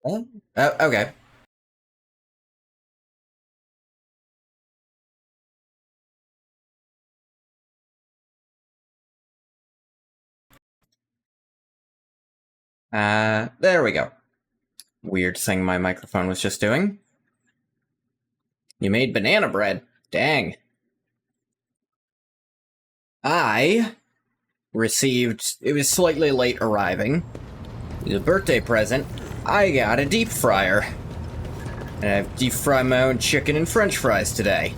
Oh, okay. There we go. Weird thing my microphone was just doing. You made banana bread. Dang. I received, it was slightly late arriving. It was a birthday present. I got a deep fryer. And I've deep fried my own chicken and french fries today.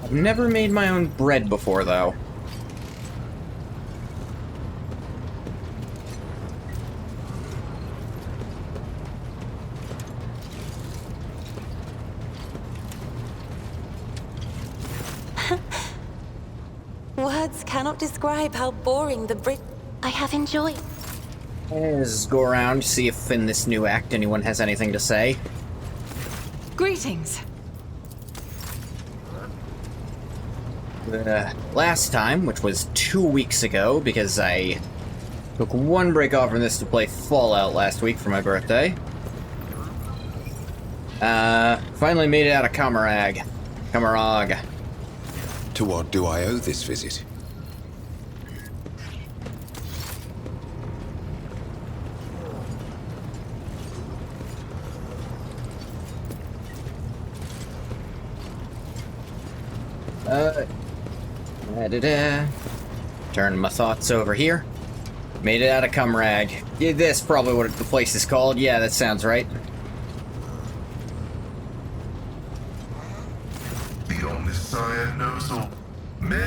I've never made my own bread before, though. Words cannot describe how boring the Brit. I have enjoyed. Let's go around, see if in this new act anyone has anything to say. Greetings. Last time, which was 2 weeks ago, because I took one break off from this to play Fallout last week for my birthday. Finally made it out of Camarag. To what do I owe this visit? Turn my thoughts over here. Made it out of Cumrag. Yeah, that's probably what the place is called. Yeah, that sounds right. The only Saiyan knows all. Me?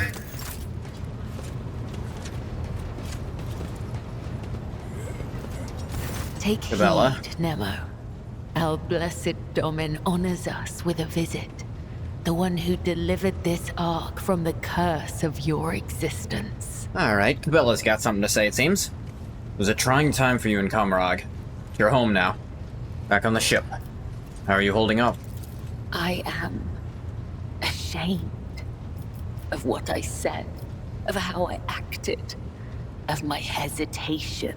Take Cabela. heed, Nemo. Our blessed Domin honors us with a visit. The one who delivered this ark from the curse of your existence. Alright, Cabela's got something to say, it seems. It was a trying time for you in Camarag. You're home now. Back on the ship. How are you holding up? I am ashamed of what I said, of how I acted, of my hesitation.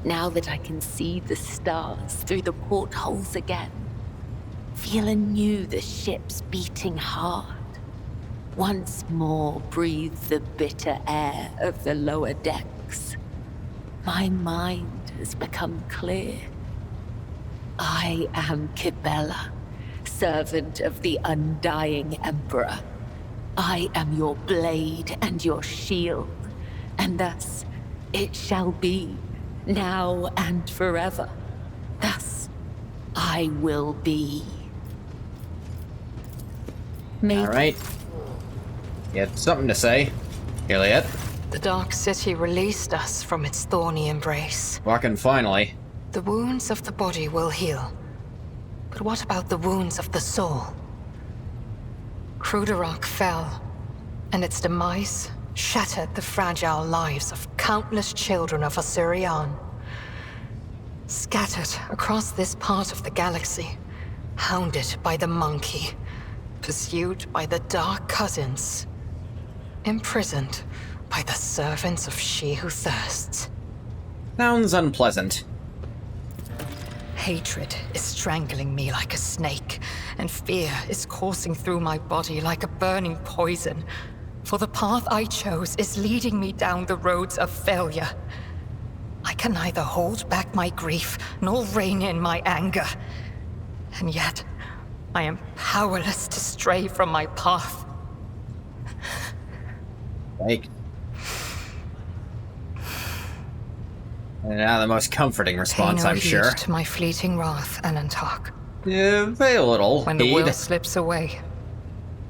Now that I can see the stars through the portholes again, feel anew the ship's beating hard, once more breathe the bitter air of the lower decks, my mind has become clear. I am Cabela, servant of the undying Emperor. I am your blade and your shield, and thus it shall be, now and forever. Thus I will be. Alright. You had something to say, Iliad. The Dark City released us from its thorny embrace. Walking finally. The wounds of the body will heal. But what about the wounds of the soul? Cruderach fell, and its demise shattered the fragile lives of countless children of Werserian. Scattered across this part of the galaxy, hounded by the monkey, pursued by the Dark Cousins, imprisoned by the servants of She Who Thirsts. Sounds unpleasant. Hatred is strangling me like a snake, and fear is coursing through my body like a burning poison. For the path I chose is leading me down the roads of failure. I can neither hold back my grief nor rein in my anger. And yet, I am powerless to stray from my path. Like, not the most comforting response, Pay no I'm heed sure. to my fleeting wrath, Anantak. Yeah, pay a little When the heed. will slips away,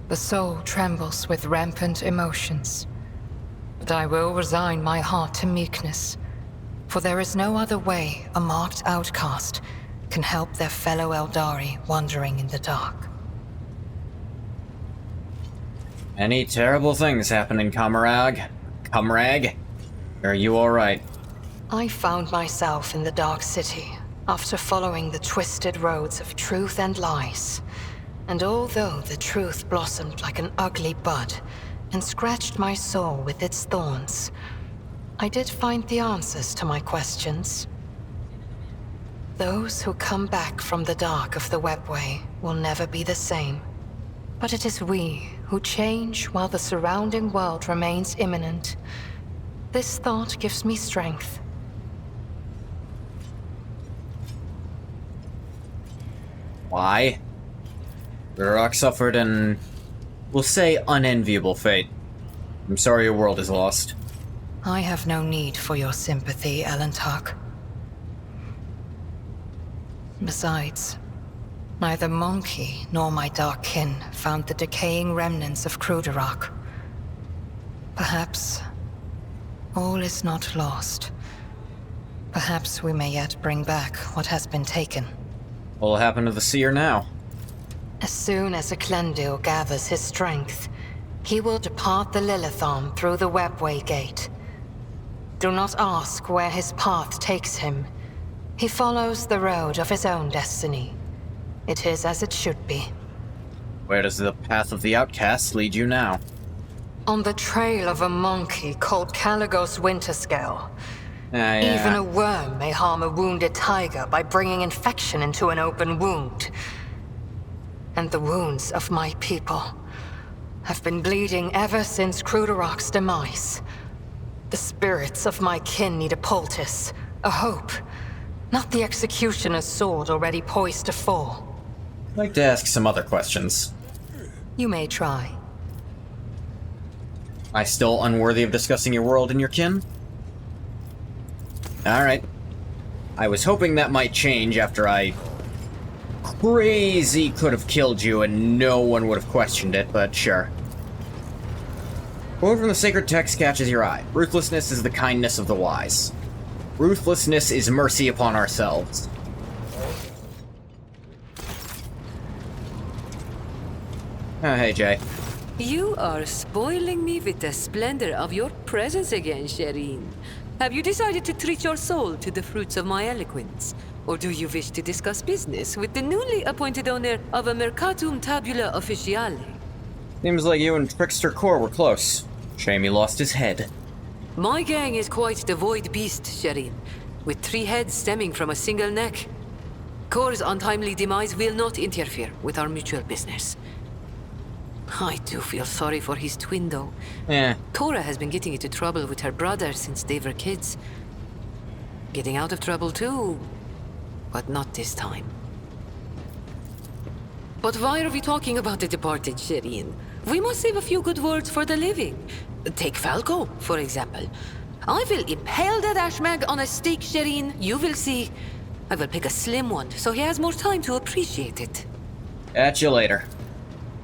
the soul trembles with rampant emotions. But I will resign my heart to meekness, for there is no other way a marked outcast can help their fellow Eldari wandering in the dark. Any terrible things happen in Camarag? Cumrag? Are you alright? I found myself in the Dark City after following the twisted roads of truth and lies. And although the truth blossomed like an ugly bud and scratched my soul with its thorns, I did find the answers to my questions. Those who come back from the dark of the webway will never be the same. But it is we who change while the surrounding world remains imminent. This thought gives me strength. Why? Rock suffered an, we'll say, unenviable fate. I'm sorry your world is lost. I have no need for your sympathy, Elentark. Besides, neither Monkey nor my dark kin found the decaying remnants of Kruderok. Perhaps all is not lost. Perhaps we may yet bring back what has been taken. What'll happen to the seer now? As soon as Eklendil gathers his strength, he will depart the Lilithon through the Webway Gate. Do not ask where his path takes him. He follows the road of his own destiny. It is as it should be. Where does the path of the outcasts lead you now? On the trail of a monkey called Caligos Winterscale. Yeah. Even a worm may harm a wounded tiger by bringing infection into an open wound. And the wounds of my people have been bleeding ever since Kruderok's demise. The spirits of my kin need a poultice, a hope, not the executioner's sword already poised to fall. I'd like to ask some other questions. You may try. Am I still unworthy of discussing your world and your kin? Alright. I was hoping that might change after I crazy could have killed you and no one would have questioned it, but sure. Quote from the sacred text catches your eye. Ruthlessness is the kindness of the wise. Ruthlessness is mercy upon ourselves. Oh, hey, Jay. You are spoiling me with the splendor of your presence again, Shireen. Have you decided to treat your soul to the fruits of my eloquence? Or do you wish to discuss business with the newly appointed owner of a Mercatum Tabula Officiale? Seems like you and Trickster Core were close. Shame he lost his head. My gang is quite the void beast, Shireen, with 3 heads stemming from a single neck. Core's untimely demise will not interfere with our mutual business. I do feel sorry for his twin, though. Eh. Cora has been getting into trouble with her brother since they were kids. Getting out of trouble too, but not this time. But why are we talking about the departed, Shireen? We must save a few good words for the living. Take Falco, for example. I will impale that ashmag on a stake, Shireen. You will see. I will pick a slim one, so he has more time to appreciate it. At you later.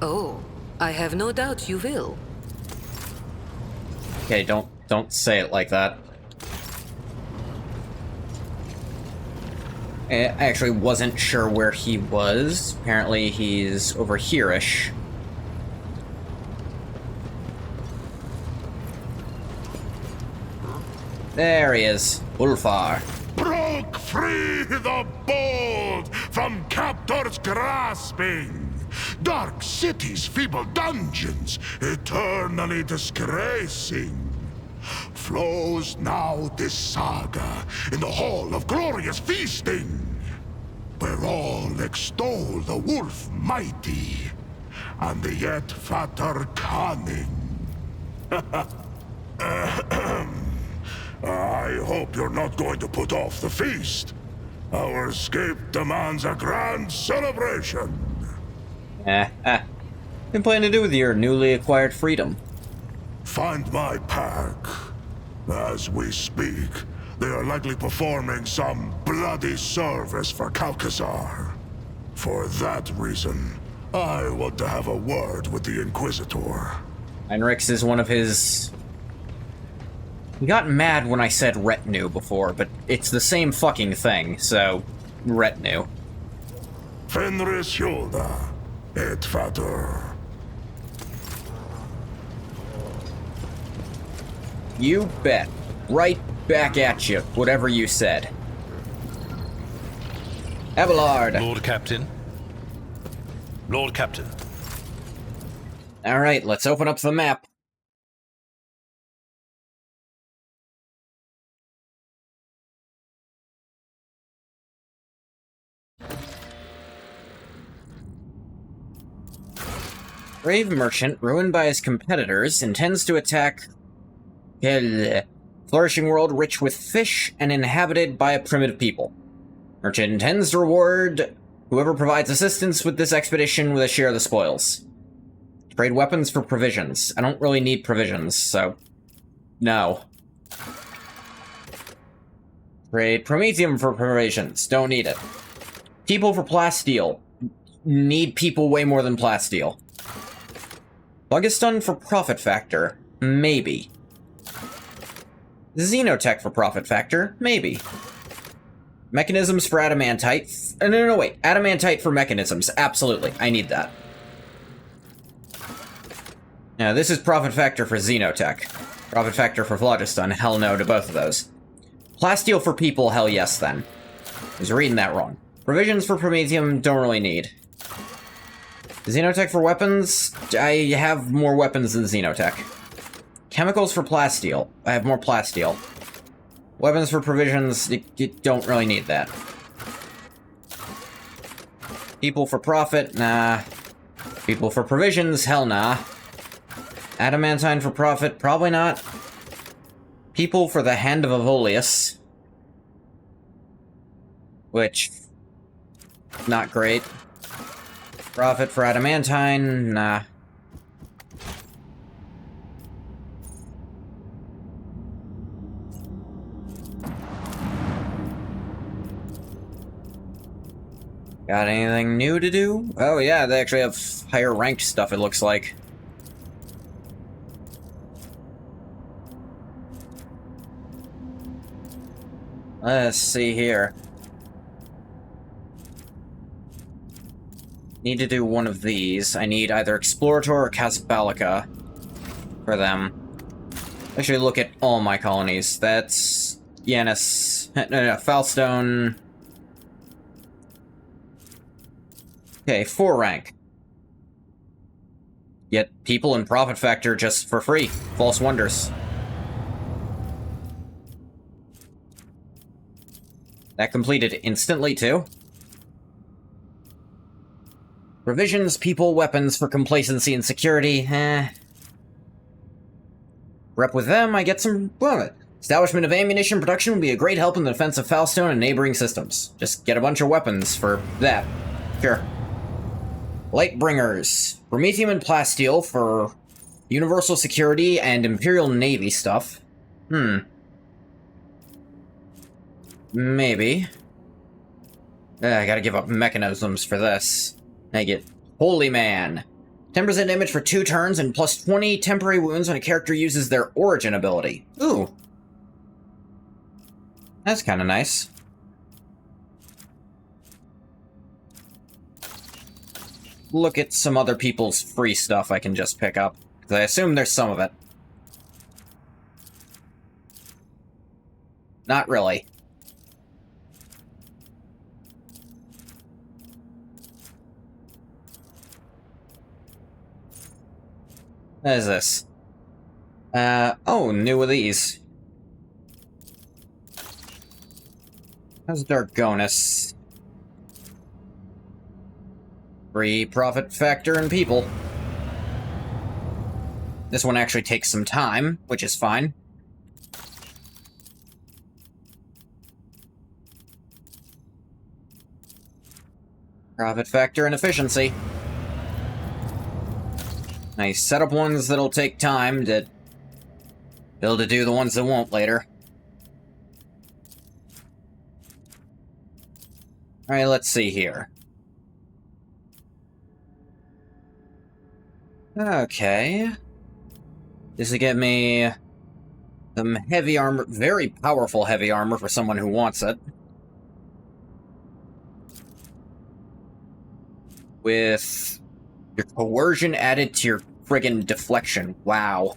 Oh, I have no doubt you will. Okay, don't say it like that. I actually wasn't sure where he was. Apparently he's over here-ish. There he is. Ulfar. Broke free the bold from captors grasping. Dark cities, feeble dungeons, eternally disgracing. Flows now this saga in the hall of glorious feasting, where all extol the wolf mighty, and the yet fatter cunning. I hope you're not going to put off the feast. Our escape demands a grand celebration. Been planning to do with your newly acquired freedom. Find my pack. As we speak, they are likely performing some bloody service for Calcazar. For that reason, I want to have a word with the Inquisitor. Heinrichs is one of his... He got mad when I said retinue before, but it's the same fucking thing, so... retinue. Fenris Hilda, et Vater. You bet. Right back at you, whatever you said. Abelard! Lord Captain. Lord Captain. Alright, let's open up the map. Brave merchant, ruined by his competitors, intends to attack flourishing world rich with fish and inhabited by a primitive people. Merchant intends to reward whoever provides assistance with this expedition with a share of the spoils. Trade weapons for provisions. I don't really need provisions, so no. Trade promethium for provisions. Don't need it. People for plasteel. Need people way more than plasteel. Phlogiston for profit factor. Maybe. Xenotech for profit factor. Maybe. Mechanisms for adamantite. No, wait. Adamantite for mechanisms. Absolutely. I need that. Now, this is profit factor for Xenotech. Profit factor for Phlogiston. Hell no to both of those. Plasteel for people. Hell yes, then. I was reading that wrong. Provisions for promethium. Don't really need. Xenotech for weapons. I have more weapons than Xenotech. Chemicals for plasteel. I have more plasteel. Weapons for provisions. You don't really need that. People for profit. Nah. People for provisions. Hell nah. Adamantine for profit. Probably not. People for the Hand of Avolius. Which... not great. Profit for adamantine, nah. Got anything new to do? Oh yeah, they actually have higher ranked stuff, it looks like. Let's see here. Need to do one of these. I need either Explorator or Casabalica for them. Actually, look at all my colonies. That's Yanis. No, Falstone. Okay, 4 rank. Yet people in profit factor just for free. False wonders. That completed instantly, too. Provisions, people, weapons for complacency and security, Rep with them, I get some... well, establishment of ammunition production would be a great help in the defense of Falstone and neighboring systems. Just get a bunch of weapons for that. Sure. Lightbringers. Promethium and plasteel for universal security and Imperial Navy stuff. Maybe. I gotta give up mechanisms for this. I get Holy Man. 10% damage for 2 turns and plus 20 temporary wounds when a character uses their origin ability. Ooh. That's kind of nice. Look at some other people's free stuff I can just pick up. Because I assume there's some of it. Not really. What is this? Oh, new of these. How's Dargonus? Free profit factor and people. This one actually takes some time, which is fine. Profit factor and efficiency. Nice setup ones that'll take time to be able to do the ones that won't later. Alright, let's see here. Okay. This will get me some heavy armor, very powerful heavy armor for someone who wants it. With your coercion added to your friggin' deflection. Wow.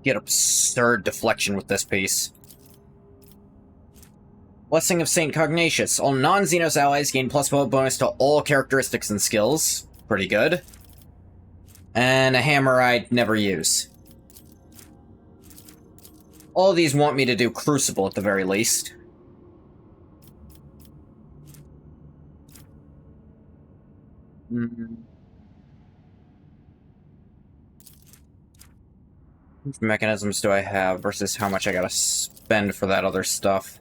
Get absurd deflection with this piece. Blessing of St. Cognatius. All non-Xenos allies gain plus 12 bonus to all characteristics and skills. Pretty good. And a hammer I'd never use. All these want me to do Crucible at the very least. Mm. Which mechanisms do I have versus how much I gotta spend for that other stuff?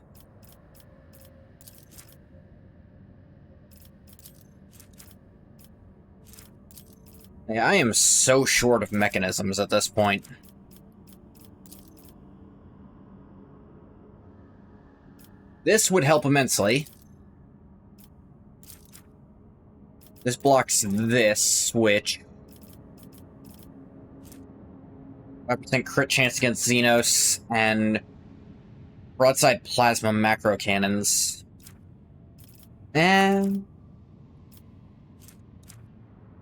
Yeah, I am so short of mechanisms at this point. This would help immensely. This blocks this switch. 5% crit chance against Xenos, and broadside plasma macro cannons. And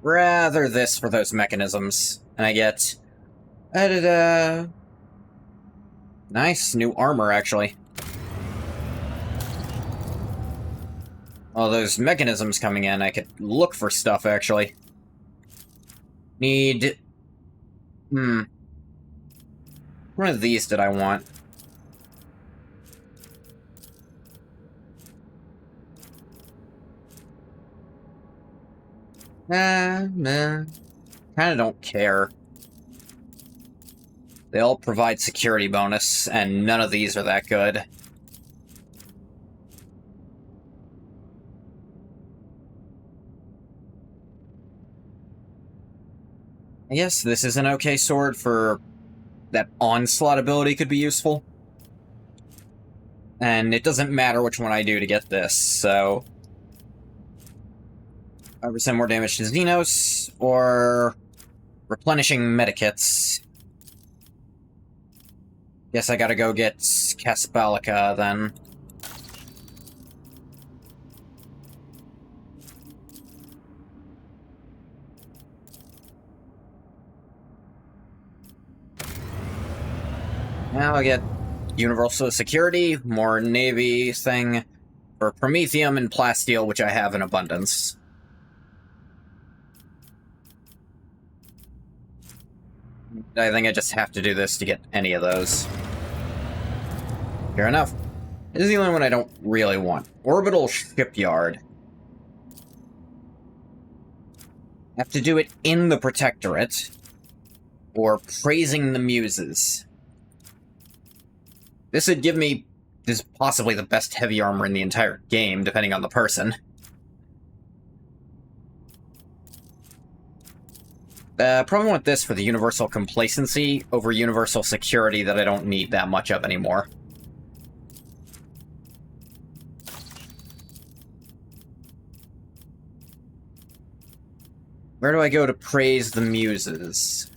rather this for those mechanisms. And I get nice new armor, actually. All those mechanisms coming in, I could look for stuff, actually. Need... One of these did I want? Nah. Kinda don't care. They all provide security bonus, and none of these are that good. I guess this is an okay sword for... that onslaught ability could be useful. And it doesn't matter which one I do to get this, so... 5% more damage to Xenos, or... replenishing medikits. Guess I gotta go get Caspalica, then. Now I get Universal Security, more Navy thing for Promethium and Plasteel, which I have in abundance. I think I just have to do this to get any of those. Fair enough. This is the only one I don't really want. Orbital Shipyard. I have to do it in the Protectorate, or Praising the Muses. This would give me... this is possibly the best heavy armor in the entire game, depending on the person. Probably want this for the Universal Complacency over Universal Security that I don't need that much of anymore. Where do I go to praise the muses?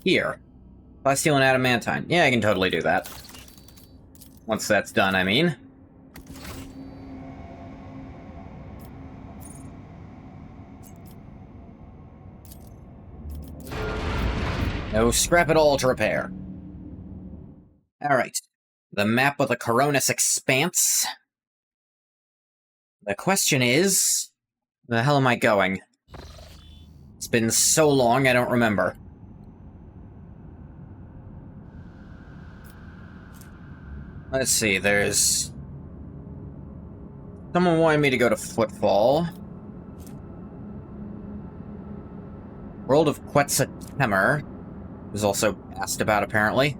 Here. Plasteel and adamantine. Yeah, I can totally do that. Once that's done, I mean. No scrap at all to repair. Alright. The map of the Coronis Expanse. The question is... where the hell am I going? It's been so long, I don't remember. Let's see, there's... someone wanted me to go to Footfall. World of Quetzaltemur was also asked about, apparently.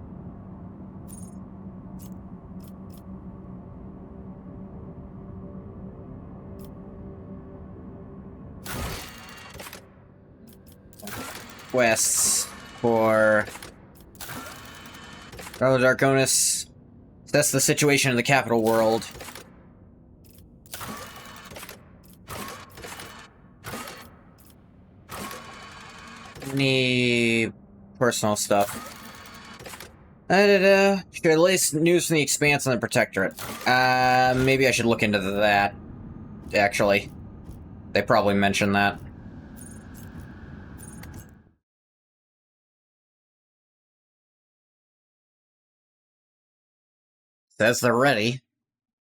Quests for... Brother Darkonis. That's the situation in the capital world. Any personal stuff. Should I latest news from the Expanse and the Protectorate? Maybe I should look into that, actually. They probably mentioned that. Says they're ready.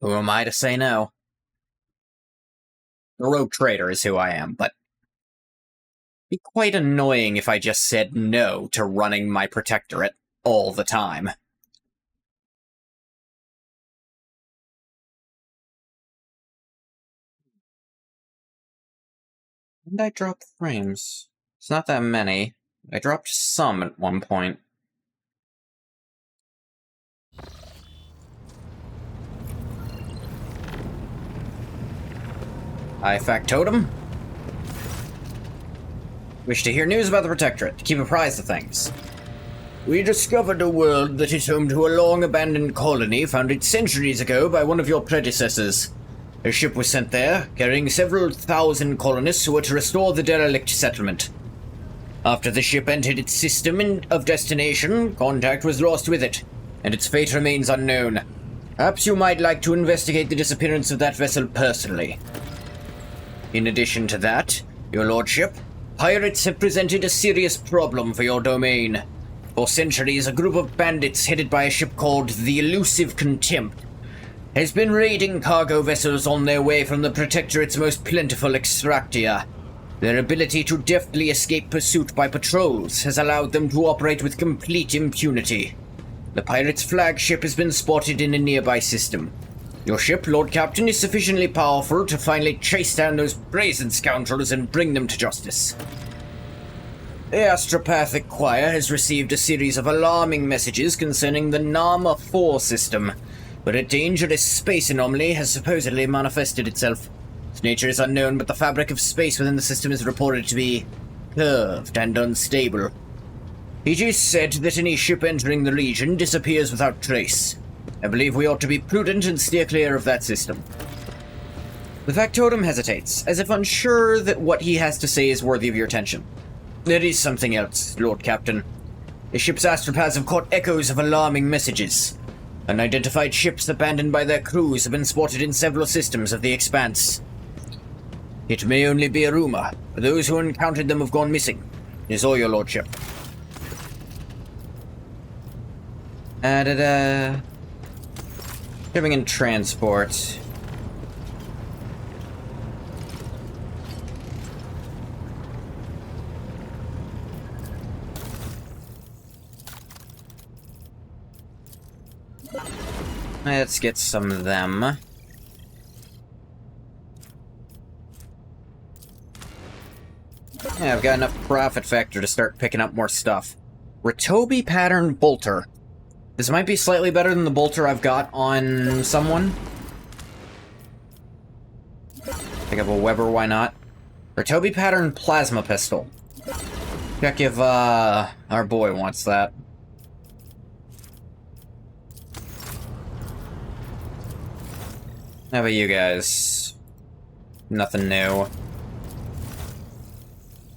Who am I to say no? The rogue trader is who I am, but Be quite annoying if I just said no to running my protectorate all the time. When did I drop frames? It's not that many. I dropped some at one point. Factotum? Wish to hear news about the Protectorate, to keep apprised of things. We discovered a world that is home to a long-abandoned colony founded centuries ago by one of your predecessors. A ship was sent there, carrying several thousand colonists who were to restore the derelict settlement. After the ship entered its system of destination, contact was lost with it, and its fate remains unknown. Perhaps you might like to investigate the disappearance of that vessel personally. In addition to that, your lordship, pirates have presented a serious problem for your domain. For centuries, a group of bandits headed by a ship called the Elusive Contempt has been raiding cargo vessels on their way from the Protectorate's most plentiful extractia. Their ability to deftly escape pursuit by patrols has allowed them to operate with complete impunity. The pirates' flagship has been spotted in a nearby system. Your ship, Lord Captain, is sufficiently powerful to finally chase down those brazen scoundrels and bring them to justice. The Astropathic Choir has received a series of alarming messages concerning the Nama 4 system, where a dangerous space anomaly has supposedly manifested itself. Its nature is unknown, but the fabric of space within the system is reported to be curved and unstable. It is said that any ship entering the region disappears without trace. I believe we ought to be prudent and steer clear of that system. The factotum hesitates, as if unsure that what he has to say is worthy of your attention. There is something else, Lord Captain. The ship's astropaths have caught echoes of alarming messages. Unidentified ships abandoned by their crews have been spotted in several systems of the Expanse. It may only be a rumor, but those who encountered them have gone missing. It is all your lordship. Shipping and transport. Let's get some of them. Yeah, I've got enough profit factor to start picking up more stuff. Ritobi pattern bolter. This might be slightly better than the bolter I've got on someone. Pick up a Weber, why not? Ritobi pattern plasma pistol. Check if our boy wants that. How about you guys? Nothing new.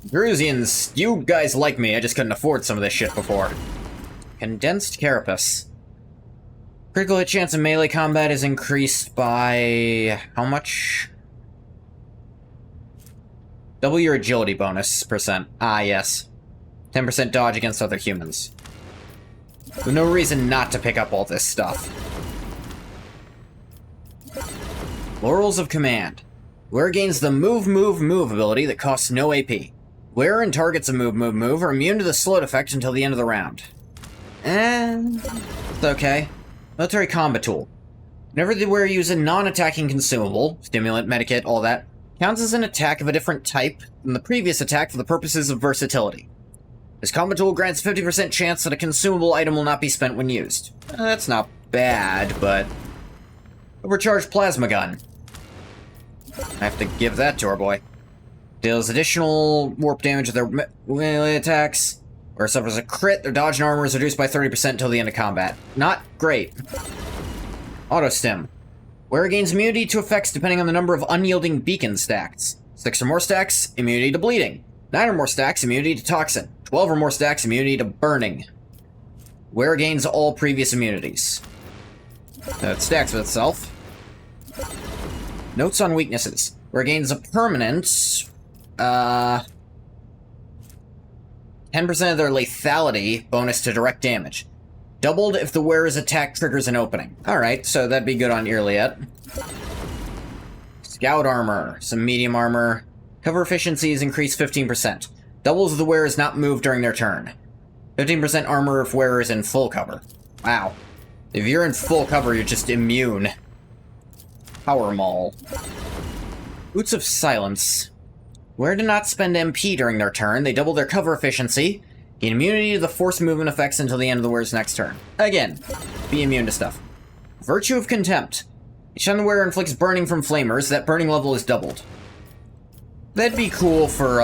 Werserians, you guys like me, I just couldn't afford some of this shit before. Condensed carapace. Critical hit chance in melee combat is increased by... how much? Double your agility bonus percent. Ah, yes. 10% dodge against other humans. There's no reason not to pick up all this stuff. Laurels of Command. Wearer gains the Move ability that costs no AP. Wearer and targets of Move are immune to the slowed effect until the end of the round. It's okay. Military combat tool. Whenever the wearer uses a non-attacking consumable, stimulant, medikit, all that, counts as an attack of a different type than the previous attack for the purposes of versatility. This combat tool grants 50% chance that a consumable item will not be spent when used. That's not bad, but... Overcharged plasma gun. I have to give that to our boy. Deals additional warp damage to their melee attacks, or suffers a crit. Their dodge and armor is reduced by 30% until the end of combat. Not great. Auto stim. Wearer gains immunity to effects depending on the number of unyielding beacon stacks. 6 or more stacks, immunity to bleeding. 9 or more stacks, immunity to toxin. 12 or more stacks, immunity to burning. Wearer gains all previous immunities. It stacks with itself. Notes on weaknesses. Wearer gains a permanent... 10% of their lethality bonus to direct damage. Doubled if the wearer's attack triggers an opening. Alright, so that'd be good on Irliet. Scout armor. Some medium armor. Cover efficiency is increased 15%. Doubles the wearers not move during their turn. 15% armor if wearer is in full cover. Wow. If you're in full cover, you're just immune. Power Maul. Boots of Silence. Wearer do not spend MP during their turn. They double their cover efficiency. Gain immunity to the force movement effects until the end of the wearer's next turn. Again, be immune to stuff. Virtue of Contempt. Each time the wearer inflicts burning from flamers, that burning level is doubled. That'd be cool for,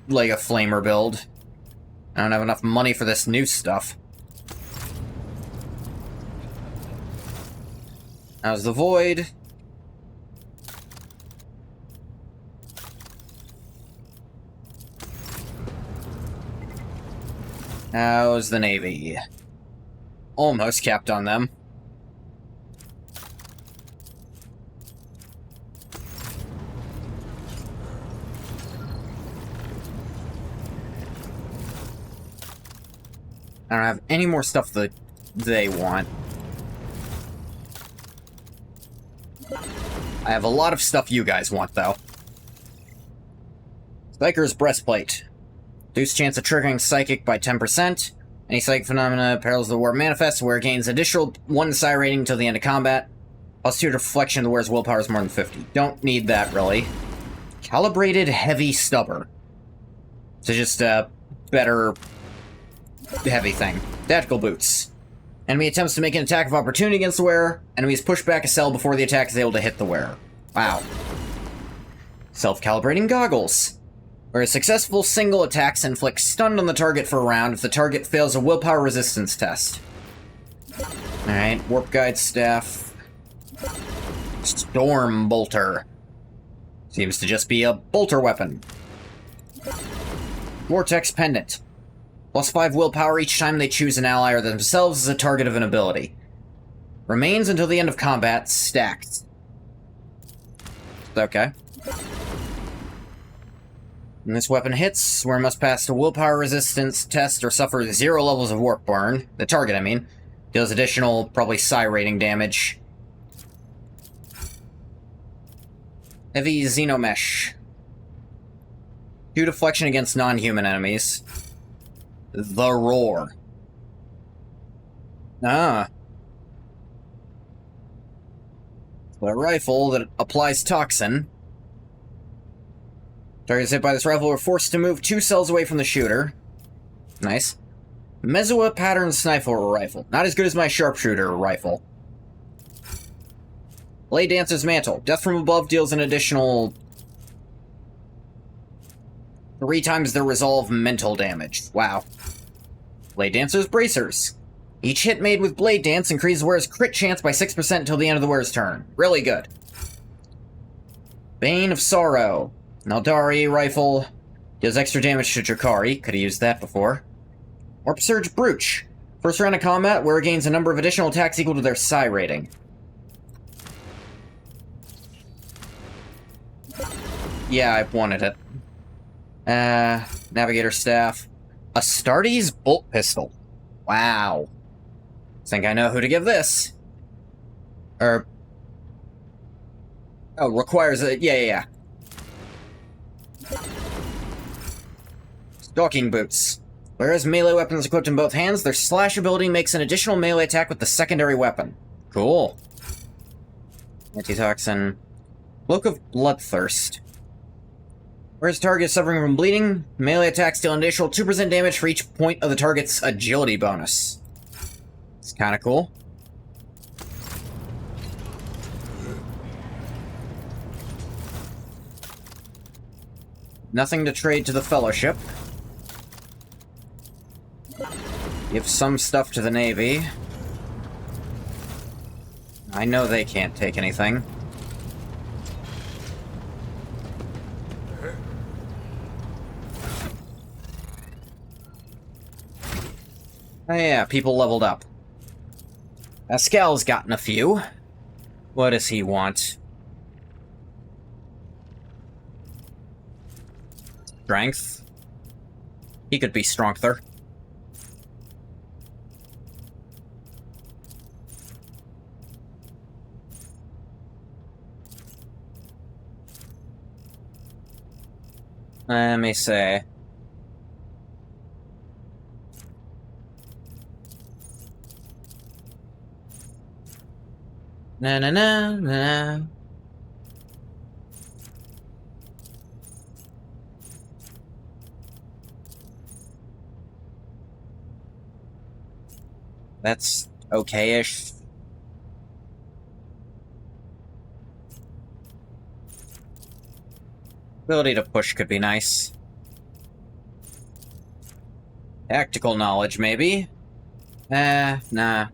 like a flamer build. I don't have enough money for this new stuff. How's the Void? How's the Navy? Almost capped on them. I don't have any more stuff that they want. I have a lot of stuff you guys want, though. Spiker's Breastplate. Reduce chance of triggering Psychic by 10%. Any Psychic phenomena perils the wearer manifests. The wearer gains additional 1 psi rating until the end of combat. Plus 2 deflection. The wearer's willpower is more than 50. Don't need that, really. Calibrated Heavy Stubber. So just a better heavy thing. Tactical Boots. Enemy attempts to make an attack of opportunity against the wearer. Enemies push back a cell before the attack is able to hit the wearer. Wow. Self-calibrating Goggles. Where a successful single attacks inflict stun on the target for a round if the target fails a willpower resistance test. Alright, Warp Guide Staff. Storm Bolter. Seems to just be a bolter weapon. Vortex Pendant. Plus 5 willpower each time they choose an ally or themselves as a target of an ability. Remains until the end of combat, stacked. Okay. When this weapon hits, wearer must pass a willpower resistance test or suffer 0 levels of warp burn. The target, I mean. Deals additional, probably psi rating damage. Heavy Xenomesh. 2 deflection against non-human enemies. The Roar. Ah. A rifle that applies toxin. Targets hit by this rifle are forced to move 2 cells away from the shooter. Nice. Mezua pattern sniper rifle. Not as good as my sharpshooter rifle. Blade Dancer's Mantle. Death from above deals an additional 3 times the resolve mental damage. Wow. Blade Dancer's Bracers. Each hit made with Blade Dance increases the wearer's crit chance by 6% until the end of the wearer's turn. Really good. Bane of Sorrow. Naldari rifle. Deals extra damage to Drakari. Could have used that before. Warp Surge Brooch. First round of combat, wearer gains a number of additional attacks equal to their psi rating. Yeah, I wanted it. Navigator Staff. Astartes Bolt Pistol. Wow. Think I know who to give this. Oh, requires a... Yeah. Stalking Boots. Whereas melee weapons equipped in both hands, their slash ability makes an additional melee attack with the secondary weapon. Cool. Antitoxin. Cloak of Bloodthirst. Whereas target is suffering from bleeding, melee attacks deal an additional 2% damage for each point of the target's agility bonus. It's kinda cool. Nothing to trade to the Fellowship. Give some stuff to the Navy. I know they can't take anything. Oh yeah, people leveled up. Pascal's gotten a few. What does he want? Strength? He could be stronger. Let me say. Na na na na. That's okay-ish. Ability to push could be nice. Tactical knowledge, maybe? Nah.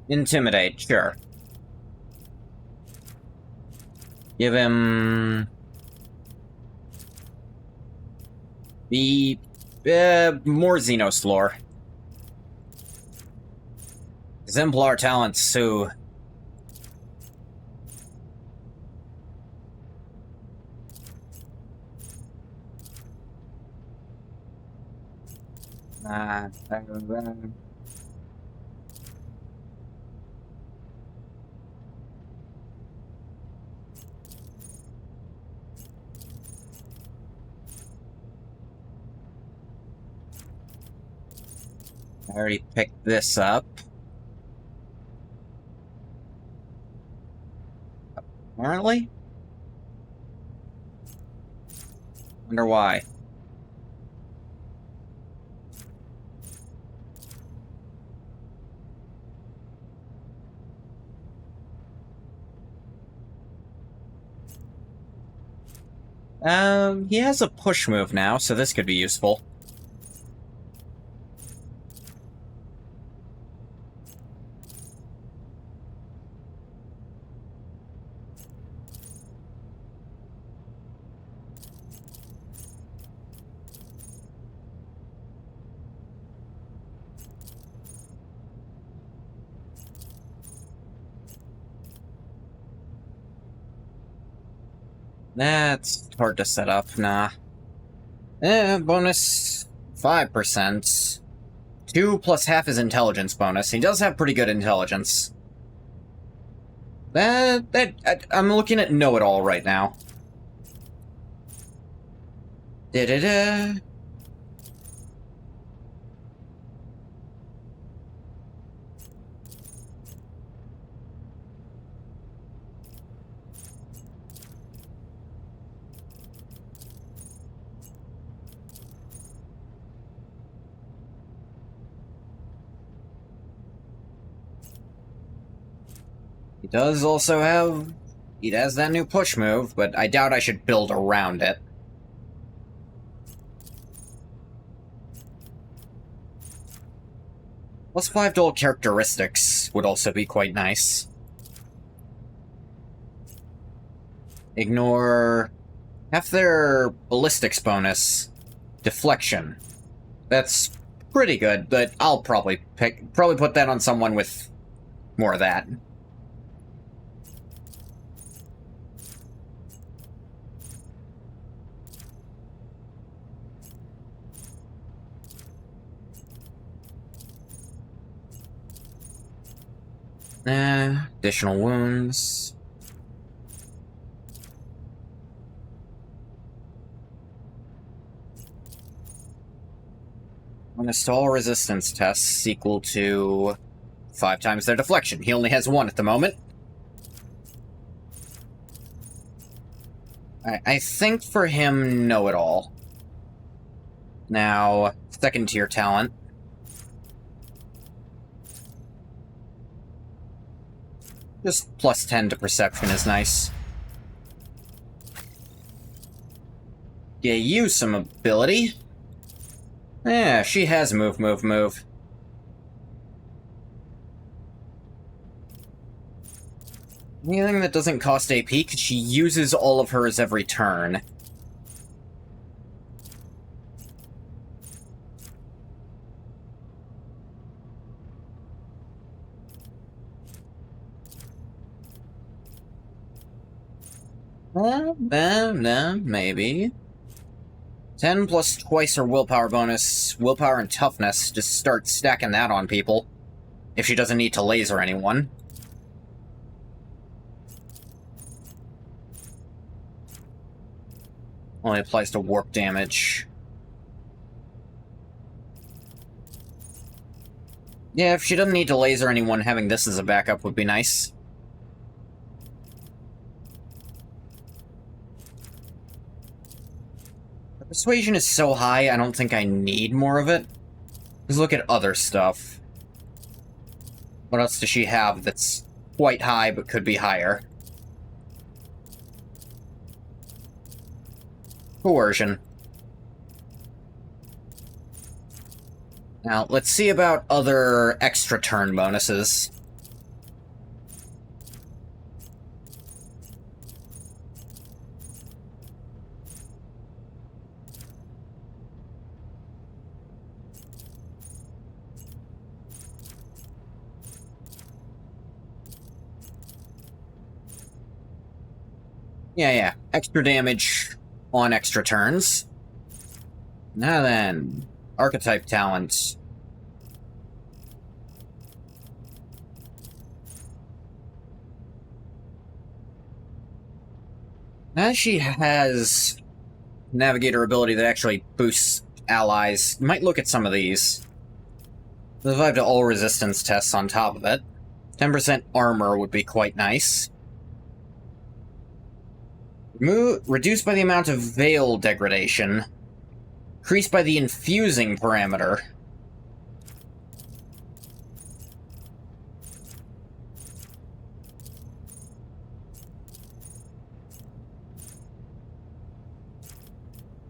Intimidate, sure. Give him... more Xenos lore. Exemplar talent, Sue. I already picked this up. Apparently? Wonder why. He has a push move now, so this could be useful. That's hard to set up, nah. Bonus 5%. 2 plus half his intelligence bonus. He does have pretty good intelligence. I'm looking at know-it-all right now. Da-da-da. He does also have... He has that new push move, but I doubt I should build around it. Plus 5 dual characteristics would also be quite nice. Ignore half their ballistics bonus. Deflection. That's pretty good, but I'll probably put that on someone with more of that. Additional wounds. Bonus to all resistance tests equal to 5 times their deflection. He only has 1 at the moment. I think for him, know-it-all. Now, second tier talent. Just plus 10 to perception is nice. Yeah, use some ability. Yeah, she has move. Anything that doesn't cost AP, because she uses all of hers every turn. Maybe. 10 plus twice her willpower bonus, willpower and toughness, just start stacking that on people. If she doesn't need to laser anyone. Only applies to warp damage. Yeah, if she doesn't need to laser anyone, having this as a backup would be nice. Her persuasion is so high, I don't think I need more of it. Let's look at other stuff. What else does she have that's quite high, but could be higher? Coercion. Now, let's see about other extra turn bonuses. Yeah. Extra damage on extra turns. Now then, archetype talent. Now she has navigator ability that actually boosts allies. You might look at some of these. Survive to all resistance tests on top of it. 10% armor would be quite nice. Reduced by the amount of veil degradation. Increased by the infusing parameter.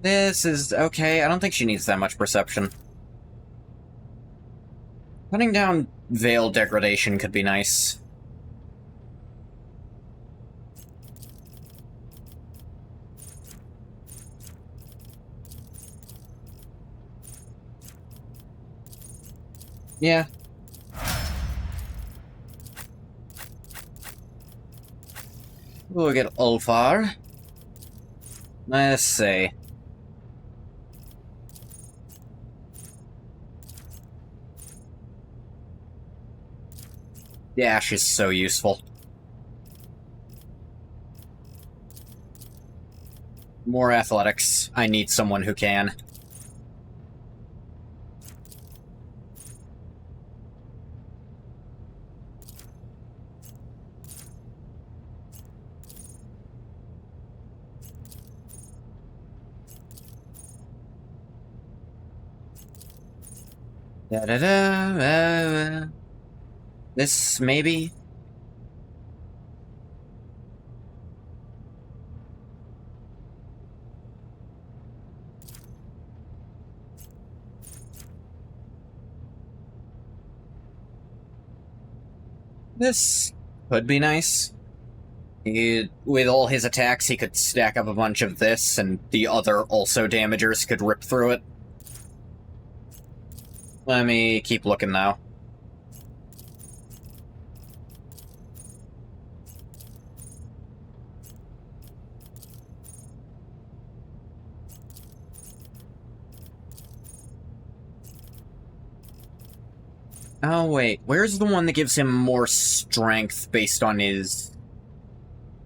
This is okay. I don't think she needs that much perception. Cutting down veil degradation could be nice. Yeah. We'll get Ulfar. Let's see. Dash is so useful. More athletics. I need someone who can. This, maybe? This could be nice. With all his attacks, he could stack up a bunch of this, and the other also damagers could rip through it. Let me keep looking, though. Oh, wait. Where's the one that gives him more strength based on his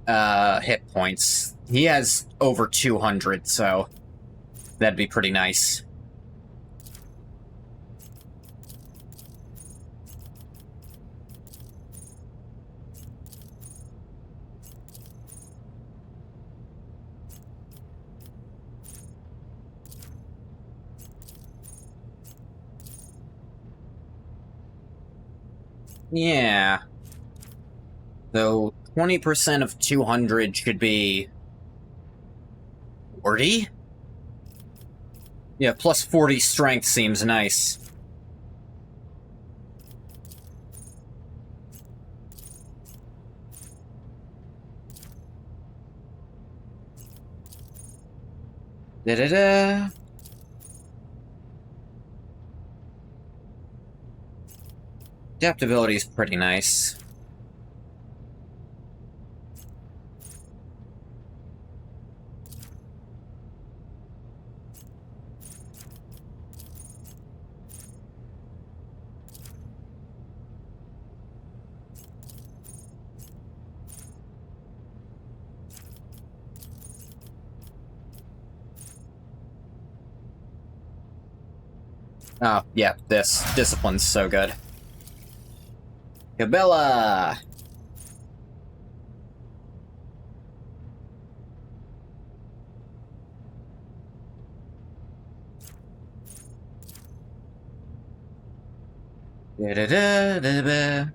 hit points? He has over 200, so that'd be pretty nice. Yeah. Though 20% of 200 should be 40? Yeah, plus 40 strength seems nice. Da-da-da. Adaptability is pretty nice. Oh, yeah, this discipline's so good. Cabela! Da-da-da-da-da.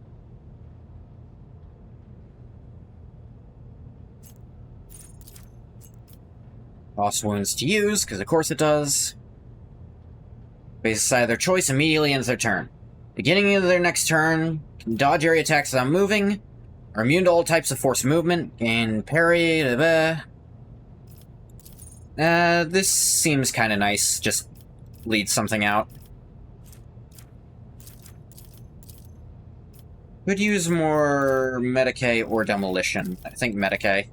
Lost wounds to use, because of course it does. Base decide their choice immediately ends their turn. Beginning of their next turn, can dodge area attacks without moving, are immune to all types of forced movement, gain parry, this seems kind of nice, just lead something out. Could use more Medicae or Demolition. I think Medicae.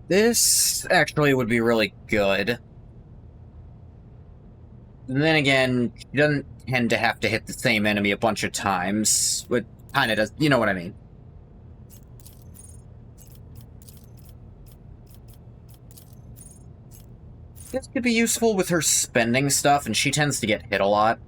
This actually would be really good. And then again, she doesn't tend to have to hit the same enemy a bunch of times. It kind of does, you know what I mean. This could be useful with her spending stuff, and she tends to get hit a lot.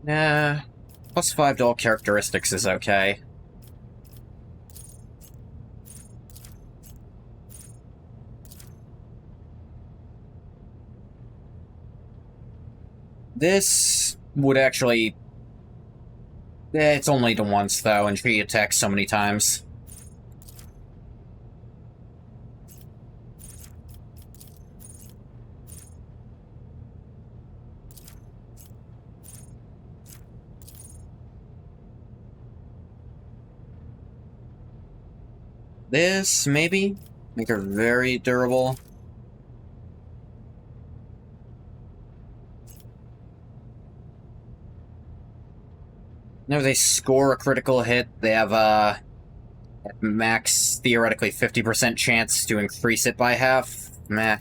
Nah, +5 to all characteristics is okay. This would actually... it's only to once, though, and she attacks so many times. This, maybe? Make her very durable. Whenever they score a critical hit, they have at max, theoretically, 50% chance to increase it by half. Meh.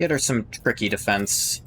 Get her some tricky defense.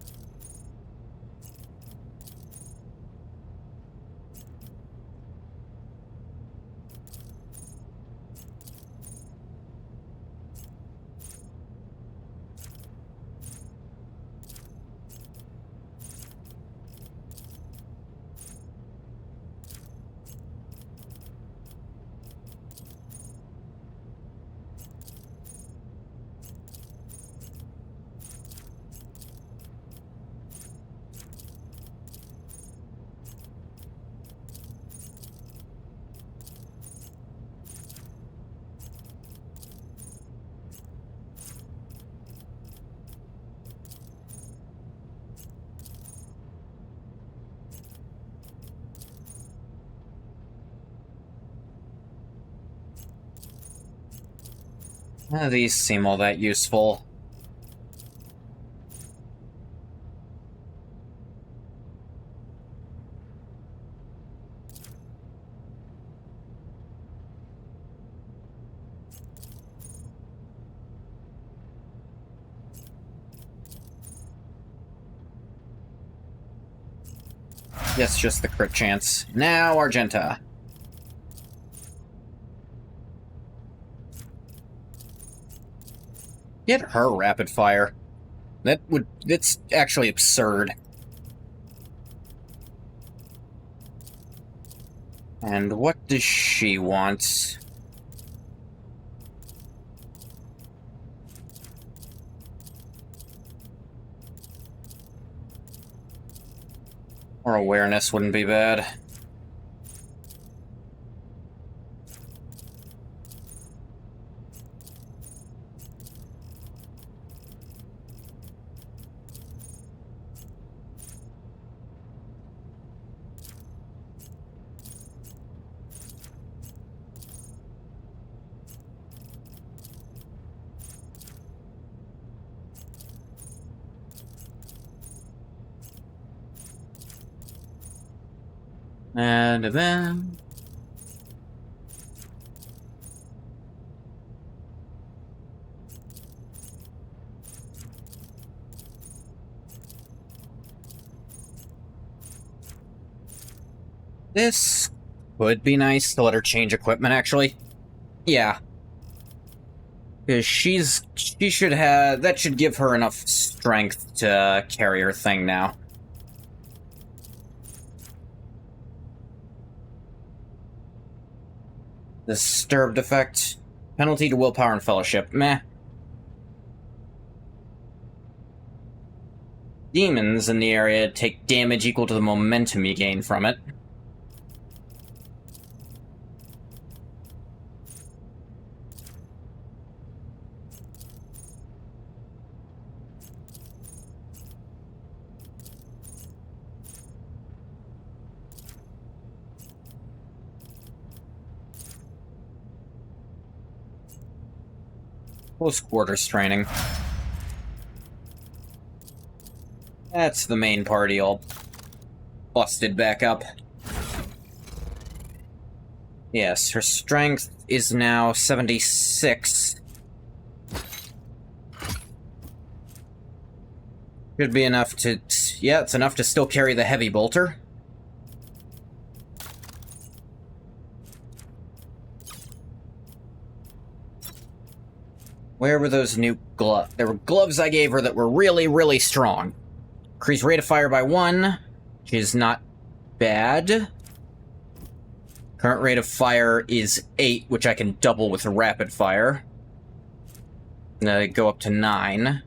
None of these seem all that useful. Yes, just the crit chance. Now, Argenta. Get her rapid fire. It's actually absurd. And what does she want? Or awareness wouldn't be bad. And then... this would be nice to let her change equipment, actually. Yeah. Because she should have... that should give her enough strength to carry her thing now. Disturbed effect. Penalty to willpower and fellowship. Meh. Demons in the area take damage equal to the momentum you gain from it. Close quarters training. That's the main party all busted back up. Yes, her strength is now 76. Should be enough to... yeah, it's enough to still carry the heavy bolter. Where were those new gloves? There were gloves I gave her that were really, really strong. Increase rate of fire by 1, which is not bad. Current rate of fire is 8, which I can double with a rapid fire. And go up to 9.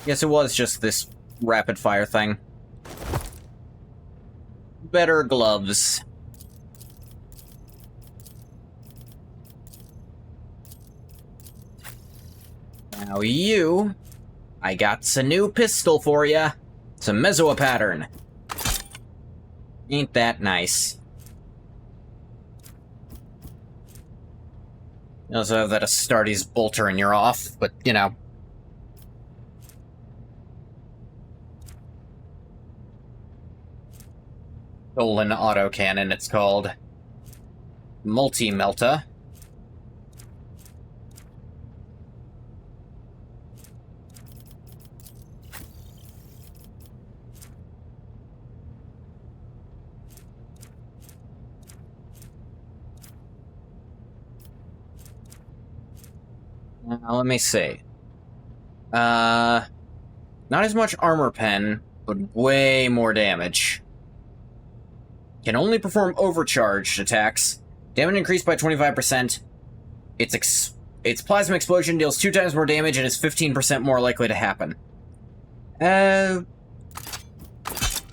Yes, it was just this rapid fire thing. Better gloves. Now you... I got a new pistol for ya. It's a Mezzoa pattern. Ain't that nice. You also have that Astartes bolter and you're off, but, you know. Stolen autocannon, it's called. Multi-melta. Now, let me see. Not as much armor pen, but way more damage. Can only perform overcharged attacks. Damage increased by 25%. Its plasma explosion deals 2 times more damage and is 15% more likely to happen.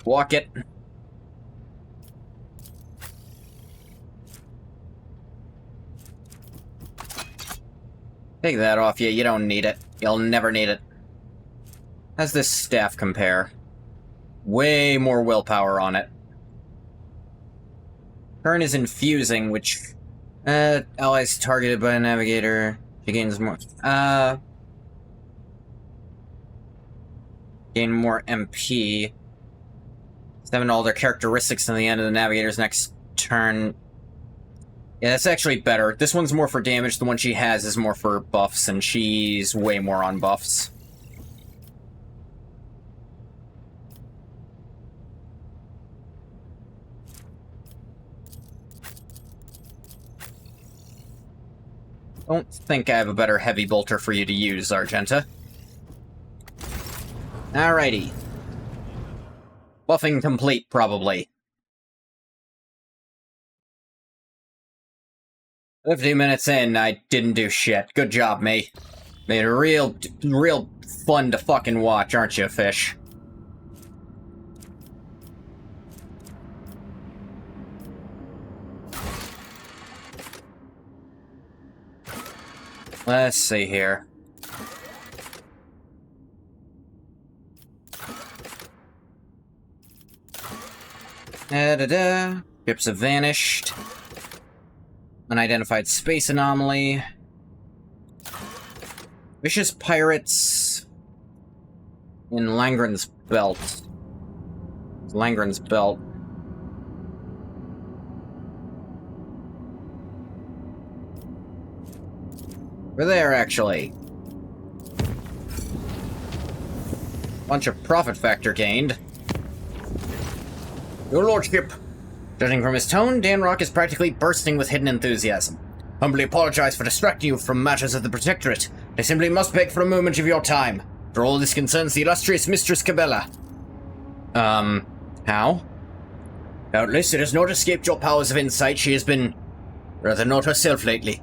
Walk it. Take that off you. You don't need it. You'll never need it. How's this staff compare? Way more willpower on it. Turn is infusing, which... allies targeted by a navigator. She gains more... gain more MP. 7 all their characteristics in the end of the navigator's next turn. Yeah, that's actually better. This one's more for damage. The one she has is more for buffs, and she's way more on buffs. Don't think I have a better heavy bolter for you to use, Argenta. Alrighty. Buffing complete, probably. 50 minutes in, I didn't do shit. Good job, me. Made it real fun to fucking watch, aren't you, fish? Let's see here. Da-da-da. Ships have vanished. Unidentified space anomaly. Vicious pirates in Langren's belt. Langren's belt. We're there, actually. Bunch of profit factor gained. Your lordship. Judging from his tone, Danrock is practically bursting with hidden enthusiasm. Humbly apologize for distracting you from matters of the Protectorate. I simply must beg for a moment of your time. For all this concerns the illustrious Mistress Cabela. How? Doubtless it has not escaped your powers of insight. She has been rather not herself lately.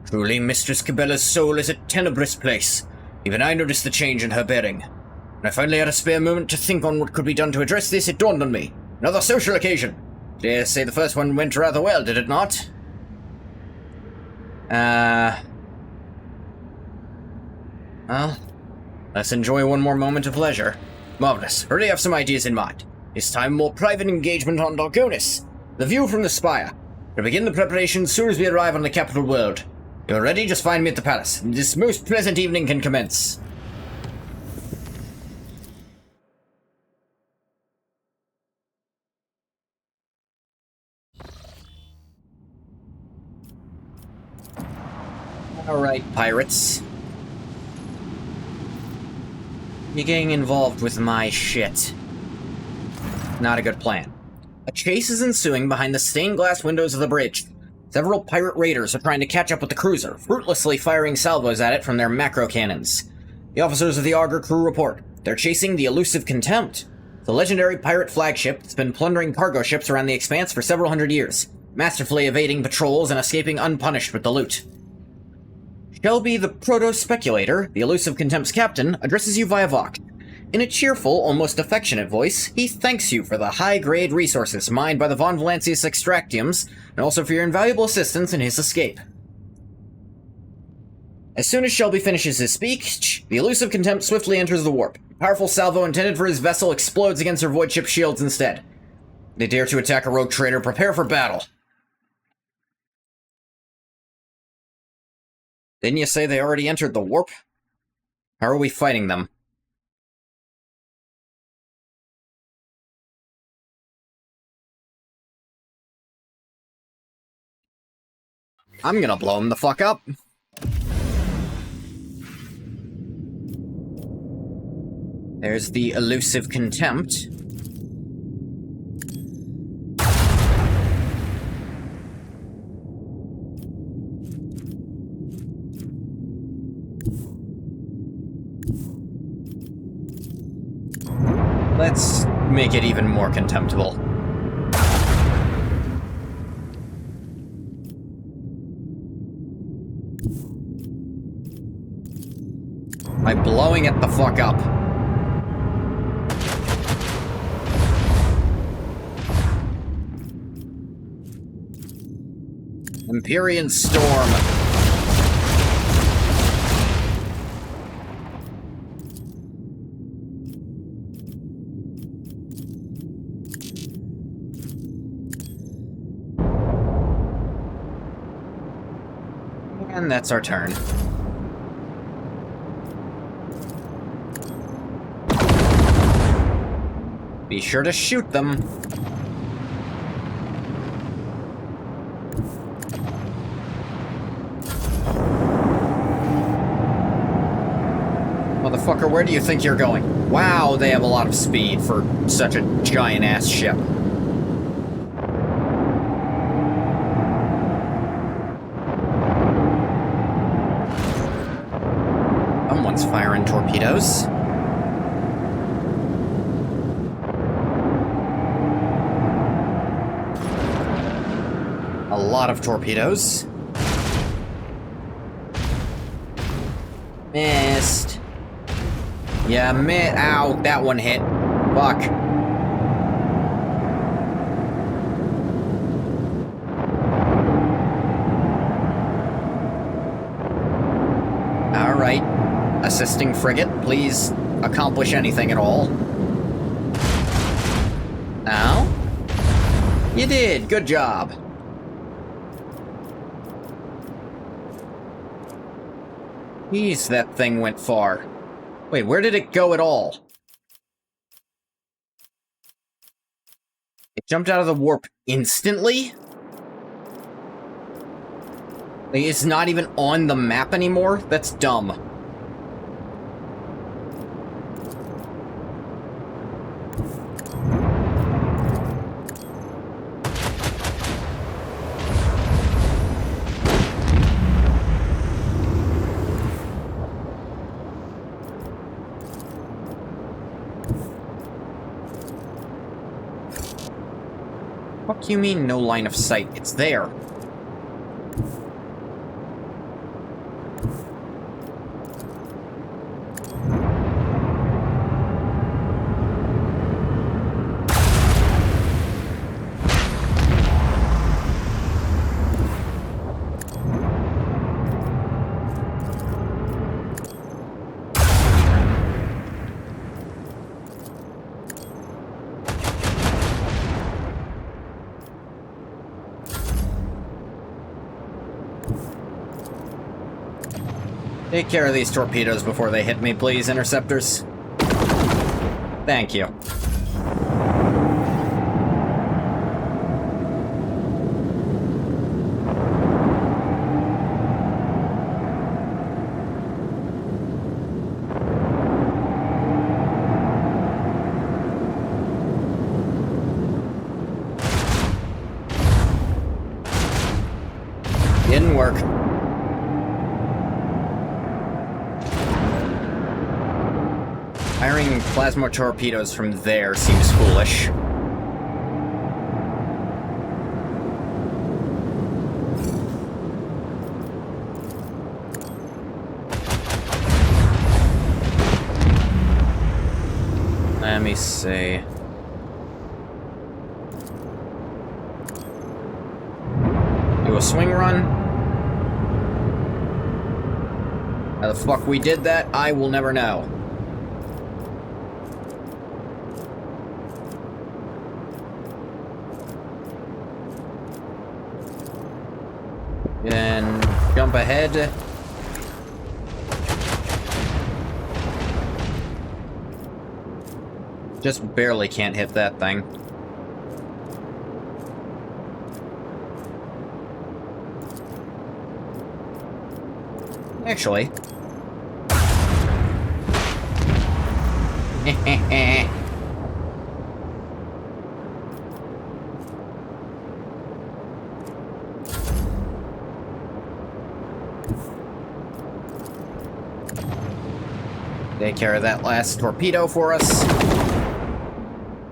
Truly, Mistress Cabela's soul is a tenebrous place. Even I noticed the change in her bearing. When I finally had a spare moment to think on what could be done to address this, it dawned on me. Another social occasion. Dare say the first one went rather well, did it not? Well, let's enjoy one more moment of leisure. Marvelous. Already have some ideas in mind. This time more private engagement on Dargonis. The view from the spire. We'll begin the preparations soon as we arrive on the capital world. You're ready? Just find me at the palace. This most pleasant evening can commence. Alright, pirates. You're getting involved with my shit. Not a good plan. A chase is ensuing behind the stained glass windows of the bridge. Several pirate raiders are trying to catch up with the cruiser, fruitlessly firing salvos at it from their macro cannons. The officers of the Augur crew report. They're chasing the elusive Contempt, the legendary pirate flagship that's been plundering cargo ships around the Expanse for several hundred years, masterfully evading patrols and escaping unpunished with the loot. Shelby, the proto-speculator, the elusive Contempt's captain, addresses you via Vox. In a cheerful, almost affectionate voice, he thanks you for the high-grade resources mined by the Von Valancius Extractiums, and also for your invaluable assistance in his escape. As soon as Shelby finishes his speech, the elusive Contempt swiftly enters the warp. A powerful salvo intended for his vessel explodes against her void ship shields instead. They dare to attack a rogue trader. Prepare for battle. Didn't you say they already entered the warp? How are we fighting them? I'm gonna blow him the fuck up. There's the elusive Contempt. Let's make it even more contemptible. By blowing it the fuck up. Empyrean Storm. And that's our turn. Be sure to shoot them. Motherfucker, where do you think you're going? Wow, they have a lot of speed for such a giant-ass ship. Someone's firing torpedoes. A lot of torpedoes. Missed. Yeah, ow, that one hit. Fuck. Alright. Assisting frigate, please accomplish anything at all. Now? You did! Good job! Jeez, that thing went far. Wait, where did it go at all? It jumped out of the warp instantly? Like, it's not even on the map anymore? That's dumb. What do you mean, no line of sight? It's there. Take care of these torpedoes before they hit me, please, interceptors. Thank you. Didn't work. Firing plasma torpedoes from there seems foolish. Let me see. Do a swing run? How the fuck we did that, I will never know. Then jump ahead. Just barely can't hit that thing. Actually. Take care of that last torpedo for us.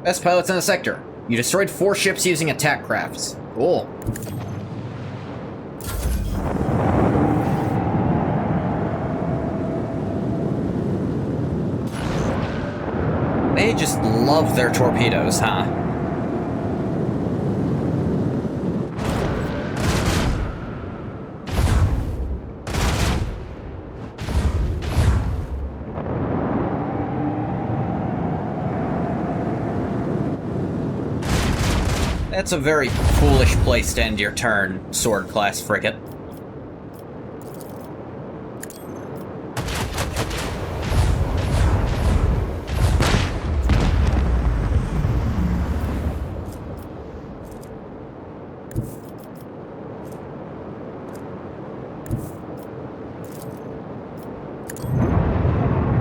Best pilots in the sector. You destroyed 4 ships using attack crafts. Cool. They just love their torpedoes, huh? That's a very foolish place to end your turn, Sword-class frigate.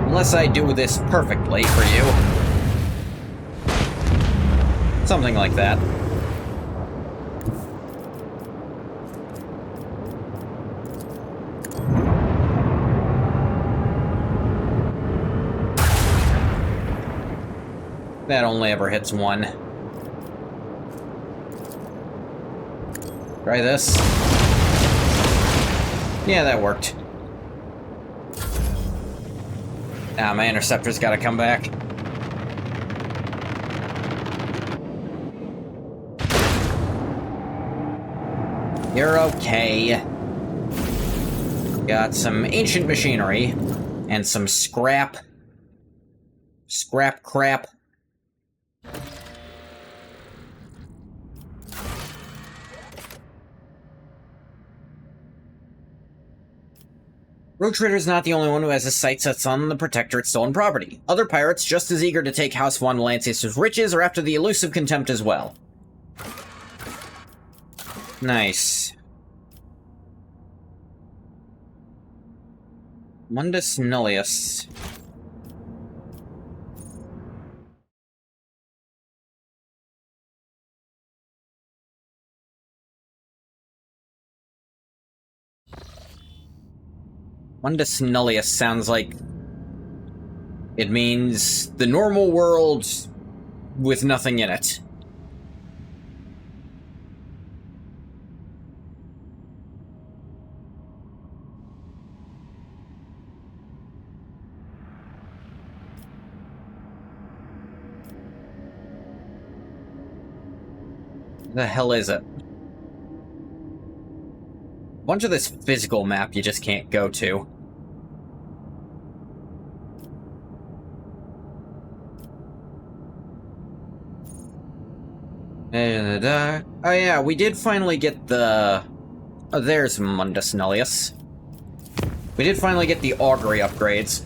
Unless I do this perfectly for you. Something like that. That only ever hits 1. Try this. Yeah, that worked. Ah, my interceptor's gotta come back. You're okay. Got some ancient machinery and some scrap. Scrap crap. Rogue Trader's not the only one who has his sights set on the Protectorate's stolen property. Other pirates, just as eager to take House Von Valancius's riches, are after the elusive contempt as well. Nice. Mundus Nullius. Mundus Nullius sounds like it means the normal world with nothing in it. The hell is it? Bunch of this physical map you just can't go to. Oh yeah, we did finally get the... Oh, there's Mundus Nullius. We did finally get the augury upgrades.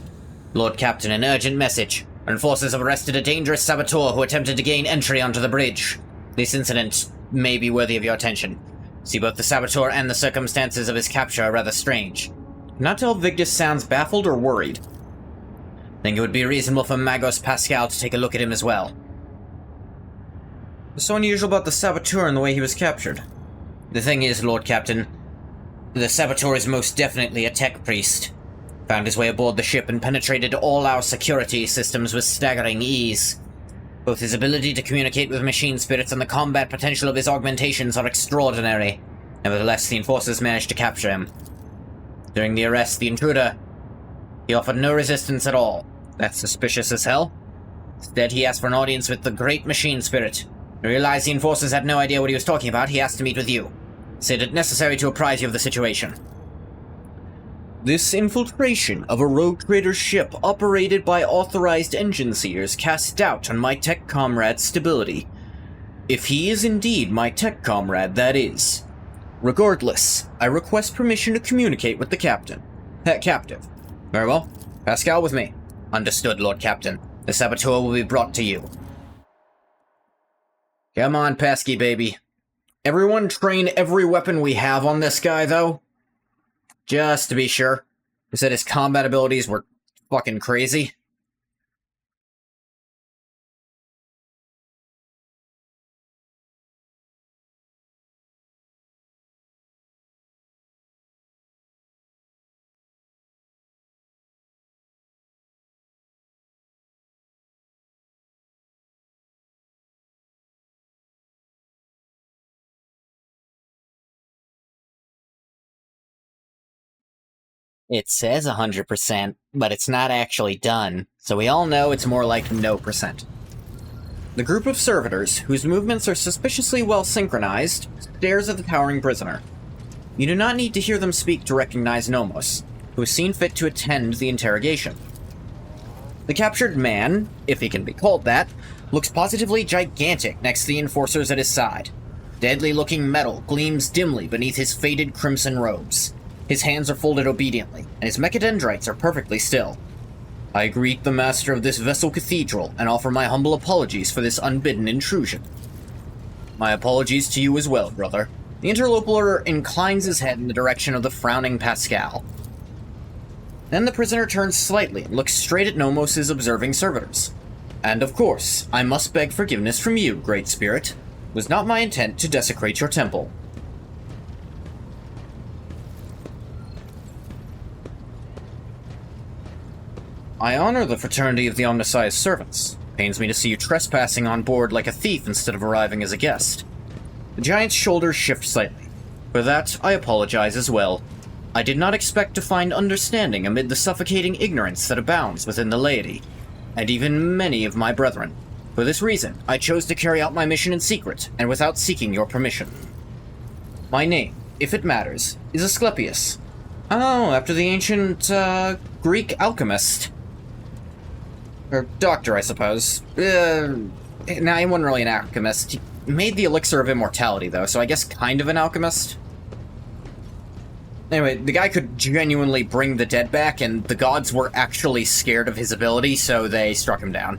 Lord Captain, an urgent message. Our forces have arrested a dangerous saboteur who attempted to gain entry onto the bridge. This incident may be worthy of your attention. See, both the saboteur and the circumstances of his capture are rather strange. Not tell if Victus sounds baffled or worried. Think it would be reasonable for Magos Pascal to take a look at him as well. What's so unusual about the saboteur and the way he was captured? The thing is, Lord Captain, the saboteur is most definitely a tech priest. Found his way aboard the ship and penetrated all our security systems with staggering ease. Both his ability to communicate with machine spirits and the combat potential of his augmentations are extraordinary. Nevertheless, the enforcers managed to capture him. During the arrest, the intruder, he offered no resistance at all. That's suspicious as hell. Instead, he asked for an audience with the great machine spirit. He realized the enforcers had no idea what he was talking about. He asked to meet with you. Said it necessary to apprise you of the situation. This infiltration of a rogue trader's ship operated by authorized engine seers casts doubt on my tech comrade's stability. If he is indeed my tech comrade, that is. Regardless, I request permission to communicate with the captain. Captive. Very well. Pascal with me. Understood, Lord Captain. The saboteur will be brought to you. Come on, Pesky baby. Everyone train every weapon we have on this guy, though. Just to be sure. Who said his combat abilities were fucking crazy? It says 100%, but it's not actually done, so we all know it's more like no percent. The group of servitors, whose movements are suspiciously well synchronized, stares at the cowering prisoner. You do not need to hear them speak to recognize Nomos, who has seen fit to attend the interrogation. The captured man, if he can be called that, looks positively gigantic next to the enforcers at his side. Deadly-looking metal gleams dimly beneath his faded crimson robes. His hands are folded obediently, and his mechadendrites are perfectly still. I greet the master of this vessel cathedral and offer my humble apologies for this unbidden intrusion. My apologies to you as well, brother. The interlocutor inclines his head in the direction of the frowning Pascal. Then the prisoner turns slightly and looks straight at Nomos' observing servitors. And of course, I must beg forgiveness from you, Great Spirit. It was not my intent to desecrate your temple. I honor the fraternity of the Omnisci's servants. Pains me to see you trespassing on board like a thief instead of arriving as a guest. The giant's shoulders shift slightly. For that, I apologize as well. I did not expect to find understanding amid the suffocating ignorance that abounds within the laity, and even many of my brethren. For this reason, I chose to carry out my mission in secret, and without seeking your permission. My name, if it matters, is Asclepius. Oh, after the ancient, Greek alchemist. Or doctor, I suppose. Nah, he wasn't really an alchemist. He made the elixir of immortality, though, so I guess kind of an alchemist. Anyway, the guy could genuinely bring the dead back, and the gods were actually scared of his ability, so they struck him down.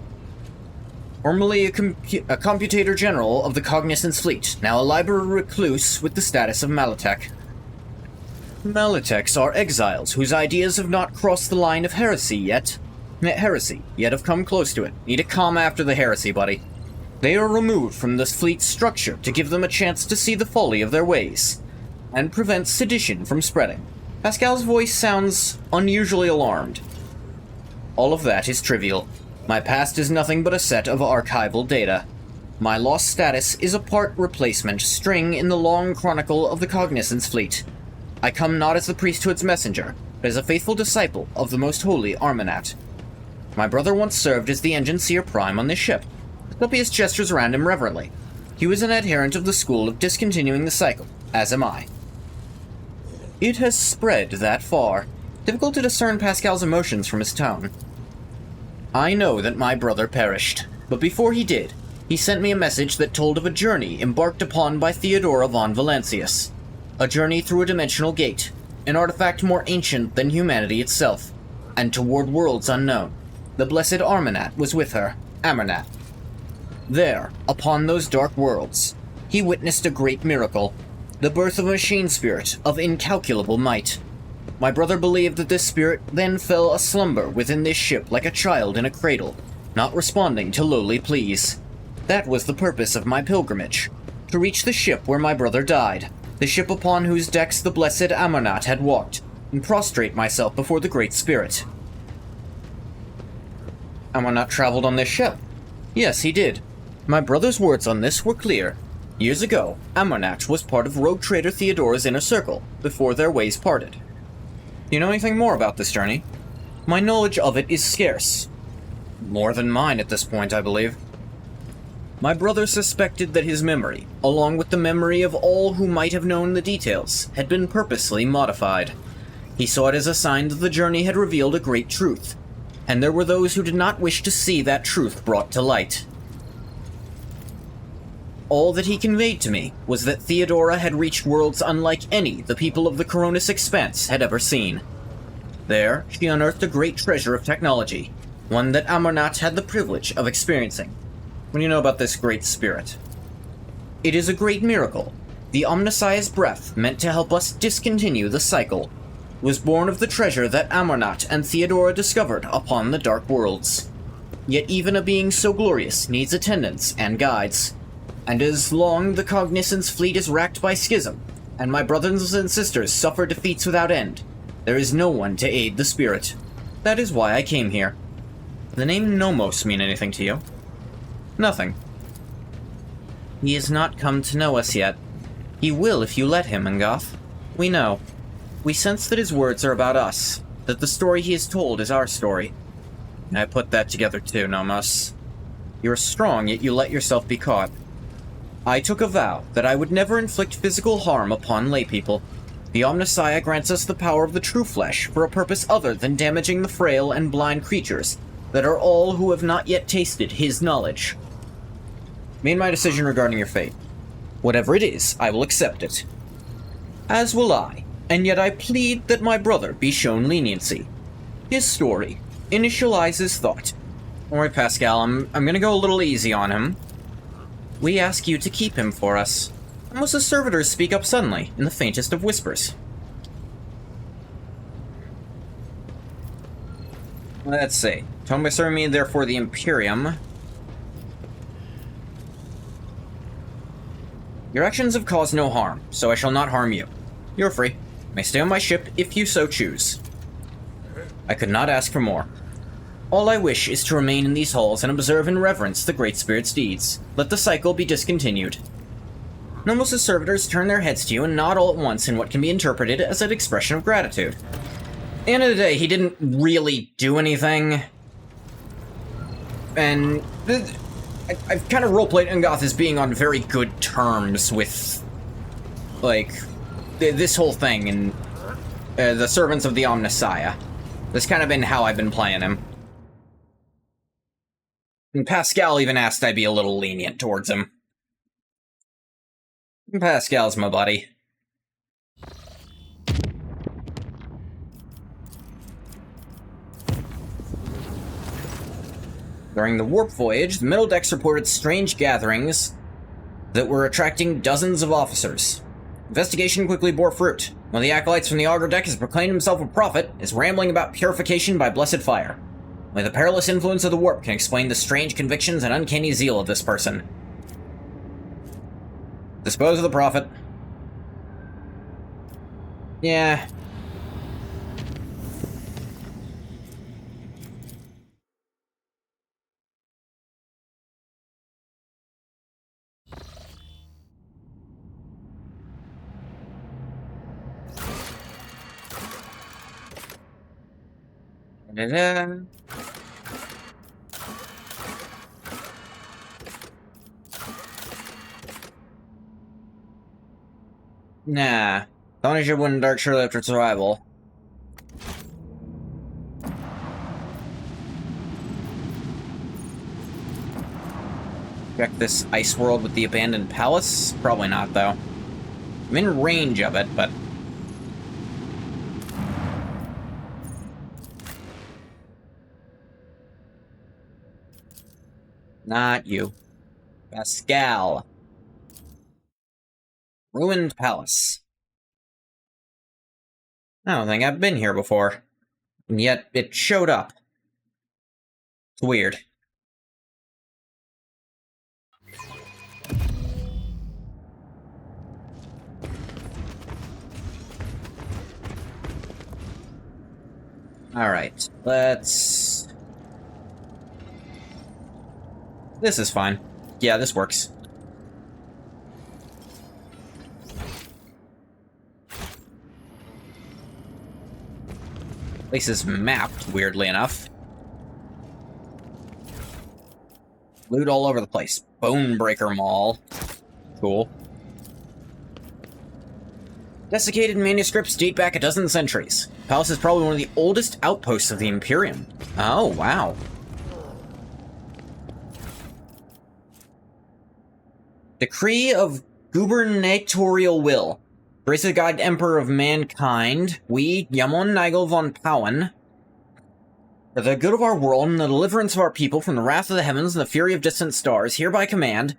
Formerly a computator general of the Cognizance Fleet, now a library recluse with the status of Maletech. Maletechs are exiles whose ideas have not crossed the line of heresy, yet have come close to it. Need to calm after the heresy, buddy. They are removed from this fleet's structure to give them a chance to see the folly of their ways, and prevent sedition from spreading. Pascal's voice sounds unusually alarmed. All of that is trivial. My past is nothing but a set of archival data. My lost status is a part replacement string in the long chronicle of the Cognizance Fleet. I come not as the priesthood's messenger, but as a faithful disciple of the most holy Armanat. My brother once served as the Engine Seer Prime on this ship. Scopius gestures around him reverently. He was an adherent of the school of discontinuing the cycle, as am I. It has spread that far. Difficult to discern Pascal's emotions from his tone. I know that my brother perished, but before he did, he sent me a message that told of a journey embarked upon by Theodora von Valancius. A journey through a dimensional gate, an artifact more ancient than humanity itself, and toward worlds unknown. The blessed Armanat was with her, Amarnat. There, upon those dark worlds, he witnessed a great miracle, the birth of a machine spirit of incalculable might. My brother believed that this spirit then fell aslumber within this ship like a child in a cradle, not responding to lowly pleas. That was the purpose of my pilgrimage, to reach the ship where my brother died, the ship upon whose decks the blessed Amarnat had walked, and prostrate myself before the Great Spirit. Amarnat traveled on this ship. Yes, he did. My brother's words on this were clear. Years ago, Amarnat was part of rogue trader Theodora's inner circle, before their ways parted. You know anything more about this journey? My knowledge of it is scarce. More than mine at this point, I believe. My brother suspected that his memory, along with the memory of all who might have known the details, had been purposely modified. He saw it as a sign that the journey had revealed a great truth, and there were those who did not wish to see that truth brought to light. All that he conveyed to me was that Theodora had reached worlds unlike any the people of the Coronis Expanse had ever seen. There, she unearthed a great treasure of technology, one that Amarnat had the privilege of experiencing. What do you know about this great spirit? It is a great miracle. The Omnissiah's breath, meant to help us discontinue the cycle, was born of the treasure that Amarnat and Theodora discovered upon the Dark Worlds. Yet even a being so glorious needs attendants and guides. And as long the Cognizance Fleet is racked by schism, and my brothers and sisters suffer defeats without end, there is no one to aid the spirit. That is why I came here. The name Nomos mean anything to you? Nothing. He has not come to know us yet. He will if you let him, Angoth. We know. We sense that his words are about us, that the story he has told is our story. I put that together too, Nomos. You are strong, yet you let yourself be caught. I took a vow that I would never inflict physical harm upon laypeople. The Omnissiah grants us the power of the true flesh for a purpose other than damaging the frail and blind creatures that are all who have not yet tasted his knowledge. Made my decision regarding your fate. Whatever it is, I will accept it. As will I, and yet I plead that my brother be shown leniency. His story initializes thought. Alright, Pascal, I'm gonna go a little easy on him. We ask you to keep him for us. Almost the servitors speak up suddenly, in the faintest of whispers. Let's see. Tome by serving me, therefore, the Imperium. Your actions have caused no harm, so I shall not harm you. You're free. You may stay on my ship if you so choose. I could not ask for more. All I wish is to remain in these halls and observe and reverence the Great Spirit's deeds. Let the cycle be discontinued. Nomos' servitors turn their heads to you and nod all at once in what can be interpreted as an expression of gratitude. At the end of the day, he didn't really do anything. And I've kind of roleplayed Ungoth as being on very good terms with, like, this whole thing and the servants of the Omnissiah. That's kind of been how I've been playing him. And Pascal even asked I be a little lenient towards him. Pascal's my buddy. During the warp voyage, the middle decks reported strange gatherings that were attracting dozens of officers. Investigation quickly bore fruit. One of the acolytes from the auger deck has proclaimed himself a prophet, is rambling about purification by blessed fire. Only the perilous influence of the warp can explain the strange convictions and uncanny zeal of this person. Dispose of the prophet. Yeah. Da-da. Nah. Ownership went dark shortly after its arrival. Check this ice world with the abandoned palace? Probably not, though. I'm in range of it, but... Not you. Pascal. Ruined palace. I don't think I've been here before. And yet, it showed up. It's weird. Alright, let's... This is fine. Yeah, this works. Place is mapped, weirdly enough. Loot all over the place. Bonebreaker Mall. Cool. Desiccated manuscripts date back a dozen centuries. The palace is probably one of the oldest outposts of the Imperium. Oh, wow. Decree of Gubernatorial Will. Grace of the God Emperor of Mankind, we, Yamon Nigel von Powen, for the good of our world and the deliverance of our people from the wrath of the heavens and the fury of distant stars, hereby command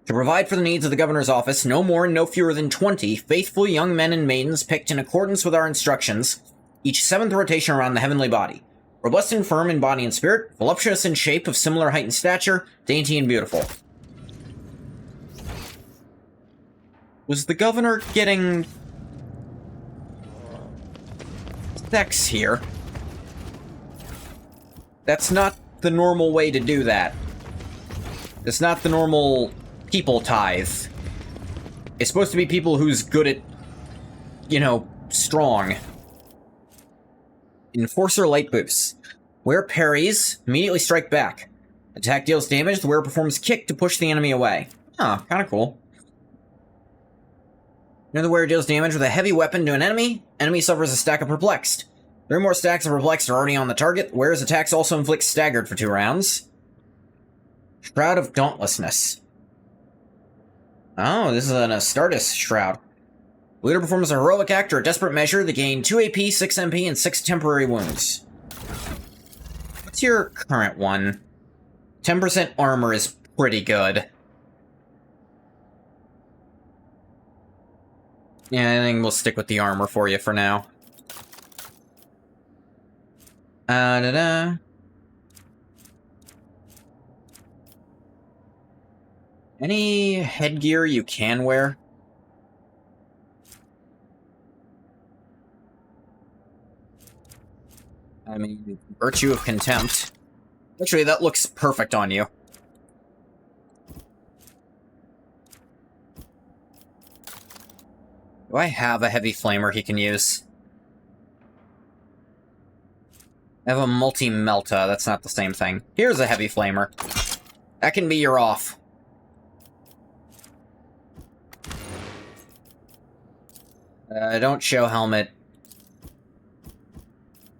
to provide for the needs of the governor's office no more and no fewer than 20 faithful young men and maidens picked in accordance with our instructions, each 7th rotation around the heavenly body. Robust and firm in body and spirit, voluptuous in shape, of similar height and stature, dainty and beautiful. Was the governor getting... sex here? That's not the normal way to do that. It's not the normal people tithe. It's supposed to be people who's good at, you know, strong. Enforcer light boosts. Wearer parries, immediately strike back. Attack deals damage, the wearer performs kick to push the enemy away. Huh, kinda cool. Another wearer deals damage with a heavy weapon to an enemy. Enemy suffers a stack of perplexed. 3 more stacks of perplexed are already on the target. Wearer's attacks also inflict staggered for 2 rounds. Shroud of Dauntlessness. Oh, this is an Astartes Shroud. Leader performs a heroic act or a desperate measure. They gain 2 AP, 6 MP, and 6 temporary wounds. What's your current one? 10% armor is pretty good. Yeah, I think we'll stick with the armor for you for now. Any headgear you can wear? I mean, Virtue of Contempt. Actually, that looks perfect on you. Do I have a heavy flamer he can use? I have a multi-melta, that's not the same thing. Here's a heavy flamer. That can be your off. Don't show helmet.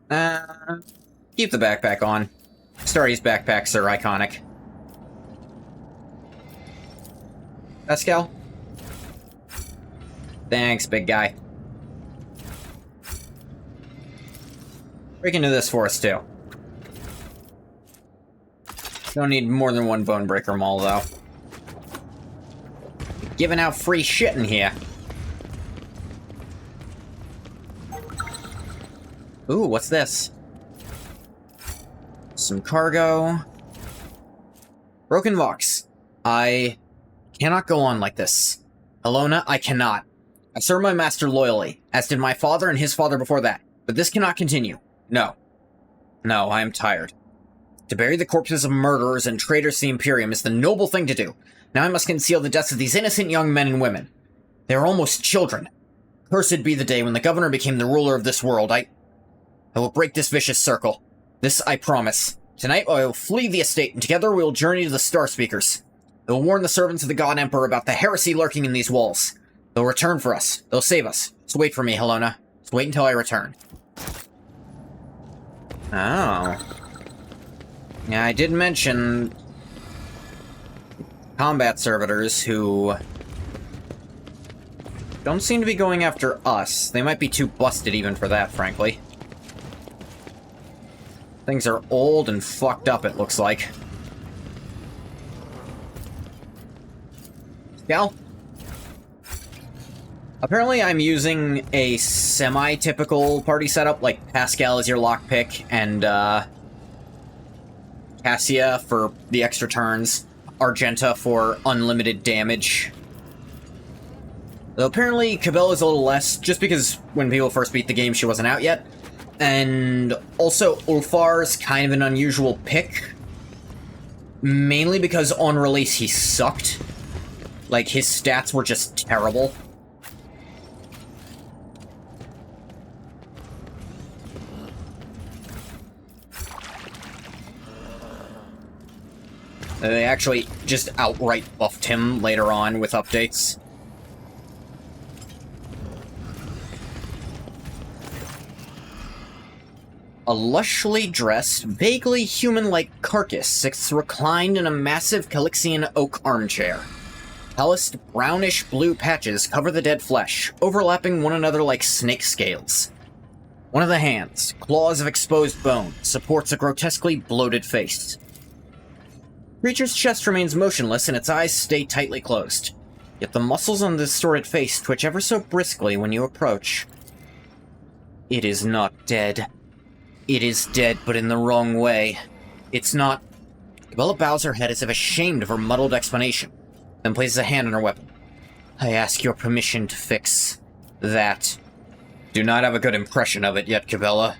Keep the backpack on. Astartes backpacks are iconic. Pascal? Thanks, big guy. We can do this for us, too. Don't need more than one bone breaker maul, though. Giving out free shit in here. Ooh, what's this? Some cargo. Broken box. I cannot go on like this. Helona, I cannot. I served my master loyally, as did my father and his father before that. But this cannot continue. No. No, I am tired. To bury the corpses of murderers and traitors to the Imperium is the noble thing to do. Now I must conceal the deaths of these innocent young men and women. They are almost children. Cursed be the day when the governor became the ruler of this world. I will break this vicious circle. This I promise. Tonight I will flee the estate, and together we will journey to the Star Speakers. They will warn the servants of the God Emperor about the heresy lurking in these walls. They'll return for us. They'll save us. Just wait for me, Helona. Just wait until I return. Oh. Yeah, I did mention combat servitors who don't seem to be going after us. They might be too busted even for that, frankly. Things are old and fucked up, it looks like. Gal? Apparently I'm using a semi-typical party setup, like Pascal is your lockpick, and Cassia for the extra turns, Argenta for unlimited damage. Though apparently Cabela's a little less, just because when people first beat the game she wasn't out yet. And also Ulfar's kind of an unusual pick. Mainly because on release he sucked. Like, his stats were just terrible. They actually just outright buffed him later on with updates. A lushly dressed, vaguely human-like carcass sits reclined in a massive Calixian oak armchair. Calloused brownish-blue patches cover the dead flesh, overlapping one another like snake scales. One of the hands, claws of exposed bone, supports a grotesquely bloated face. The creature's chest remains motionless and its eyes stay tightly closed. Yet the muscles on the distorted face twitch ever so briskly when you approach. It is not dead. It is dead, but in the wrong way. It's not... Cabela bows her head as if ashamed of her muddled explanation, then places a hand on her weapon. I ask your permission to fix that. Do not have a good impression of it yet, Cabela.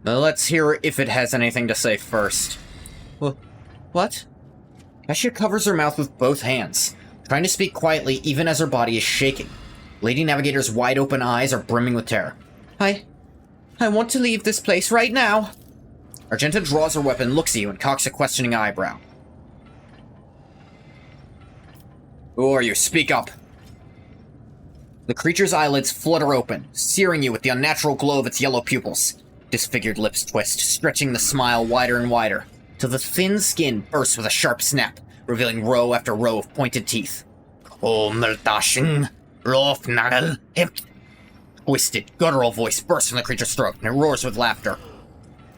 Now let's hear if it has anything to say first. What? Cassia covers her mouth with both hands, trying to speak quietly even as her body is shaking. Lady Navigator's wide-open eyes are brimming with terror. I want to leave this place right now. Argenta draws her weapon, looks at you, and cocks a questioning eyebrow. Who are you? Speak up. The creature's eyelids flutter open, searing you with the unnatural glow of its yellow pupils. Disfigured lips twist, stretching the smile wider and wider, till the thin skin bursts with a sharp snap, revealing row after row of pointed teeth. Twisted, guttural voice bursts from the creature's throat, and it roars with laughter.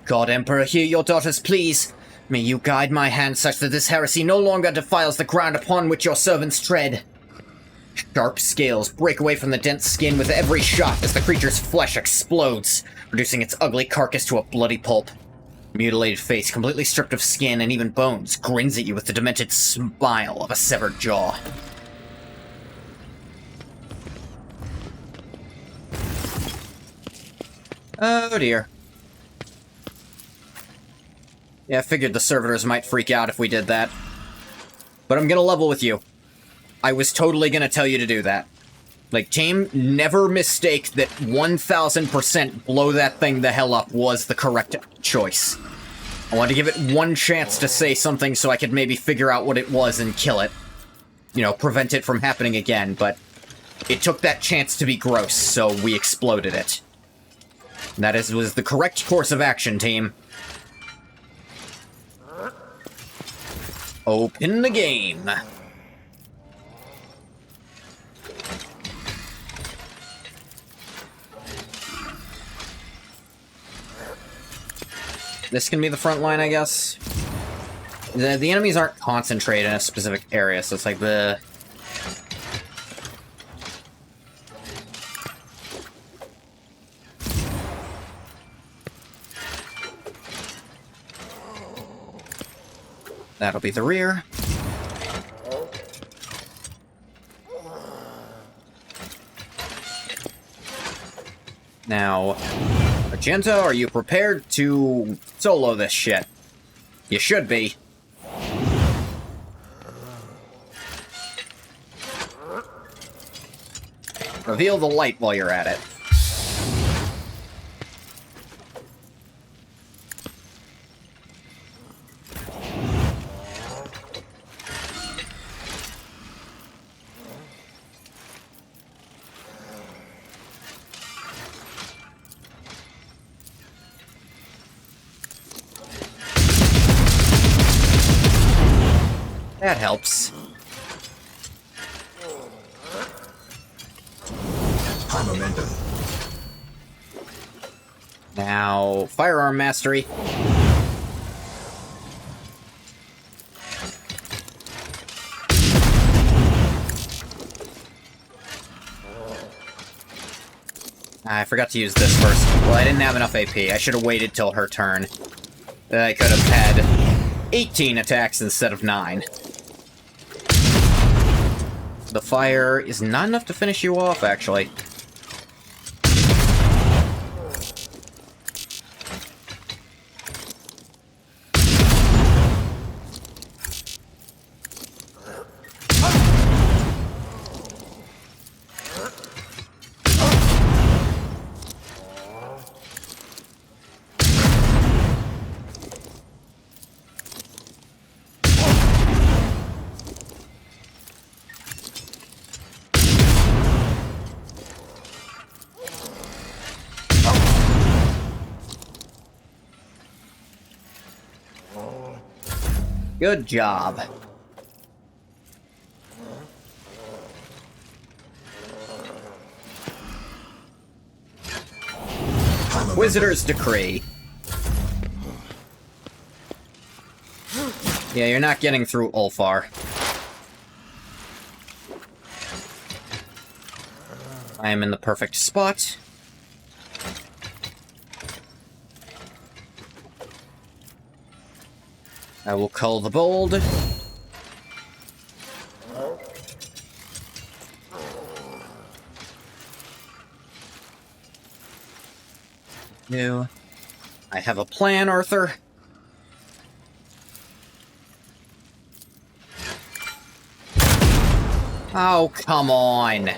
God Emperor, hear your daughters, please. May you guide my hand such that this heresy no longer defiles the ground upon which your servants tread. Sharp scales break away from the dense skin with every shot as the creature's flesh explodes, reducing its ugly carcass to a bloody pulp. Mutilated face, completely stripped of skin and even bones, grins at you with the demented smile of a severed jaw. Oh dear. Yeah, I figured the servitors might freak out if we did that. But I'm gonna level with you. I was totally gonna tell you to do that. Like, team, never mistake that 1000% blow that thing the hell up was the correct choice. I wanted to give it one chance to say something so I could maybe figure out what it was and kill it. You know, prevent it from happening again, but it took that chance to be gross, so we exploded it. That was the correct course of action, team. Open the game. This can be the front line, I guess. The enemies aren't concentrated in a specific area, so it's like the... That'll be the rear. Now, Magenta, are you prepared to solo this shit? You should be. Reveal the light while you're at it. That helps. High momentum. Now, firearm mastery. I forgot to use this first. Well, I didn't have enough AP. I should have waited till her turn. I could have had 18 attacks instead of 9. The fire is not enough to finish you off, actually. Good job. Visitor's Decree. Yeah, you're not getting through Ulfar. I am in the perfect spot. I will cull the bold. No. I have a plan, Arthur. Oh, come on.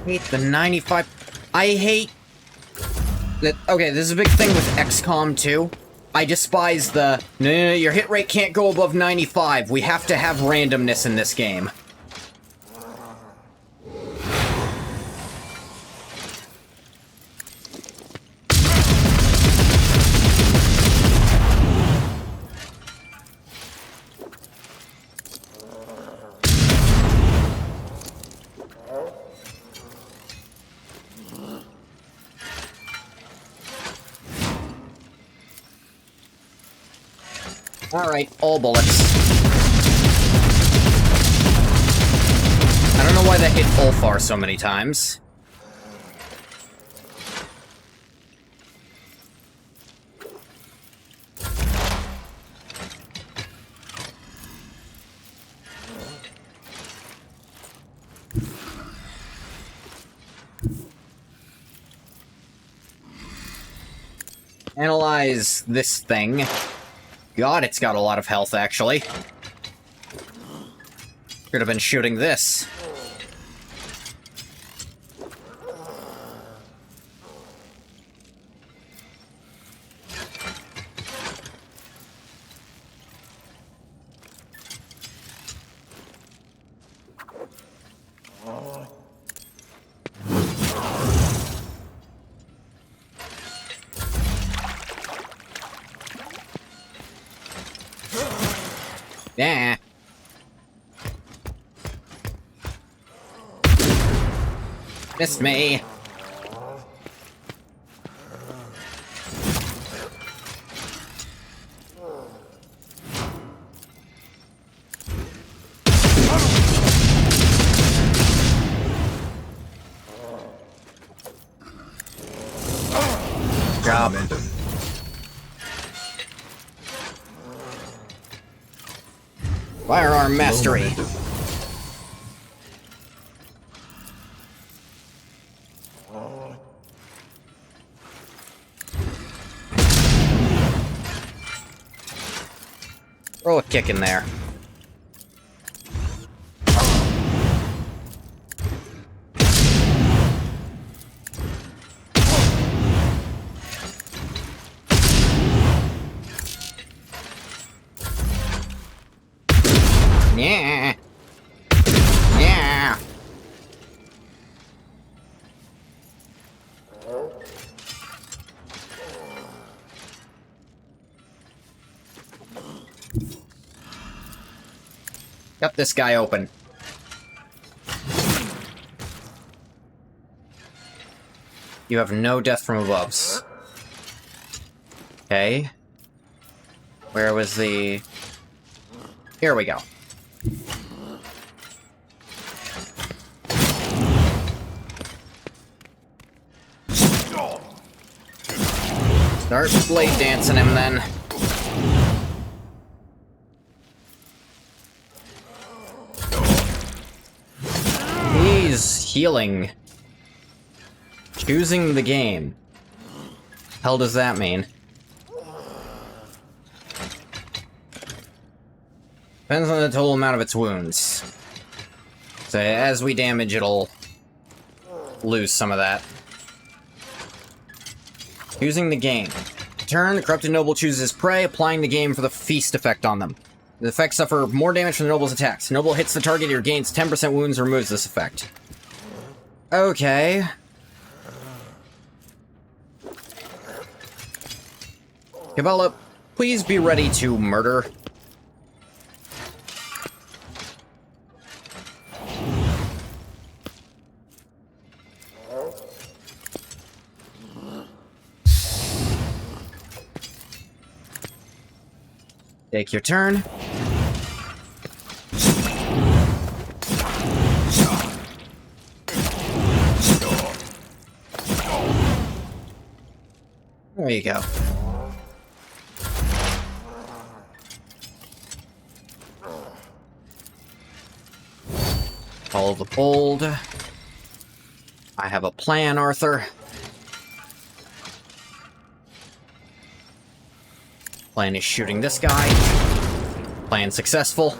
Hate the 95... I hate... that. Okay, this is a big thing with XCOM 2. I despise the... No, your hit rate can't go above 95. We have to have randomness in this game. Alright, all bullets. I don't know why that hit Ulfar so many times. Analyze this thing. God, it's got a lot of health, actually. Could have been shooting this. Yeah. Missed me. Firearm mastery. Throw a kick in there. Yeah. Yeah. Cut this guy open. You have no death from above. Okay. Where was the... Here we go. Start blade dancing him then. He's healing. Choosing the game. Hell does that mean? Depends on the total amount of its wounds. So as we damage, it'll lose some of that. Choosing the game. Turn, the corrupted noble chooses prey, applying the game for the feast effect on them. The effects suffer more damage from the noble's attacks. Noble hits the target or gains 10% wounds, removes this effect. Okay. Cabela, please be ready to murder. Take your turn. There you go. Follow the bold. I have a plan, Arthur. Plan is shooting this guy. Plan successful.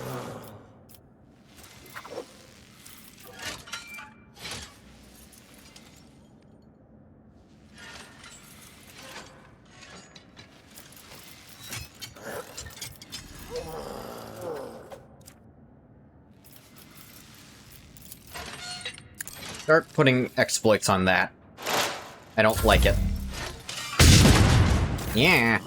Start putting exploits on that. I don't like it. Yeah.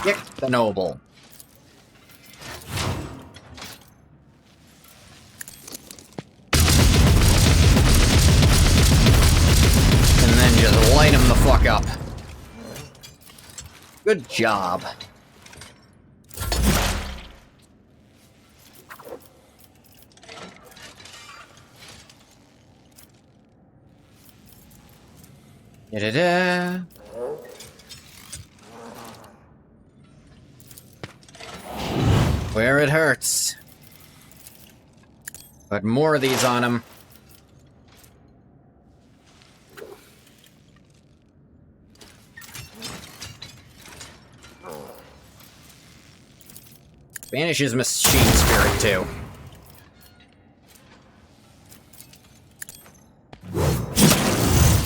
Kick the noble. And then just light him the fuck up. Good job. Da-da-da. Where it hurts. Put more of these on him. Banishes machine spirit too.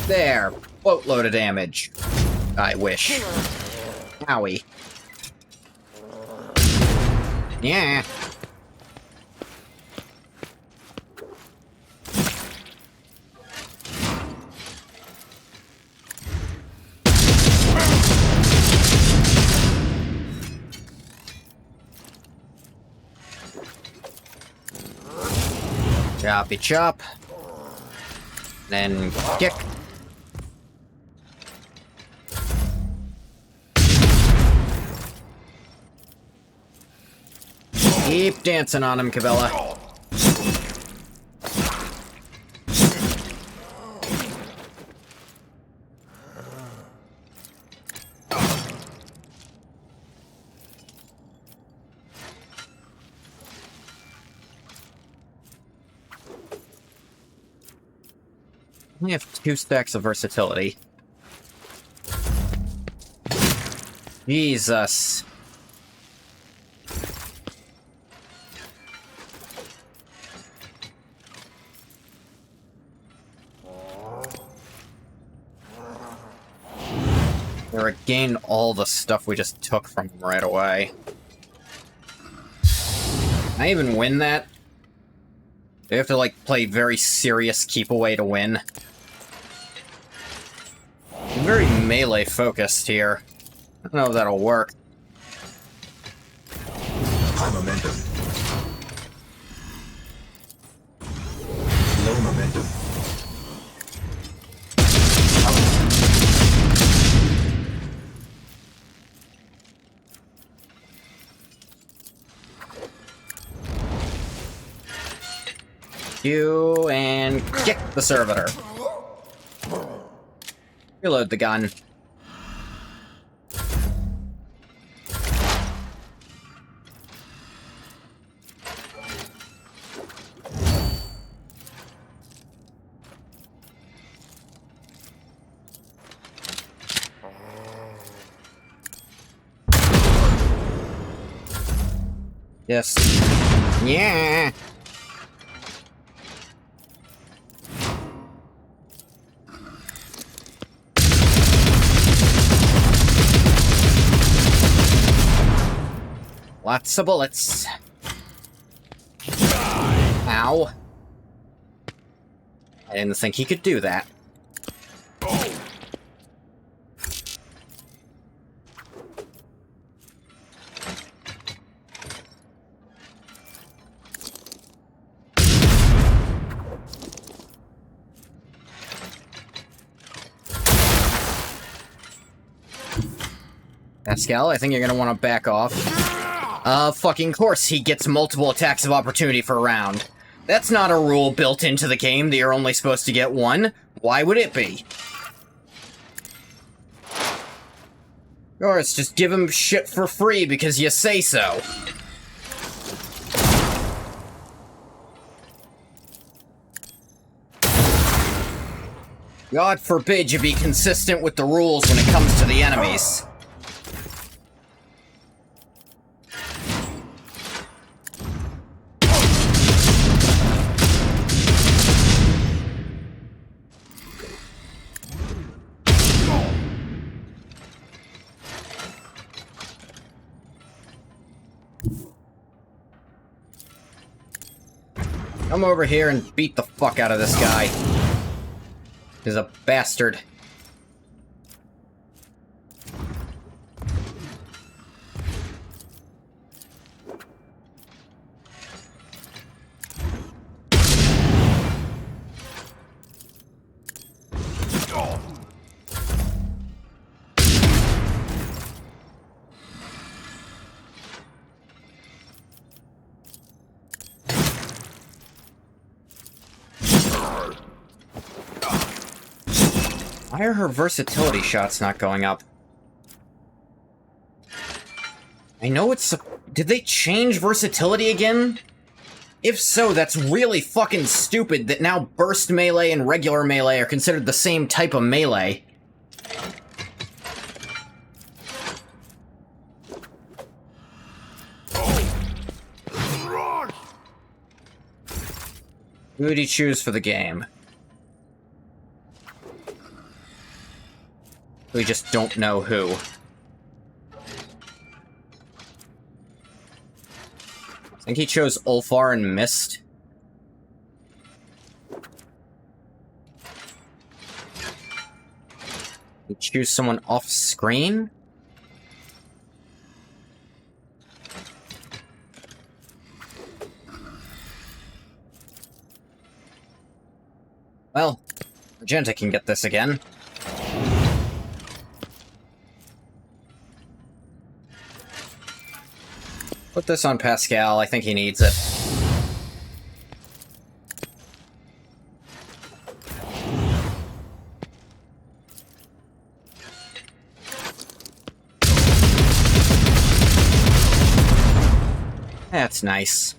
There. Boatload of damage. I wish. Owie. Yeah. Choppy chop. Then kick. Keep dancing on him, Cabela. We have 2 stacks of versatility. Jesus. We regained all the stuff we just took from him right away. Can I even win that? Do you have to, like, play very serious keep away to win? I'm very melee focused here. I don't know if that'll work. High momentum. Low momentum. You and kick the servitor. Reload the gun. Yes. Yeah. Lots of bullets. Ow. I didn't think he could do that. Pascal, I think you're gonna want to back off. Fucking course he gets multiple attacks of opportunity for a round. That's not a rule built into the game that you're only supposed to get one. Why would it be? Of course, just give him shit for free because you say so. God forbid you be consistent with the rules when it comes to the enemies. Come over here and beat the fuck out of this guy. He's a bastard. Why are her versatility shots not going up? I know it's... Did they change versatility again? If so, that's really fucking stupid that now burst melee and regular melee are considered the same type of melee. Who would he choose for the game? We just don't know who. I think he chose Ulfar and Mist. You choose someone off screen? Well, Magenta can get this again. Put this on Pascal. I think he needs it. That's nice.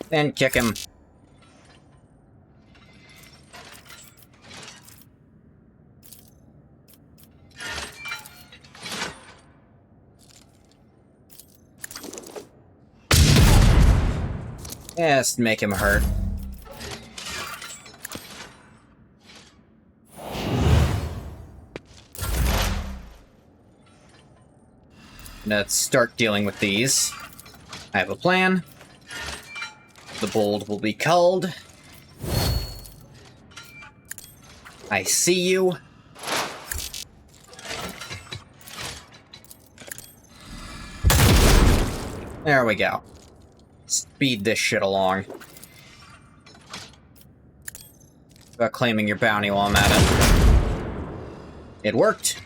Then kick him. Just make him hurt. Let's start dealing with these. I have a plan. The bold will be culled. I see you. There we go. Speed this shit along. About claiming your bounty while I'm at it. It worked.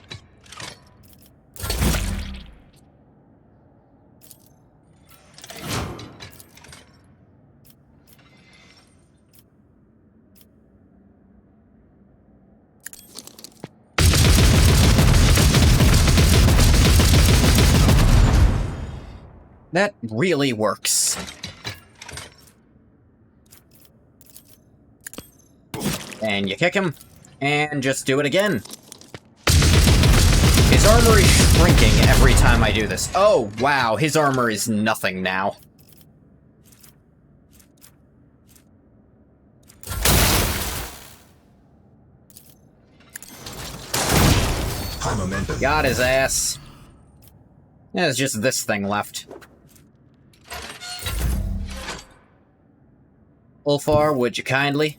That really works. And you kick him, and just do it again. His armor is shrinking every time I do this. Oh, wow, his armor is nothing now. High momentum. Got his ass. There's just this thing left. Ulfar, would you kindly?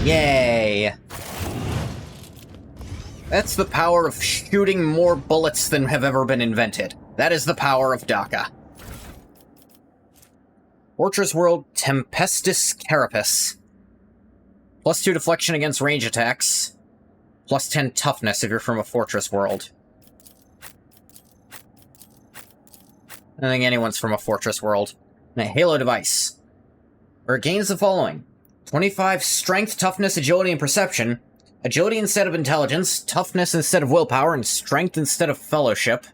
Yay! That's the power of shooting more bullets than have ever been invented. That is the power of Daka. Fortress World Tempestus Carapace. +2 deflection against range attacks. +10 toughness if you're from a fortress world. I don't think anyone's from a fortress world. And a Halo device. Where it gains the following. 25 strength, toughness, agility, and perception. Agility instead of intelligence, toughness instead of willpower, and strength instead of fellowship.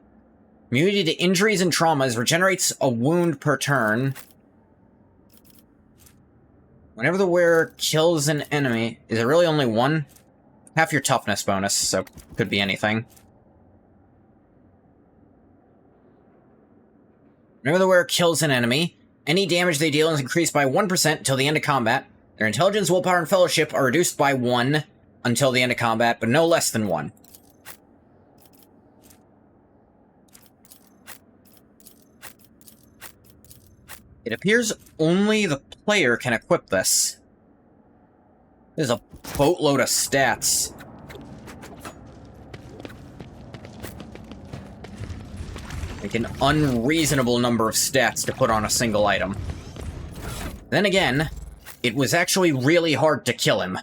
Immunity to injuries and traumas, regenerates a wound per turn. Whenever the wearer kills an enemy... Is it really only one? Half your toughness bonus, so could be anything. Whenever the wearer kills an enemy, any damage they deal is increased by 1% until the end of combat. Their intelligence, willpower, and fellowship are reduced by 1 until the end of combat, but no less than 1. It appears only the player can equip this. There's a boatload of stats. Like an unreasonable number of stats to put on a single item. Then again, it was actually really hard to kill him.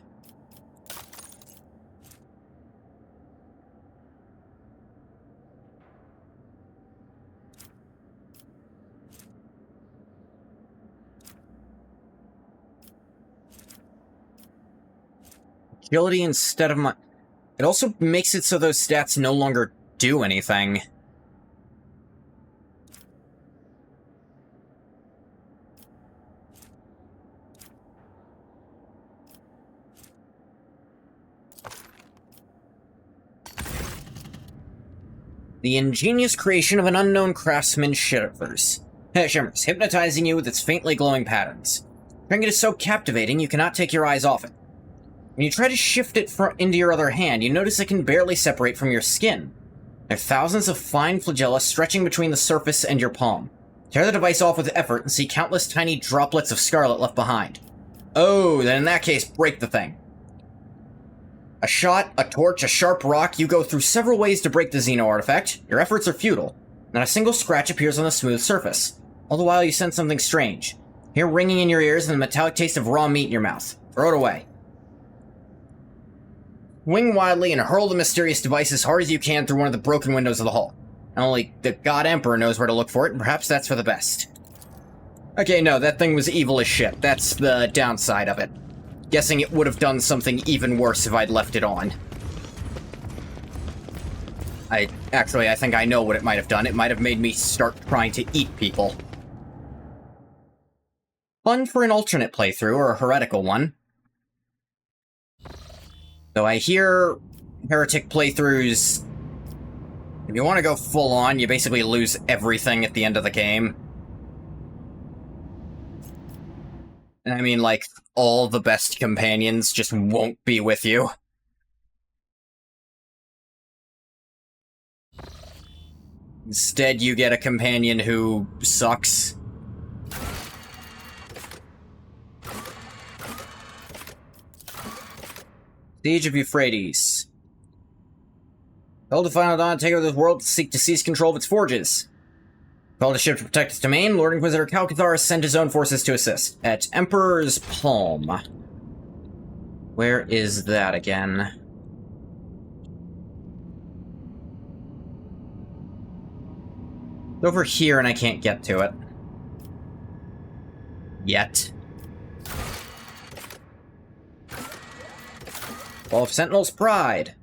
Agility instead of my... It also makes it so those stats no longer do anything. The ingenious creation of an unknown craftsman shimmers, hypnotizing you with its faintly glowing patterns. Trinket is so captivating you cannot take your eyes off it. When you try to shift it into your other hand, you notice it can barely separate from your skin. There are thousands of fine flagella stretching between the surface and your palm. Tear the device off with effort and see countless tiny droplets of scarlet left behind. Oh, then in that case, break the thing. A shot, a torch, a sharp rock, you go through several ways to break the Xeno artifact. Your efforts are futile. Not a single scratch appears on the smooth surface. All the while you sense something strange. Hear ringing in your ears and the metallic taste of raw meat in your mouth. Throw it away. Swing wildly and hurl the mysterious device as hard as you can through one of the broken windows of the hall. And only the God Emperor knows where to look for it, and perhaps that's for the best. Okay, no, that thing was evil as shit. That's the downside of it. Guessing it would have done something even worse if I'd left it on. I think I know what it might have done. It might have made me start trying to eat people. Fun for an alternate playthrough, or a heretical one. Though I hear heretic playthroughs, if you want to go full on, you basically lose everything at the end of the game. I mean, like, all the best companions just won't be with you. Instead, you get a companion who sucks. Siege of Euphrates. Called to final dawn, take over this world to seek to seize control of its forges. Called a ship to protect its domain, Lord Inquisitor Calcathar sent his own forces to assist. At Emperor's Palm. Where is that again? It's over here and I can't get to it. Yet. Wall of Sentinel's Pride.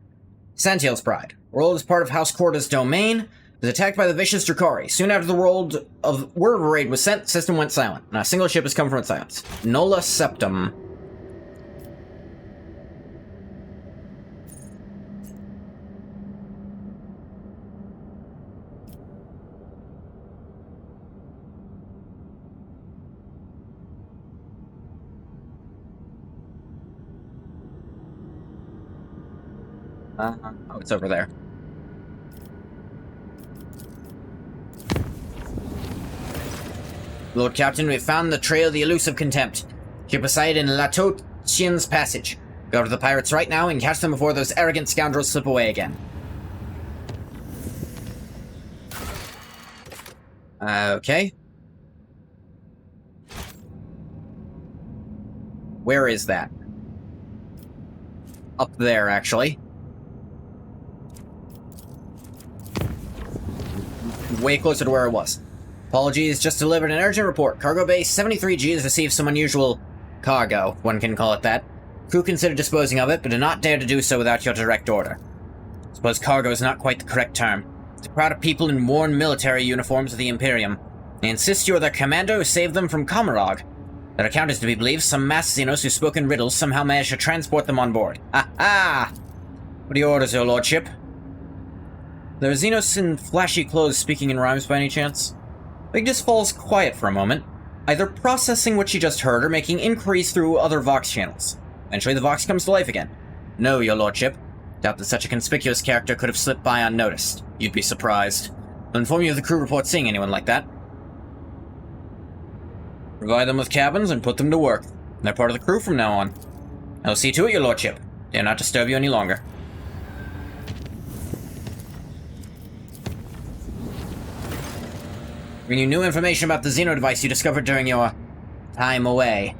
Santiel's Pride. World is part of House Corda's domain. Was attacked by the vicious Drukhari. Soon after the word of raid was sent, the system went silent. Not a single ship has come from its silence. Nola Septum. Oh, it's over there. Lord Captain, we have found the trail of the elusive contempt. Ship aside in Latotian's passage. Go to the pirates right now and catch them before those arrogant scoundrels slip away again. Okay. Where is that? Up there, actually. Way closer to where I was. Apologies, just delivered an urgent report. Cargo Bay 73G has received some unusual cargo, one can call it that. Crew considered disposing of it, but do not dare to do so without your direct order. Suppose cargo is not quite the correct term. It's a crowd of people in worn military uniforms of the Imperium. They insist you are their commander who saved them from Komarog. Their account is to be believed some masked Xenos who spoke in riddles somehow managed to transport them on board. Ah! What are your orders, your lordship? There are Xenos in flashy clothes speaking in rhymes by any chance? Big just falls quiet for a moment, either processing what she just heard or making inquiries through other Vox channels. Eventually the Vox comes to life again. No, your lordship. Doubt that such a conspicuous character could have slipped by unnoticed. You'd be surprised. I'll inform you of the crew report seeing anyone like that. Provide them with cabins and put them to work. They're part of the crew from now on. I'll see to it, your lordship. Dare not disturb you any longer. Bring you new information about the Xeno device you discovered during your time away.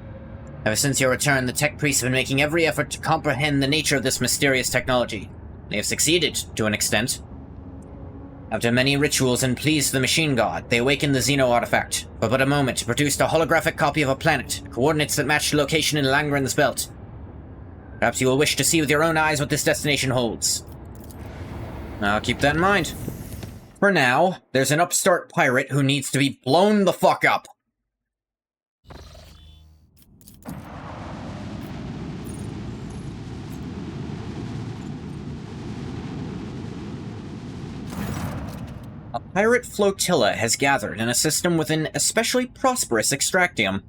Ever since your return, the tech priests have been making every effort to comprehend the nature of this mysterious technology. They have succeeded, to an extent. After many rituals and pleas to the machine god, they awakened the Xeno artifact. For but a moment, produced a holographic copy of a planet, coordinates that matched the location in Langren's belt. Perhaps you will wish to see with your own eyes what this destination holds. I'll keep that in mind. For now, there's an upstart pirate who needs to be blown the fuck up. A pirate flotilla has gathered in a system with an especially prosperous extractium.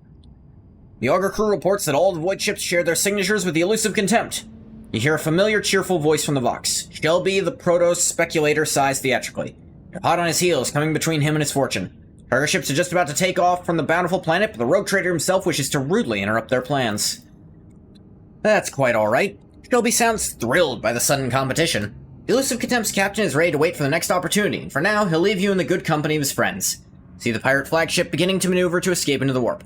The Augur crew reports that all the void ships share their signatures with the elusive contempt. You hear a familiar, cheerful voice from the Vox. Shelby, the proto-speculator, sighs theatrically. You're hot on his heels, coming between him and his fortune. Cargo ships are just about to take off from the bountiful planet, but the rogue trader himself wishes to rudely interrupt their plans. That's quite alright. Shelby sounds thrilled by the sudden competition. The elusive contempt's captain is ready to wait for the next opportunity, and for now, he'll leave you in the good company of his friends. See the pirate flagship beginning to maneuver to escape into the warp.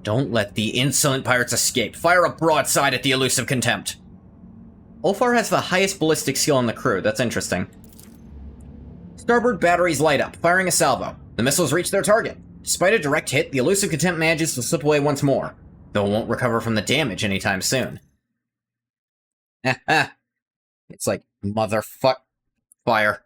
Don't let the insolent pirates escape. Fire a broadside at the elusive contempt. Ulfar has the highest ballistic skill in the crew. That's interesting. Starboard batteries light up, firing a salvo. The missiles reach their target. Despite a direct hit, the elusive contempt manages to slip away once more, though it won't recover from the damage anytime soon. It's like, motherfuck. Fire.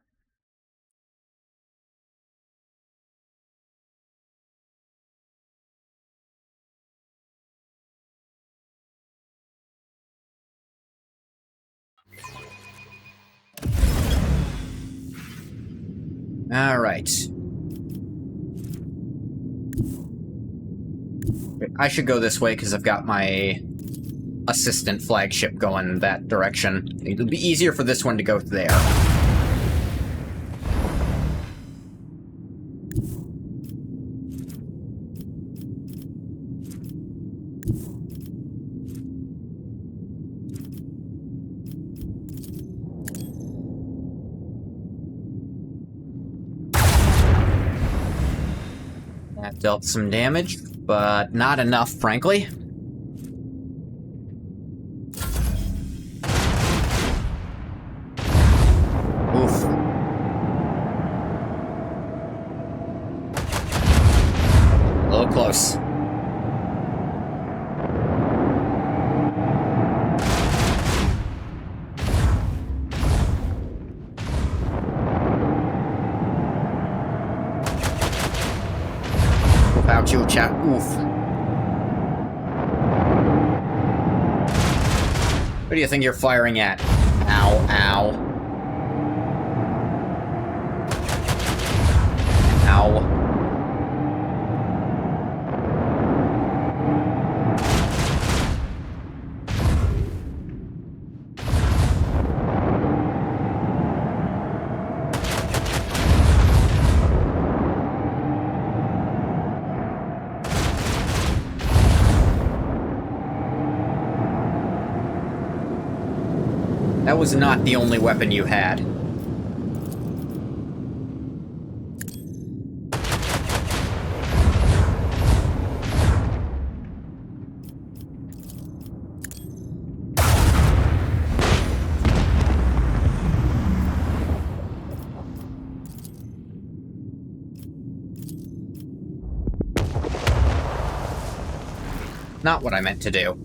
Alright. I should go this way because I've got my assistant flagship going that direction. It'll be easier for this one to go there. That dealt some damage, but not enough, frankly. Oof. A little close. Without you, chat. Oof. What do you think you're firing at? Ow, ow. Ow. That was not the only weapon you had. Not what I meant to do.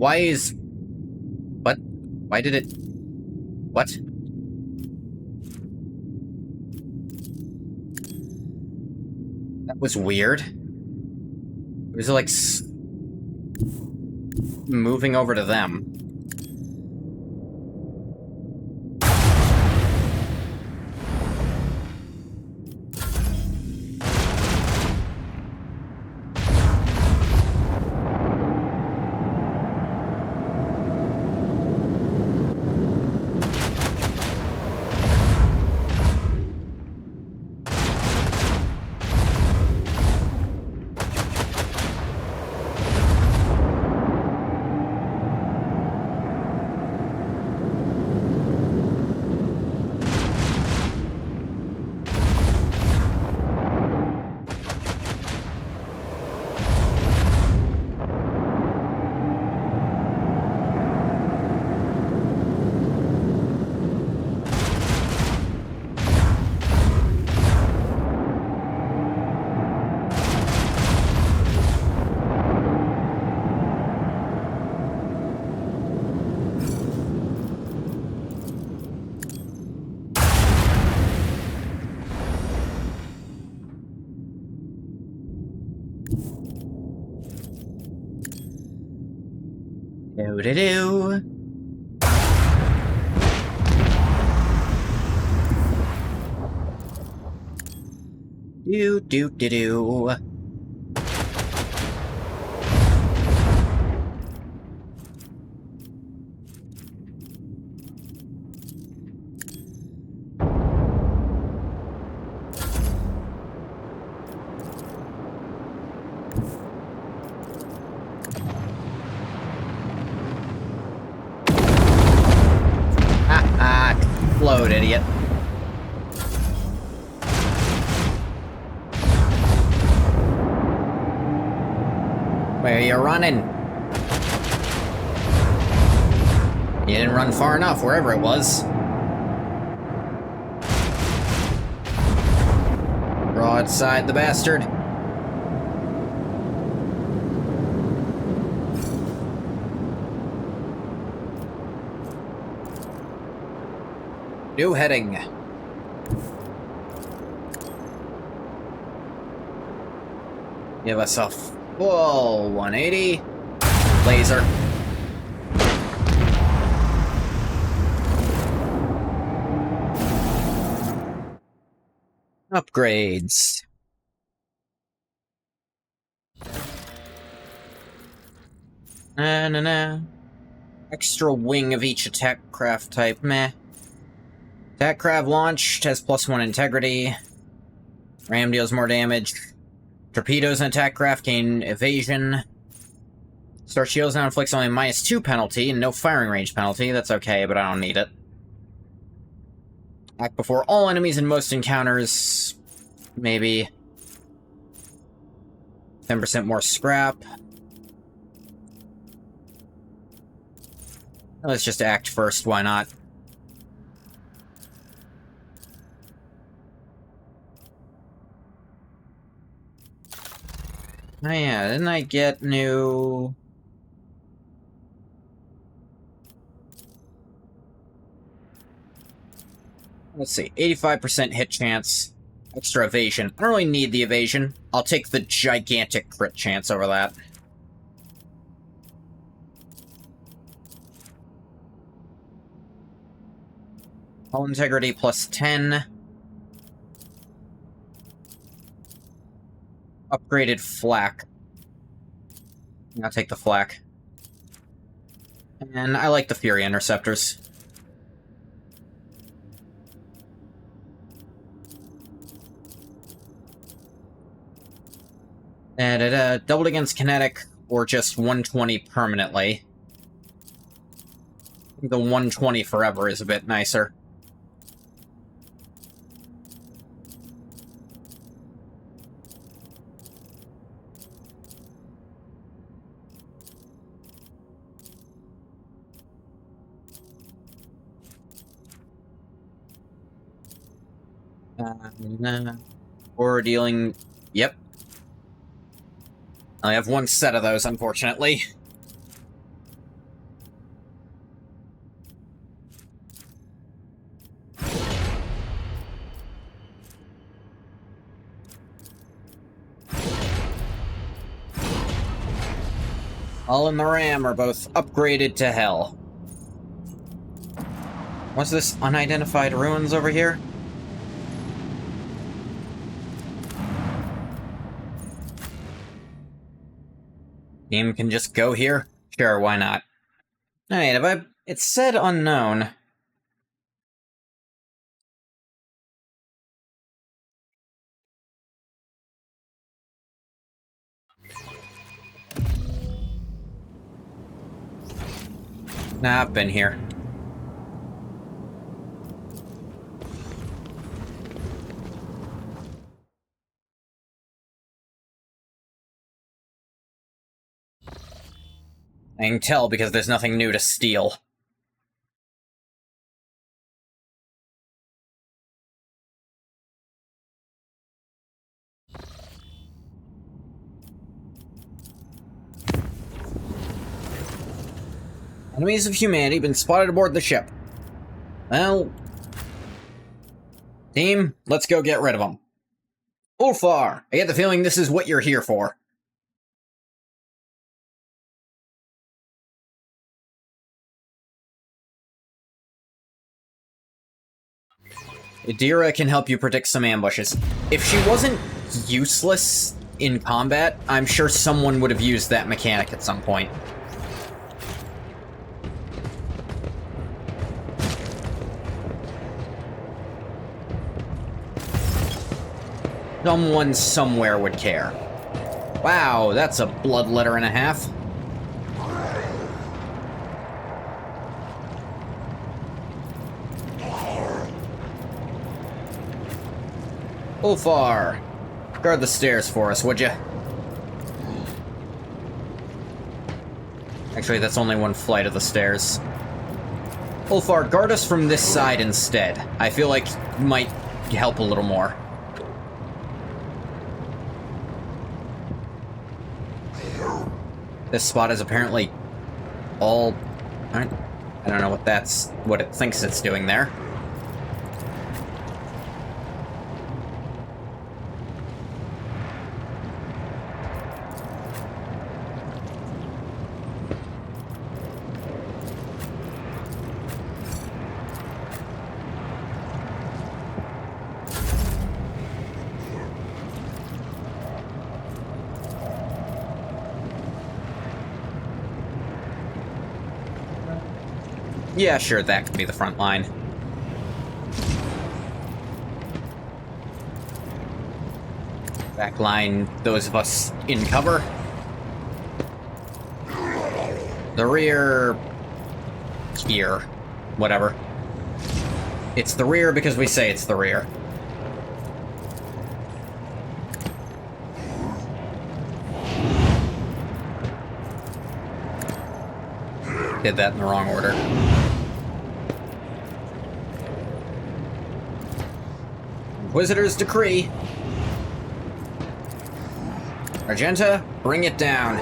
Why is... What? Why did it... What? That was weird. It was like... moving over to them. Do-do-do. Do-do-do-do. Explode, idiot. Where are you running? You didn't run far enough, wherever it was. Broadside the bastard. New heading. Give us a full 180. Laser. Upgrades. Na. Extra wing of each attack craft type. Meh. Attack craft launched has +1 integrity. Ram deals more damage. Torpedoes and attack craft gain evasion. Star shields now inflicts only -2 penalty and no firing range penalty. That's okay, but I don't need it. Act before all enemies in most encounters. Maybe. 10% more scrap. Let's just act first, why not? Oh yeah, didn't I get new... Let's see, 85% hit chance, extra evasion. I don't really need the evasion. I'll take the gigantic crit chance over that. Hull integrity +10. Upgraded flak. I'll take the flak. And I like the Fury Interceptors. Doubled against kinetic, or just 120 permanently. I think the 120 forever is a bit nicer. Or dealing... Yep. I have one set of those, unfortunately. Hull and the Ram are both upgraded to hell. What's this unidentified ruins over here? Team can just go here? Sure, why not? Alright, if I... It said unknown. Nah, I've been here. I can tell because there's nothing new to steal. Enemies of humanity been spotted aboard the ship. Well... Team, let's go get rid of them. Ulfar, I get the feeling this is what you're here for. Adira can help you predict some ambushes. If she wasn't useless in combat, I'm sure someone would have used that mechanic at some point. Someone somewhere would care. Wow, that's a bloodletter and a half. Ulfar, guard the stairs for us, would you? Actually, that's only one flight of the stairs. Ulfar, guard us from this side instead. I feel like it might help a little more. This spot is apparently all... I don't know what it thinks it's doing there. Yeah, sure, that could be the front line. Back line, those of us in cover. The rear... here. Whatever. It's the rear because we say it's the rear. Did that in the wrong order. Inquisitor's decree. Argenta, bring it down.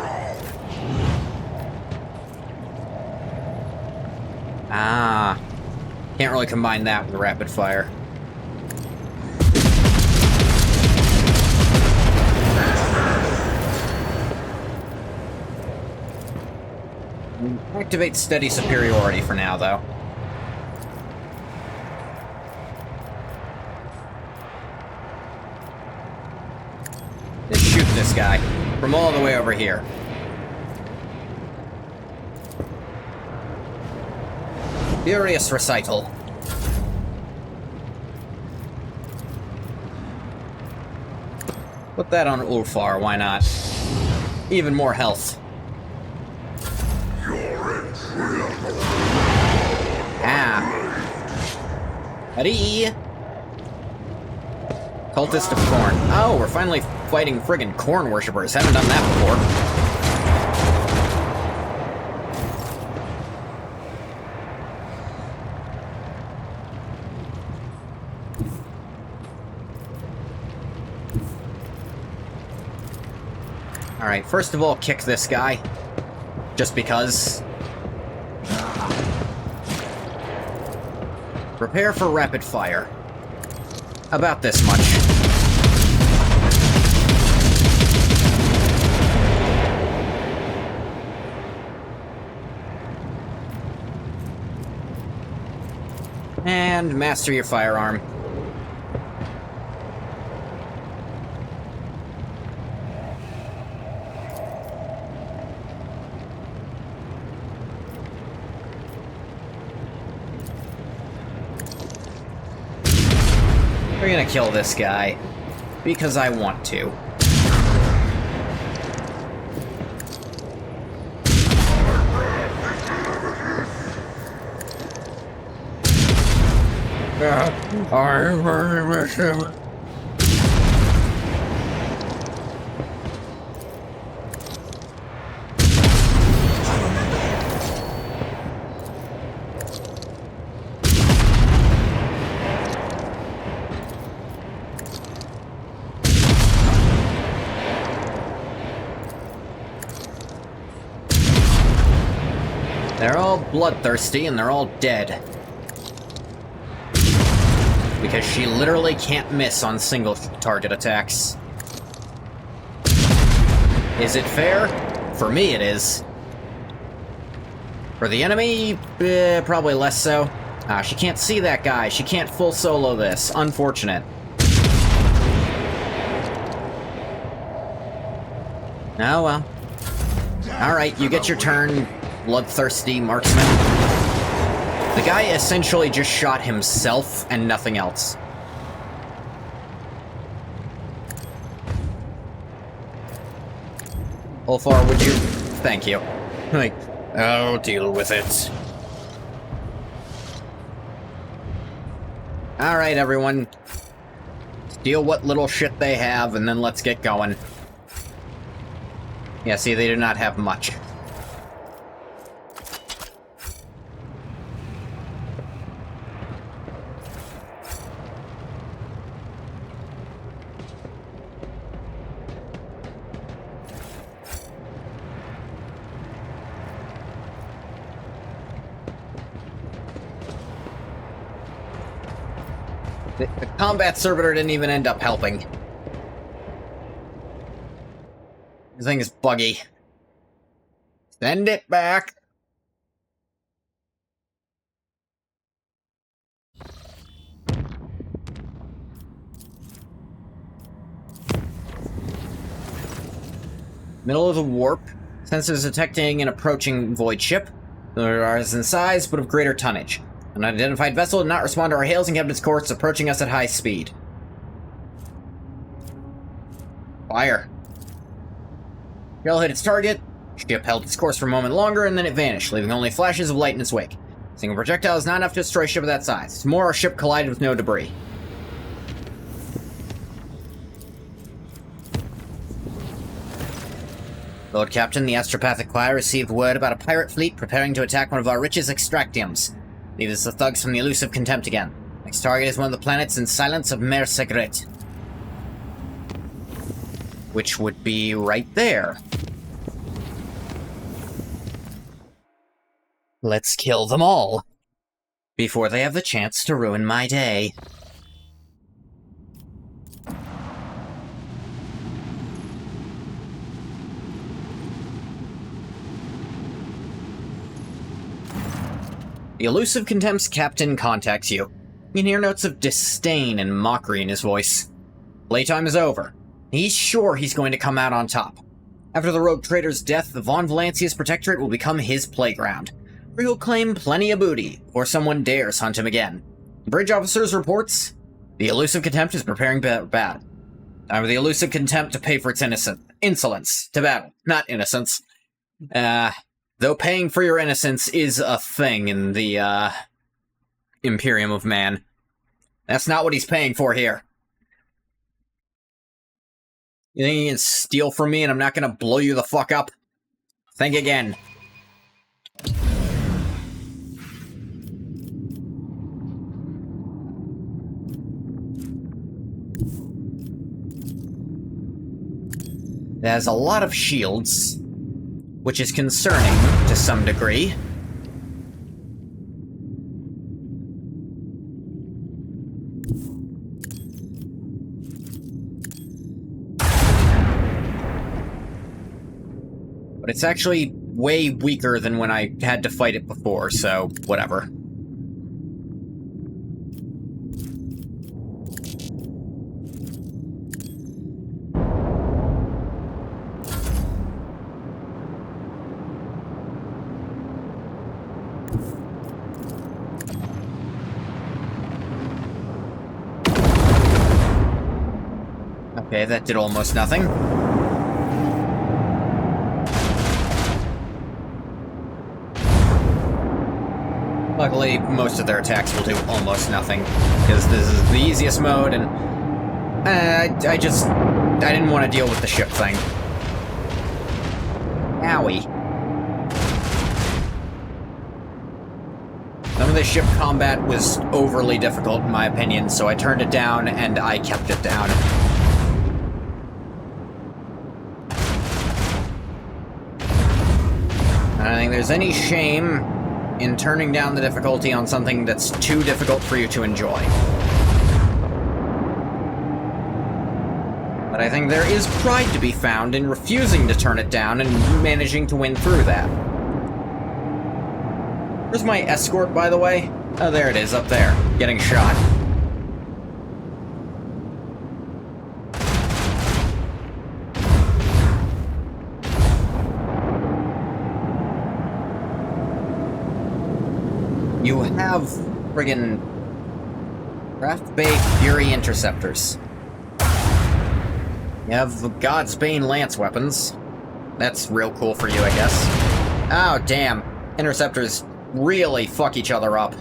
Ah. Can't really combine that with rapid fire. Activate steady superiority for now, though. Let's shoot this guy from all the way over here. Furious recital. Put that on Ulfar, why not? Even more health. Ah. Buddy. Cultist of Corn. Oh, we're finally fighting friggin' corn worshippers. Haven't done that before. Alright, first of all, kick this guy. Just because. Prepare for rapid fire. About this much. And master your firearm. We're gonna kill this guy. Because I want to. I really miss him. They're all bloodthirsty and they're all dead. Because she literally can't miss on single target attacks. Is it fair? For me it is. For the enemy, probably less so. She can't see that guy. She can't full solo this. Unfortunate. Oh well. Alright, you get your turn, bloodthirsty marksman. The guy essentially just shot himself and nothing else. Ulfar, would you... Thank you. Like, I'll deal with it. Alright, everyone. Steal what little shit they have, and then let's get going. Yeah, see, they do not have much. The combat servitor didn't even end up helping. This thing is buggy. Send it back. Middle of the warp. Sensors detecting an approaching void ship. They are in size, but of greater tonnage. An unidentified vessel did not respond to our hails and kept its course, approaching us at high speed. Fire. Shell hit its target. Ship held its course for a moment longer, and then it vanished, leaving only flashes of light in its wake. A single projectile is not enough to destroy a ship of that size. Tomorrow our ship collided with no debris. Lord Captain, the astropathic choir received word about a pirate fleet preparing to attack one of our richest extractiums. Leave us the thugs from the elusive contempt again. Next target is one of the planets in silence of Mer Secret. Which would be right there. Let's kill them all. Before they have the chance to ruin my day. The elusive contempt's captain contacts you. You can hear notes of disdain and mockery in his voice. Playtime is over. He's sure he's going to come out on top. After the rogue trader's death, the Von Valancius Protectorate will become his playground, where he'll claim plenty of booty, or someone dares hunt him again. Bridge officers reports, the elusive contempt is preparing battle. Time for the elusive contempt to pay for its insolence to battle, not innocence. Though paying for your innocence is a thing in the, Imperium of Man. That's not what he's paying for here. You think you can steal from me and I'm not gonna blow you the fuck up? Think again. It has a lot of shields, which is concerning to some degree. But it's actually way weaker than when I had to fight it before, so whatever. Okay, that did almost nothing. Luckily, most of their attacks will do almost nothing, because this is the easiest mode, and I didn't want to deal with the ship thing. Owie. Some of the ship combat was overly difficult, in my opinion, so I turned it down, and I kept it down. I don't think there's any shame in turning down the difficulty on something that's too difficult for you to enjoy. But I think there is pride to be found in refusing to turn it down and managing to win through that. Where's my escort, by the way? Oh, there it is, up there, getting shot. You have friggin' Craft Bay Fury Interceptors. You have the God's Bane Lance weapons. That's real cool for you, I guess. Oh, damn. Interceptors really fuck each other up.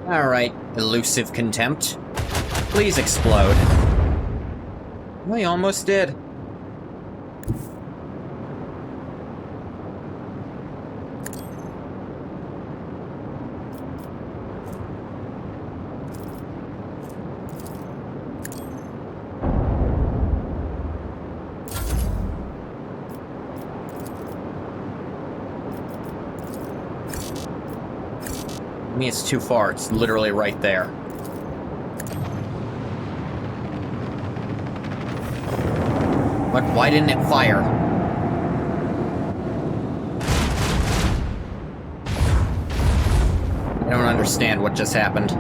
Alright, elusive contempt. Please explode. Well, he almost did. I mean, it's too far. It's literally right there. But why didn't it fire? I don't understand what just happened.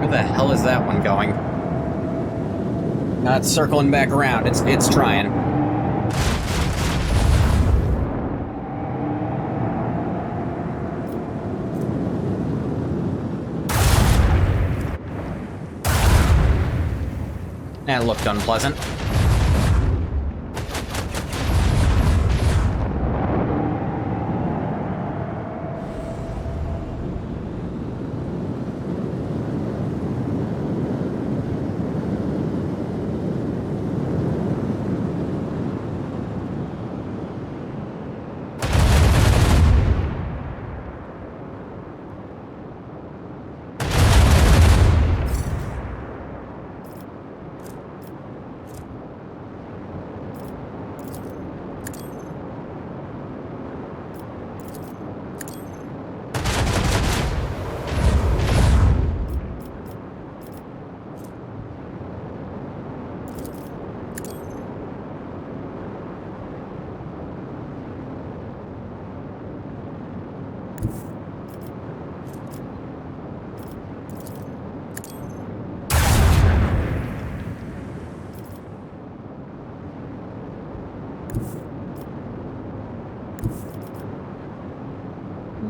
Where the hell is that one going? Not circling back around. It's trying. That looked unpleasant.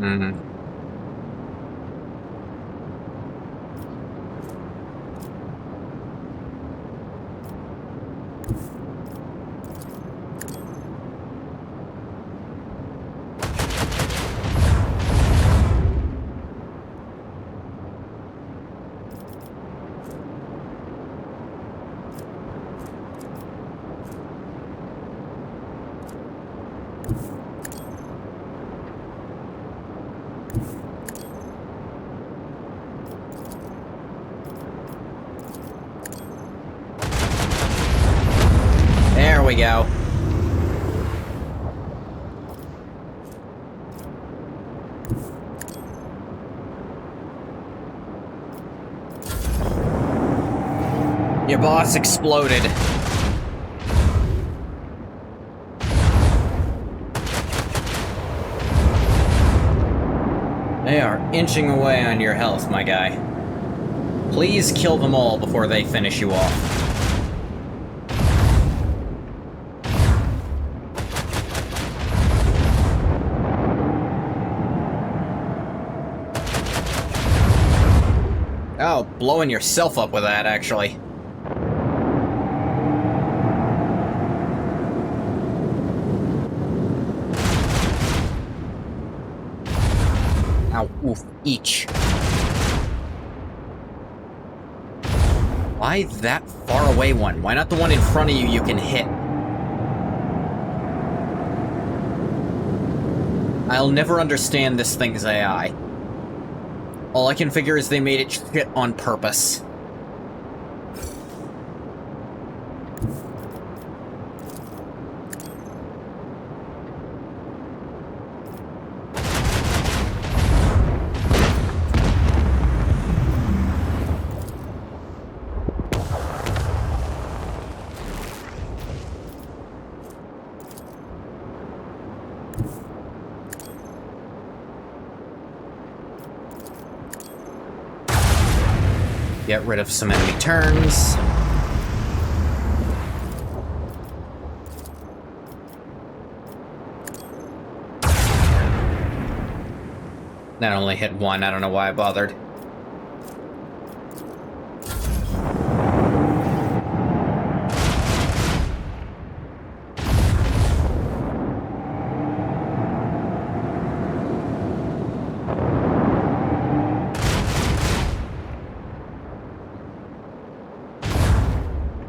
Hmm. There we go. Your boss exploded. They are inching away on your health, my guy. Please kill them all before they finish you off. Oh, blowing yourself up with that, actually. Ow, oof, each. Why that far away one? Why not the one in front of you can hit? I'll never understand this thing's AI. All I can figure is they made it shit on purpose. Get rid of some enemy turns. That only hit one, I don't know why I bothered.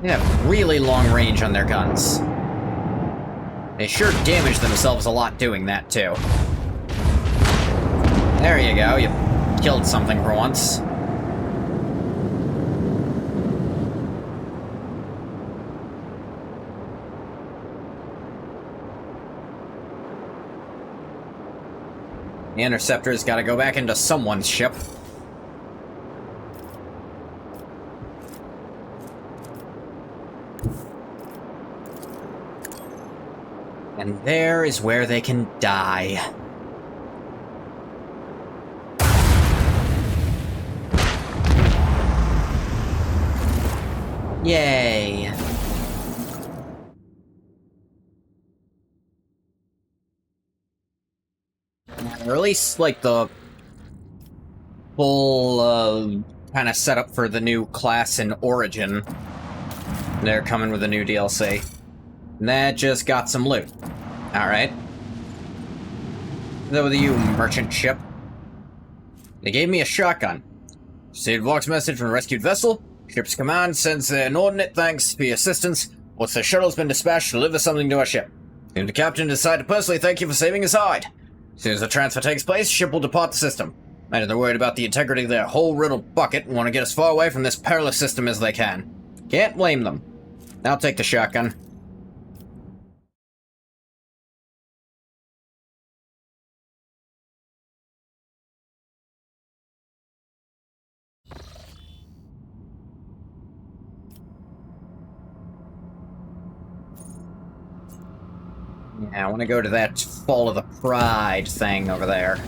They have really long range on their guns. They sure damage themselves a lot doing that, too. There you go, you killed something for once. The interceptor's gotta go back into someone's ship. And there is where they can die. Yay. Or at least, like, the full, kind of setup for the new class in Origin. They're coming with a new DLC. And that just got some loot. Alright. That with you, merchant ship. They gave me a shotgun. Received vox message from a rescued vessel. Ship's command sends their inordinate thanks for your assistance. Once the shuttle's been dispatched, deliver something to our ship. Soon the captain decided to personally thank you for saving his hide. As soon as the transfer takes place, ship will depart the system. And they're worried about the integrity of their whole riddled bucket and want to get as far away from this perilous system as they can. Can't blame them. I'll take the shotgun. Yeah, I want to go to that Fall of the Pride thing over there.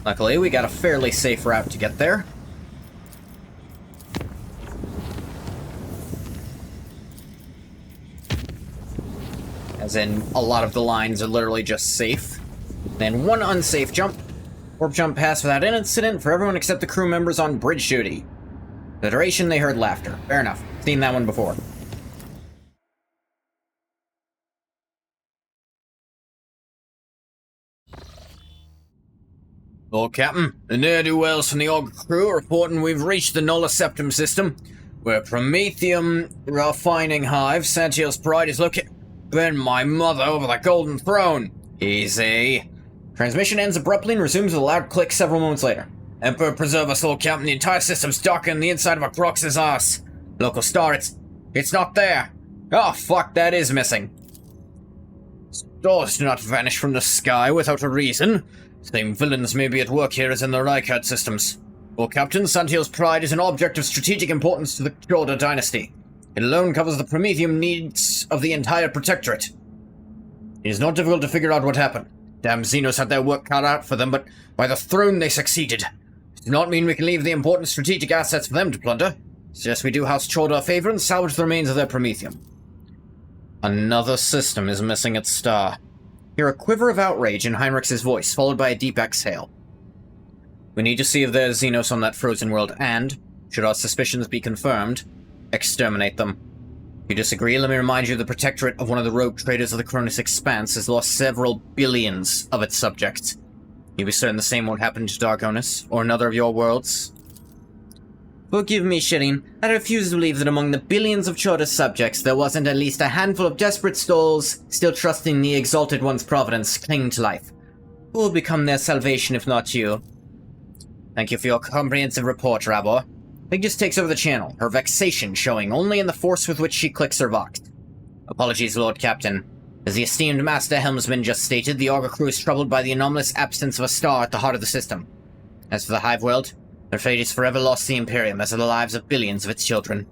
Luckily, we got a fairly safe route to get there. As in, a lot of the lines are literally just safe. Then one unsafe jump. Warp jump passed without an incident for everyone except the crew members on bridge duty. The duration, they heard laughter. Fair enough. Seen that one before. Lord Captain, the ne'er-do-wells from the Ogre crew are reporting we've reached the Nulla Septum system, where Promethium refining hive, Santiel's Pride, is located. Bend my mother over the golden throne. Easy. Transmission ends abruptly and resumes with a loud click several moments later. Emperor preserve us, Lord Captain. The entire system's darkened the inside of a Crox's ass. Local star, it's not there. Oh, fuck, that is missing. Stars do not vanish from the sky without a reason. Same villains may be at work here as in the Reichard systems. Lord Captain, Santiel's Pride is an object of strategic importance to the Jorda dynasty. It alone covers the Promethium needs of the entire Protectorate. It is not difficult to figure out what happened. Damn Xenos had their work cut out for them, but by the throne they succeeded. It does not mean we can leave the important strategic assets for them to plunder. Suggest we do House Jorda a favor and salvage the remains of their Promethium. Another system is missing its star. Hear a quiver of outrage in Heinrich's voice, followed by a deep exhale. We need to see if there's Xenos on that frozen world, and, should our suspicions be confirmed, exterminate them. If you disagree, let me remind you the Protectorate of one of the rogue traders of the Cronus Expanse has lost several billions of its subjects. You be certain the same won't happen to Darkonis, or another of your worlds? Forgive me, Shireen. I refuse to believe that among the billions of Jorda's subjects there wasn't at least a handful of desperate souls still trusting the Exalted One's providence clinging to life. Who will become their salvation if not you? Thank you for your comprehensive report, Rabor. Big just takes over the channel, her vexation showing only in the force with which she clicks her vox. Apologies, Lord Captain. As the esteemed Master Helmsman just stated, the Augur crew is troubled by the anomalous absence of a star at the heart of the system. As for the Hive World, their fate is forever lost to the Imperium, as are the lives of billions of its children.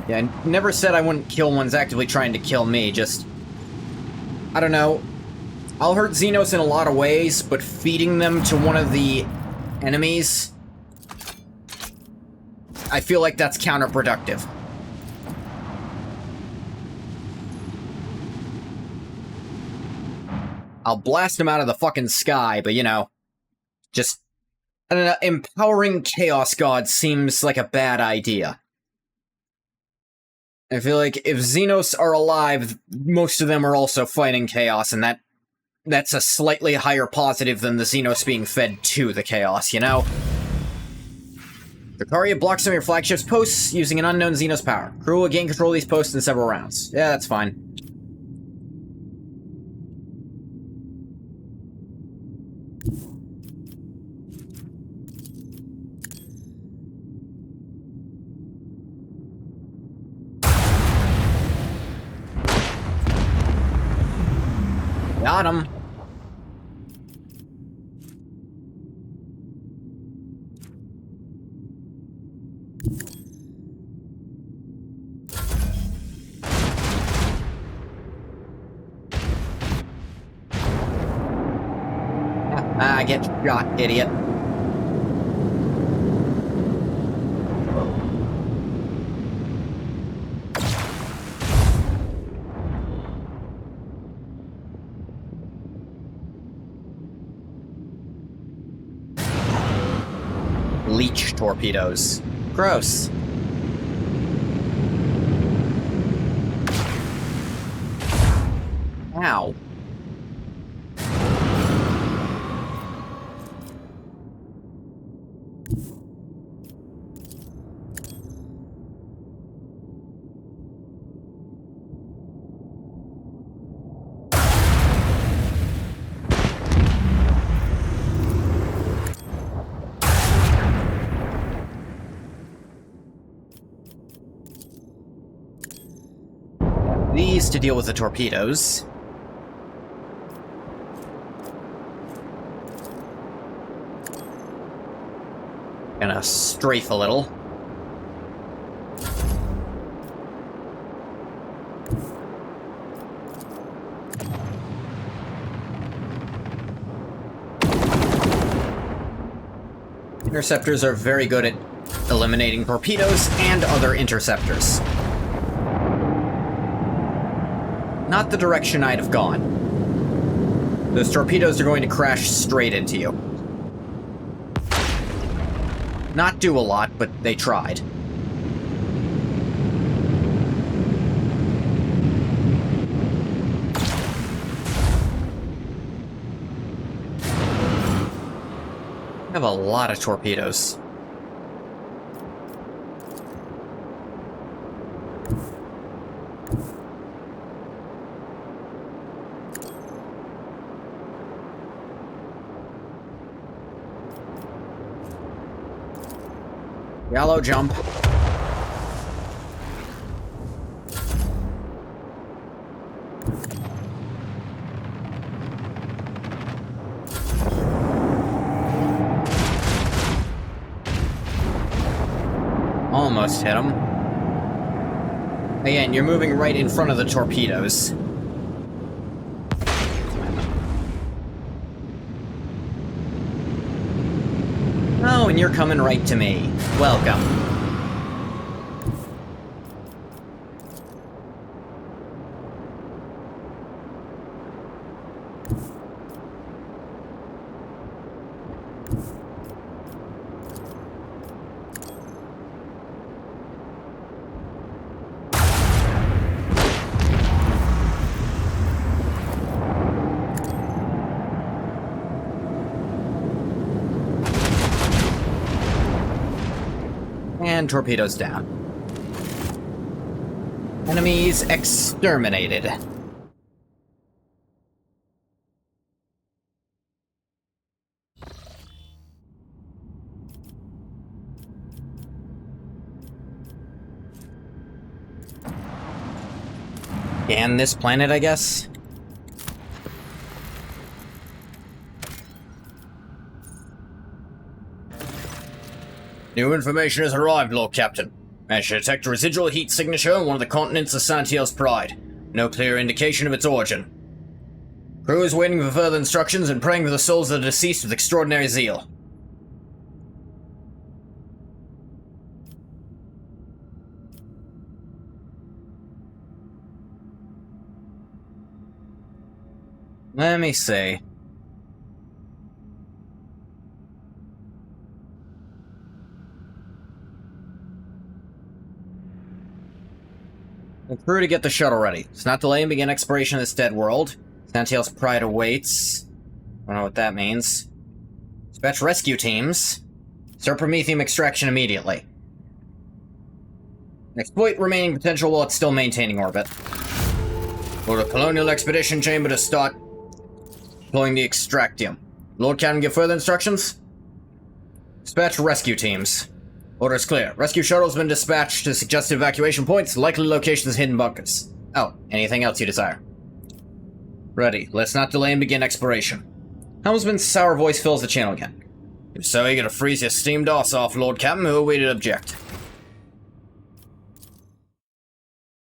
Yeah, I never said I wouldn't kill ones actively trying to kill me, just... I don't know. I'll hurt Xenos in a lot of ways, but feeding them to one of the enemies, I feel like that's counterproductive. I'll blast them out of the fucking sky, but you know, just, I don't know, empowering Chaos God seems like a bad idea. I feel like if Xenos are alive, most of them are also fighting Chaos, and that's a slightly higher positive than the Xenos being fed to the Chaos, you know? Dracaria blocks some of your flagship's posts using an unknown Xenos power. Crew will gain control of these posts in several rounds. Yeah, that's fine. Got him. Get shot, idiot. Leech torpedoes. Gross. Ow. These to deal with the torpedoes. Gonna strafe a little. Interceptors are very good at eliminating torpedoes and other interceptors. Not the direction I'd have gone. Those torpedoes are going to crash straight into you. Not do a lot, but they tried. I have a lot of torpedoes. Yellow jump. Almost hit him. Again, you're moving right in front of the torpedoes. Oh, and you're coming right to me. Welcome. And torpedoes down. Enemies exterminated. Scan this planet, I guess? New information has arrived, Lord Captain. Managed to detect a residual heat signature on one of the continents of Santiel's Pride. No clear indication of its origin. Crew is waiting for further instructions and praying for the souls of the deceased with extraordinary zeal. Let me see. The crew to get the shuttle ready. It's not delay and begin exploration of this dead world. Santiel's pride awaits. I don't know what that means. Dispatch rescue teams. Start promethium extraction immediately. Exploit remaining potential while it's still maintaining orbit. For the Colonial Expedition Chamber to start deploying the extractium. Lord Captain give further instructions? Dispatch rescue teams. Orders clear. Rescue shuttle has been dispatched to suggested evacuation points, likely locations, hidden bunkers. Oh, anything else you desire? Ready. Let's not delay and begin exploration. Helmsman's sour voice fills the channel again. If so, you're gonna freeze your steamed arse off, Lord Captain, who awaited object.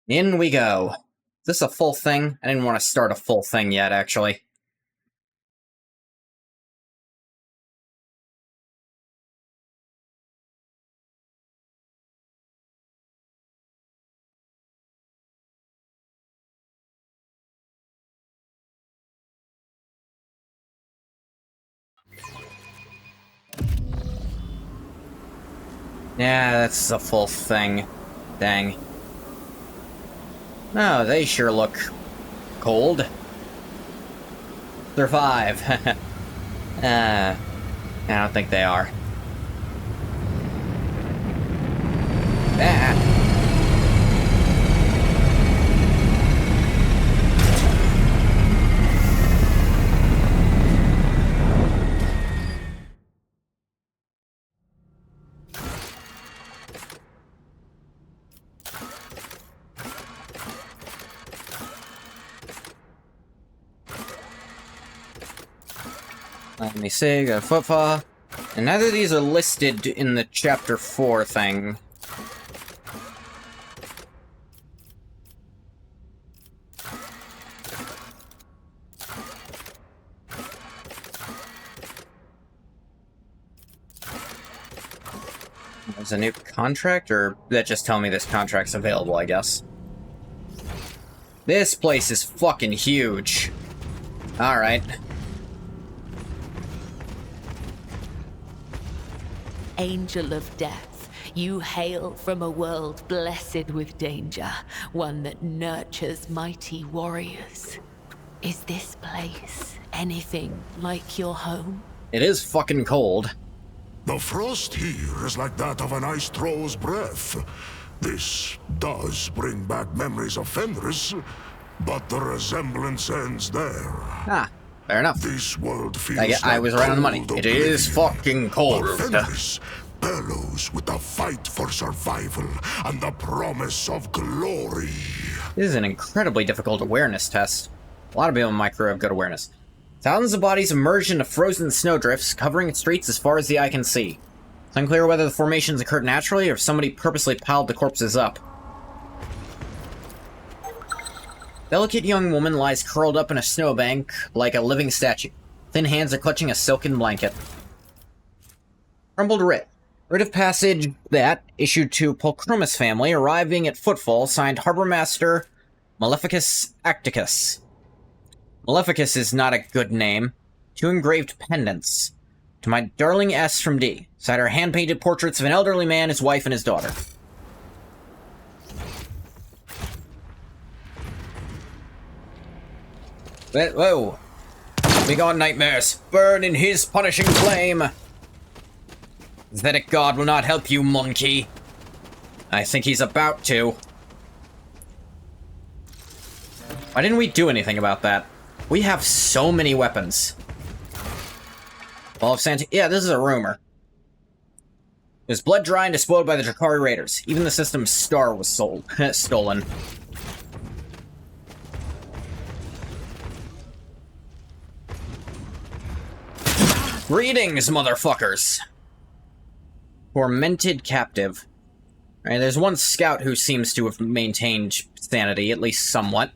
In we go. Is this a full thing? I didn't want to start a full thing yet, actually. Yeah, that's a full thing. Dang. Oh, they sure look cold. Survive. I don't think they are. Ah. Let me see, got a footfall. And neither of these are listed in the Chapter 4 thing. There's a new contract, or that just tell me this contract's available, I guess. This place is fucking huge. Alright. Angel of death, you hail from a world blessed with danger, one that nurtures mighty warriors. Is this place anything like your home? It is fucking cold. The frost here is like that of an ice throw's breath. This does bring back memories of Fenris, but the resemblance ends there. Ah, fair enough. This world feels I was right on the money. cold It is oblivion. fucking cold. But Fenris bellows with the fight for survival and the promise of glory. This is an incredibly difficult awareness test. A lot of people in my crew have good awareness. Thousands of bodies emerged into frozen snowdrifts, covering streets as far as the eye can see. It's unclear whether the formations occurred naturally or if somebody purposely piled the corpses up. Delicate young woman lies curled up in a snowbank like a living statue. Thin hands are clutching a silken blanket. Crumbled writ. Writ of passage that, issued to Pulchrumus family, arriving at Footfall, signed Harbor Master Maleficus Acticus. Maleficus is not a good name. 2 engraved pendants. To my darling S from D. Signed are hand-painted portraits of an elderly man, his wife, and his daughter. Whoa. Begone nightmares. Burn in his punishing flame. Vedic God will not help you, monkey. I think he's about to. Why didn't we do anything about that? We have so many weapons. Ball of Santa. Yeah, this is a rumor. It was blood dry and despoiled by the Drakari Raiders. Even the system's star was stolen. Greetings, motherfuckers! Tormented captive. Alright, there's one scout who seems to have maintained sanity, at least somewhat.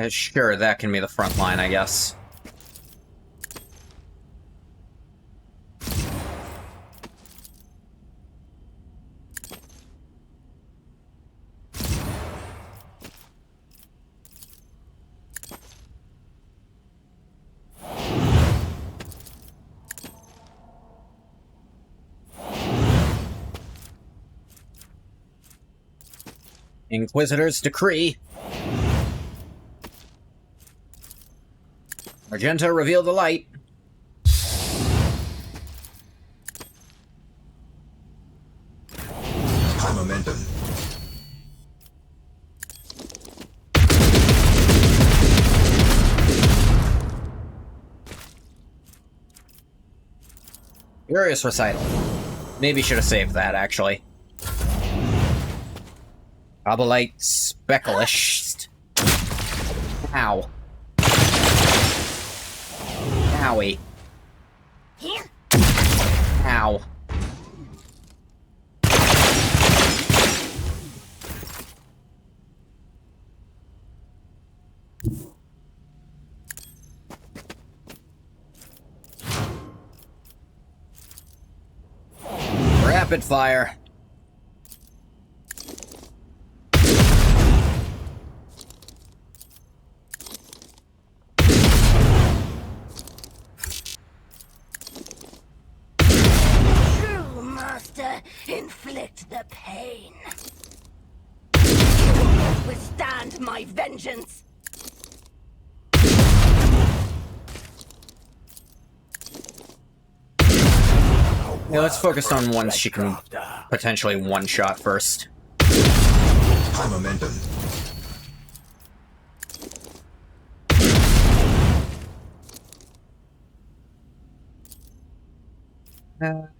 Sure, that can be the front line, I guess. Inquisitor's decree. Argenta, reveal the light. High momentum. Furious recital. Maybe should have saved that, actually. Obolite Specklist. Ow. Owie. Ow. Rapid fire. True master, inflict the pain. You will not withstand my vengeance. Yeah, let's focus on ones she can potentially one-shot first. High momentum.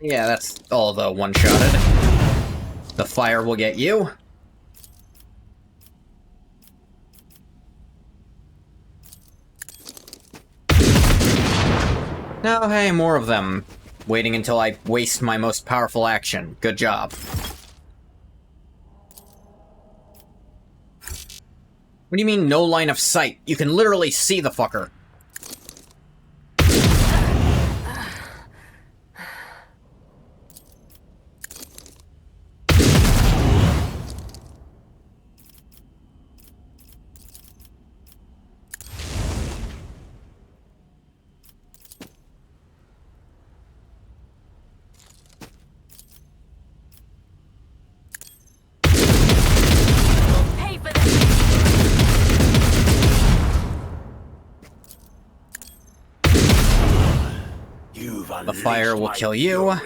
Yeah, that's all the one-shotted. The fire will get you. No, hey, more of them. Waiting until I waste my most powerful action. Good job. What do you mean, no line of sight? You can literally see the fucker. Pay for this. The fire will kill you. I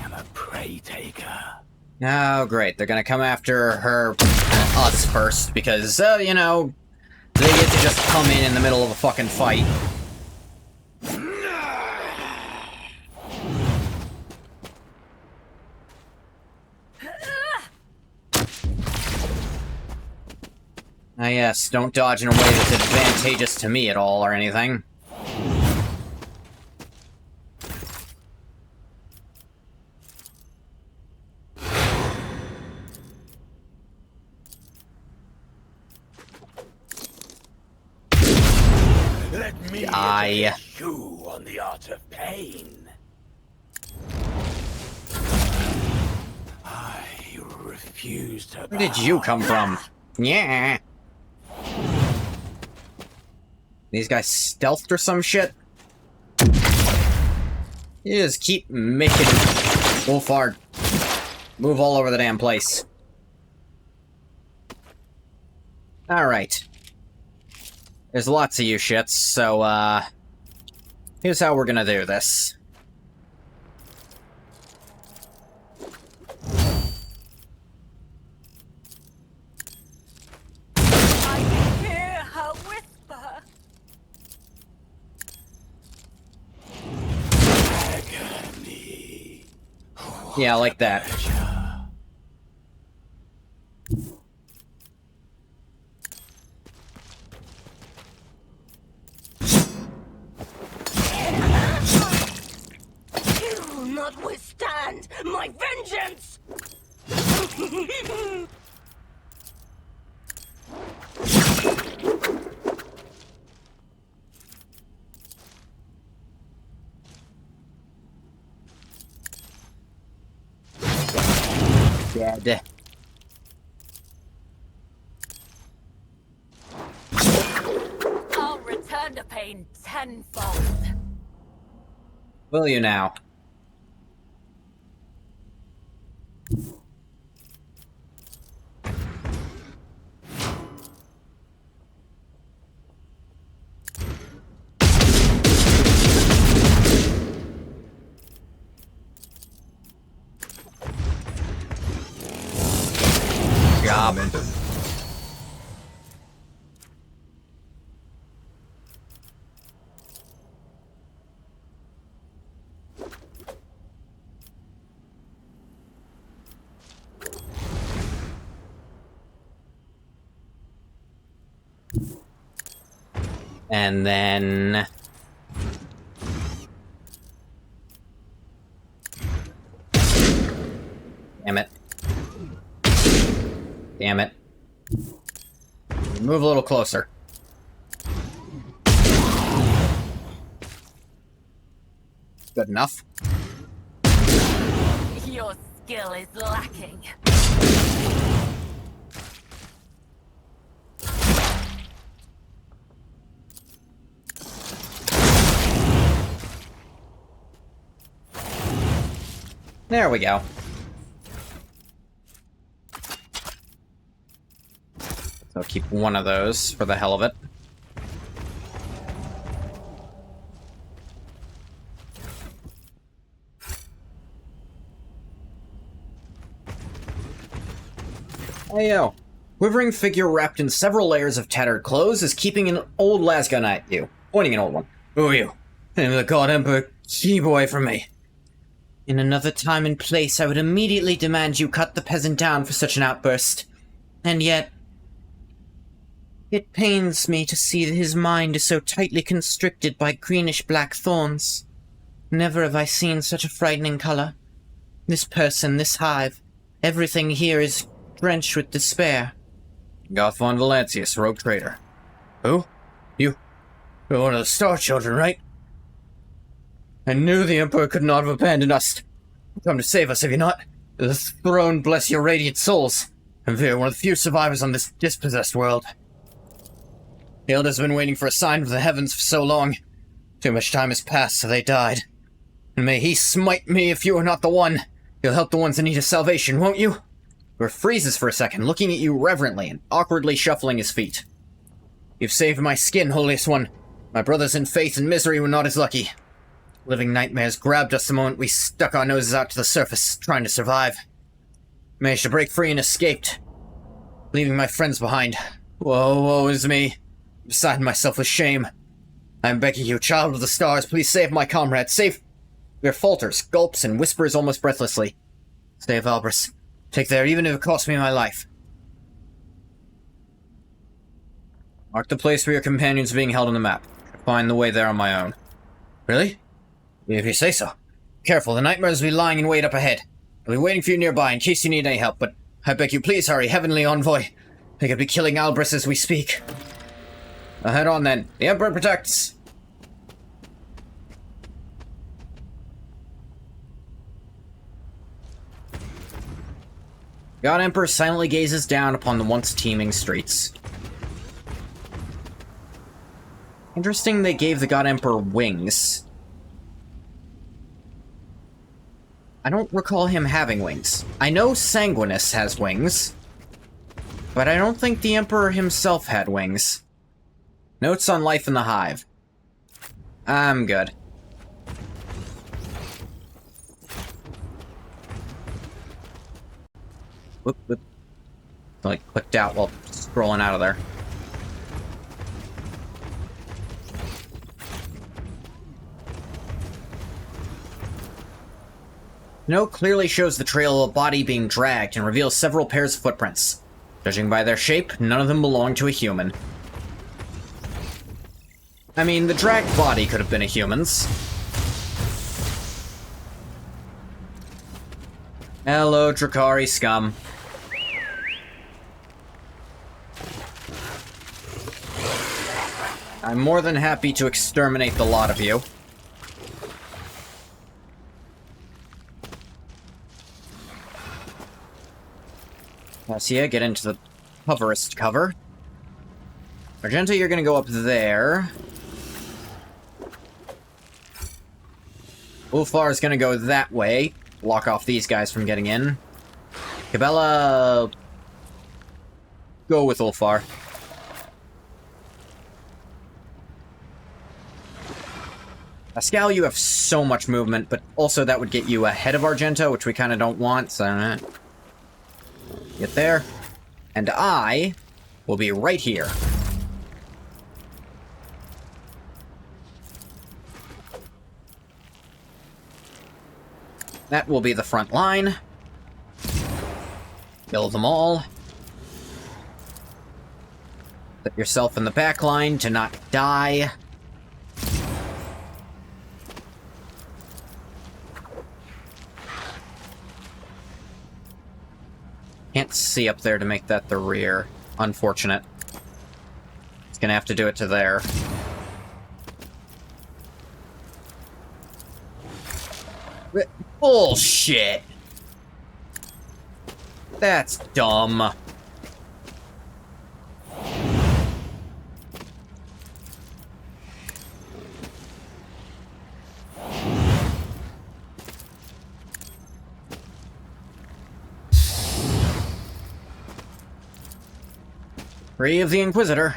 am a prey taker. Oh, great. They're gonna come after her, us first, because, you know, they get to just come in the middle of a fucking fight. Ah, yes, don't dodge in a way that's advantageous to me at all or anything. Let me Die. chew on the art of pain. I refuse to. Where did you come from? Yeah. These guys stealthed or some shit? You just keep making Wolfhard move all over the damn place. Alright. There's lots of you shits, so, here's how we're gonna do this. I can hear her whisper. Agony. Yeah, like that. You will not withstand my vengeance. God. I'll return the pain tenfold. Will you now? Got momentum. And then... Damn it. Damn it. Move a little closer. Good enough. Your skill is lacking. There we go. So keep one of those for the hell of it. Hey yo. Quivering figure wrapped in several layers of tattered clothes is keeping an old lasgun at you. Pointing an old one. Who are you? I'm the God Emperor. Keep away from me. In another time and place, I would immediately demand you cut the peasant down for such an outburst. And yet... it pains me to see that his mind is so tightly constricted by greenish-black thorns. Never have I seen such a frightening color. This person, this hive, everything here is drenched with despair. Goth von Valancius, rogue traitor. Who? You're one of the Star Children, right? I knew the Emperor could not have abandoned us. Come to save us, have you not? The throne bless your radiant souls. And we're one of the few survivors on this dispossessed world. The elders have been waiting for a sign from the heavens for so long. Too much time has passed, so they died. And may he smite me if you are not the one. You'll help the ones in need of salvation, won't you? Or freezes for a second, looking at you reverently and awkwardly shuffling his feet. You've saved my skin, holiest one. My brothers in faith and misery were not as lucky. Living nightmares grabbed us the moment we stuck our noses out to the surface, trying to survive. Managed to break free and escaped, leaving my friends behind. Woe is me. Beside myself with shame. I am begging you, child of the stars, please save my comrade. Save... There falters, gulps, and whispers almost breathlessly. Save Albris. Take there, even if it costs me my life. Mark the place where your companions are being held on the map. Find the way there on my own. Really? If you say so. Careful, the nightmares will be lying in wait up ahead. I'll be waiting for you nearby in case you need any help, but I beg you, please hurry, heavenly envoy. They could be killing Albris as we speak. Head on then. The Emperor protects. God Emperor silently gazes down upon the once teeming streets. Interesting they gave the God Emperor wings. I don't recall him having wings. I know Sanguinus has wings, but I don't think the Emperor himself had wings. Notes on life in the hive. I'm good. Whoop, whoop. Like, clicked out while scrolling out of there. Note clearly shows the trail of a body being dragged and reveals several pairs of footprints. Judging by their shape, none of them belong to a human. I mean, the dragged body could have been a human's. Hello, Drakari scum. I'm more than happy to exterminate the lot of you. Cassia, get into the coverest cover. Argenta, you're gonna go up there. Ulfar is gonna go that way. Block off these guys from getting in. Cabela... Go with Ulfar. Pascal, you have so much movement, but also that would get you ahead of Argenta, which we kind of don't want, so... Get there. And I will be right here. That will be the front line. Kill them all. Put yourself in the back line to not die. Can't see up there to make that the rear. Unfortunate. It's gonna have to do it to there. Bullshit! That's dumb. Free of the Inquisitor.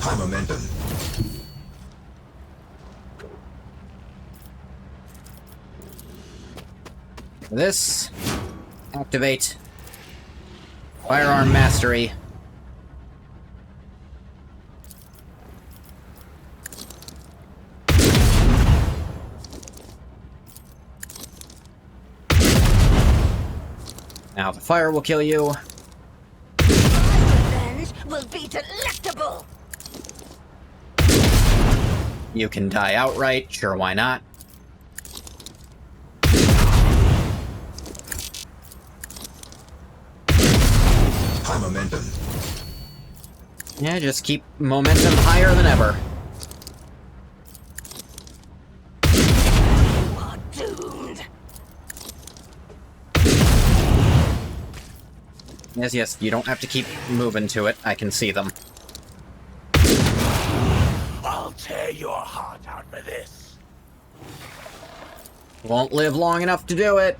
High momentum. This. Activate. Firearm Mastery. Now the fire will kill you. Revenge will be delectable. You can die outright, sure, why not? High momentum. Yeah, just keep momentum higher than ever. You are doomed. Yes, you don't have to keep moving to it. I can see them. I'll tear your heart out for this. Won't live long enough to do it.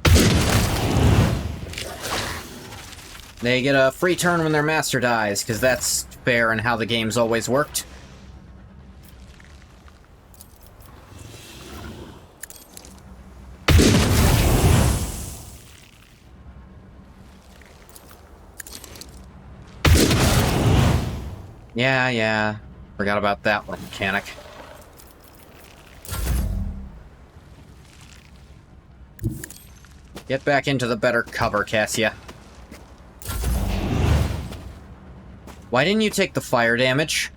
They get a free turn when their master dies, because that's fair and how the game's always worked. Yeah. Forgot about that one, mechanic. Get back into the better cover, Cassia. Why didn't you take the fire damage?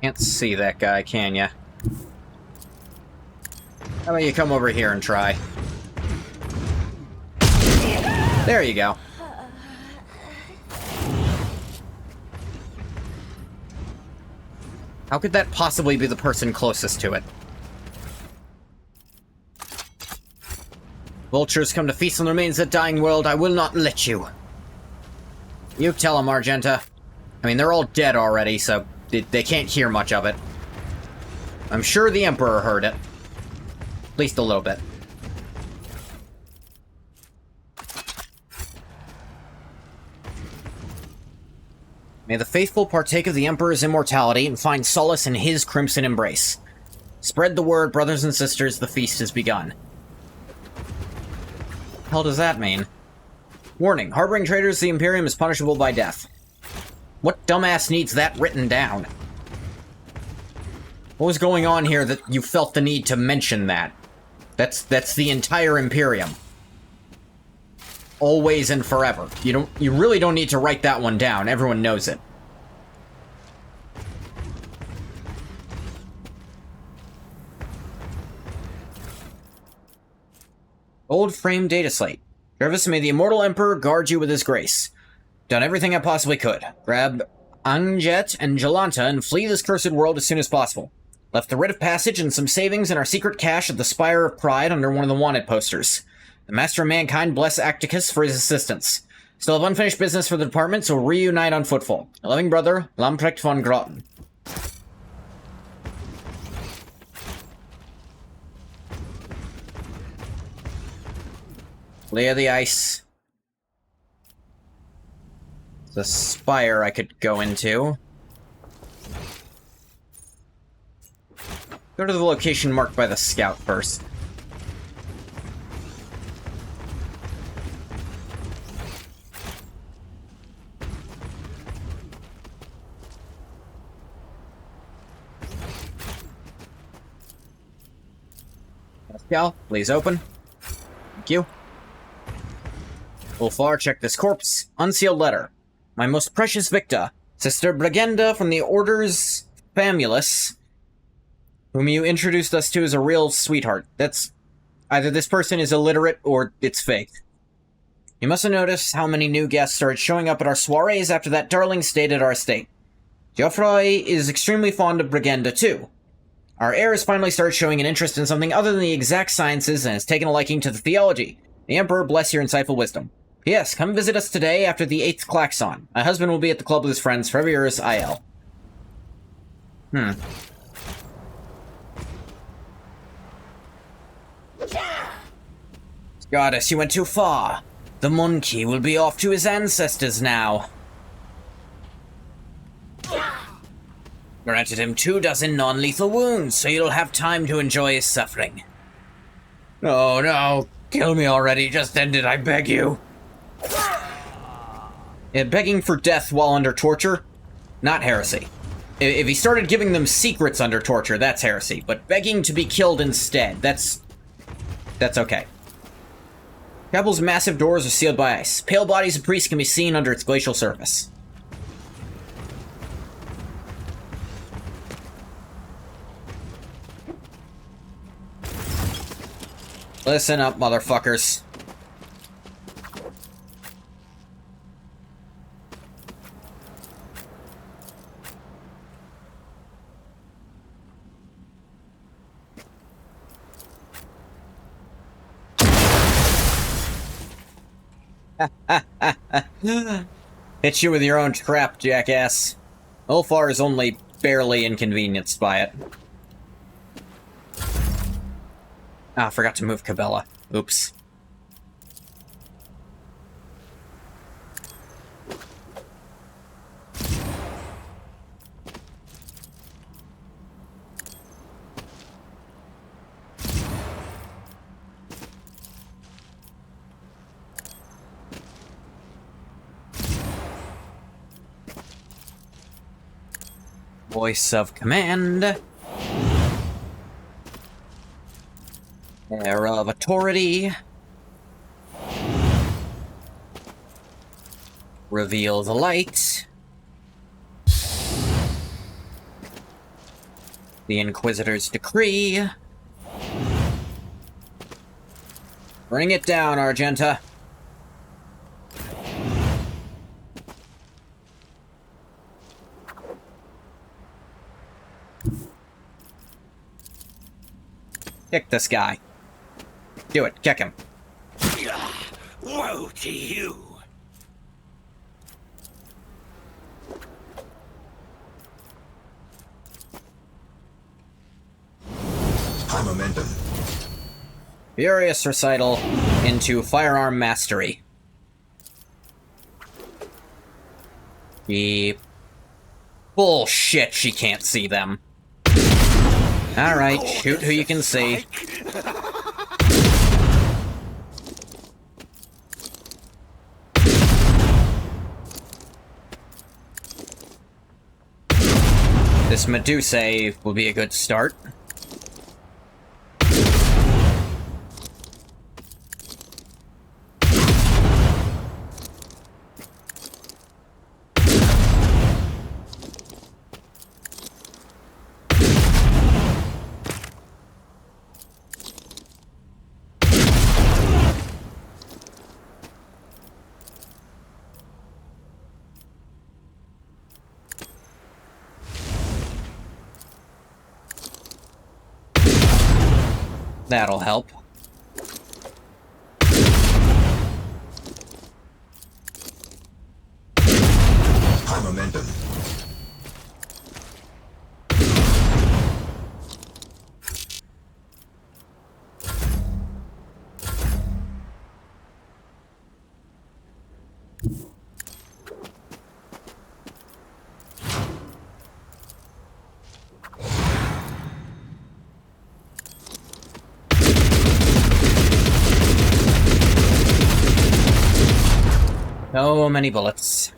Can't see that guy, can ya? How about you come over here and try? There you go. How could that possibly be the person closest to it? Vultures come to feast on the remains of the dying world. I will not let you. You tell them, Argenta. I mean, they're all dead already, so they can't hear much of it. I'm sure the Emperor heard it. At least a little bit. May the faithful partake of the Emperor's immortality and find solace in his crimson embrace. Spread the word, brothers and sisters, the feast has begun. What the hell does that mean? Warning, harboring traitors to the Imperium is punishable by death. What dumbass needs that written down? What was going on here that you felt the need to mention that? That's the entire Imperium. always and forever. You really don't need to write that one down. Everyone knows it. Old frame data slate. Travis, may the immortal emperor guard you with his grace. Done everything I possibly could. Grab Anjet and Jalanta and flee this cursed world as soon as possible. Left the writ of passage and some savings in our secret cache at the Spire of Pride under one of the wanted posters. The Master of Mankind bless Acticus for his assistance. Still have unfinished business for the department, so reunite on Footfall. A loving brother, Lamprecht von Grotten. Lay of the Ice. The Spire I could go into. Go to the location marked by the scout first. Pascal, please open. Thank you. Ulfar, check this corpse. Unsealed letter. My most precious Victa, Sister Brigenda from the Orders Famulus, whom you introduced us to as a real sweetheart. That's... either this person is illiterate or it's fake. You must have noticed how many new guests started showing up at our soirees after that darling stayed at our estate. Geoffroy is extremely fond of Brigenda, too. Our heir has finally started showing an interest in something other than the exact sciences and has taken a liking to the theology. The Emperor bless your insightful wisdom. Yes, come visit us today after the 8th klaxon. My husband will be at the club with his friends. Forever yours, IL. Goddess, you went too far. The monkey will be off to his ancestors now. Granted him 24 non-lethal wounds, so you'll have time to enjoy his suffering. Oh no, kill me already, just end it, I beg you. Yeah, begging for death while under torture? Not heresy. If he started giving them secrets under torture, that's heresy. But begging to be killed instead, that's okay. Chapel's massive doors are sealed by ice. Pale bodies of priests can be seen under its glacial surface. Listen up, motherfuckers. Hit you with your own trap, jackass. Ulfar is only barely inconvenienced by it. Ah, I forgot to move Cabela. Oops. Voice of command. Air of authority. Reveal the light. The Inquisitor's decree. Bring it down, Argenta. Kick this guy. Do it. Kick him. Woe to you! High momentum. Furious recital into firearm mastery. Bullshit, she can't see them. Alright, shoot who you can see. This Medusae will be a good start. That'll help. High momentum. So many bullets.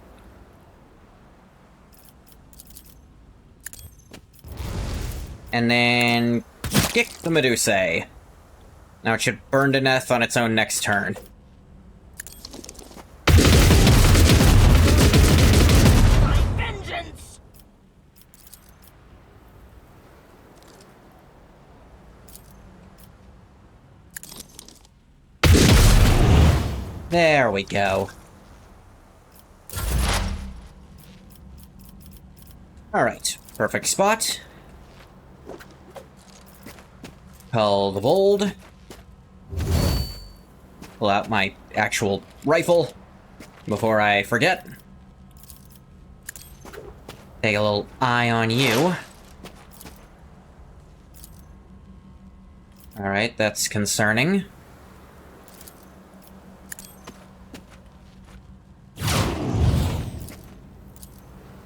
And then kick the Medusae. Now it should burn to death on its own next turn. My vengeance! There we go. Alright, perfect spot. Call the bold. Pull out my actual rifle before I forget. Take a little eye on you. Alright, that's concerning.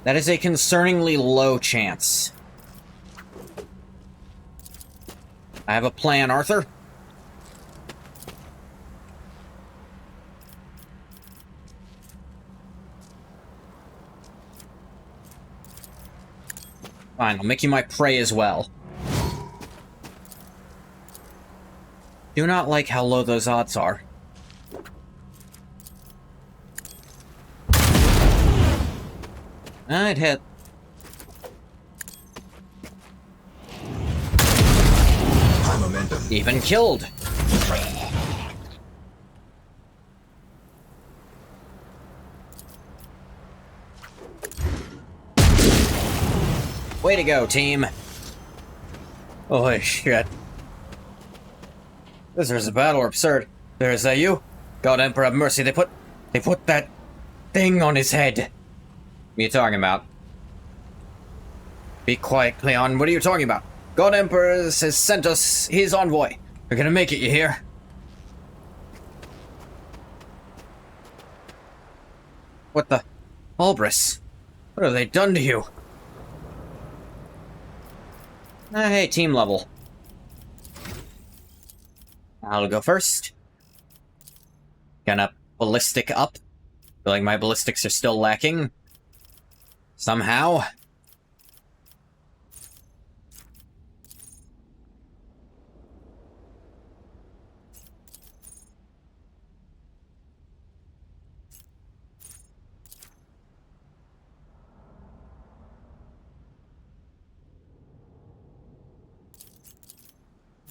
That is a concerningly low chance. I have a plan, Arthur. Fine, I'll make you my prey as well. Do not like how low those odds are. It hit. High momentum. Even killed. Way to go, team. Holy shit. This is a battle absurd. Is that you? God Emperor have mercy, they put that thing on his head. What are you talking about? Be quiet, Cleon. What are you talking about? God Emperor has sent us his envoy. We're gonna make it, you hear? What the? Albris, what have they done to you? Hey, team level. I'll go first. Gonna ballistic up. Feel like my ballistics are still lacking. Somehow.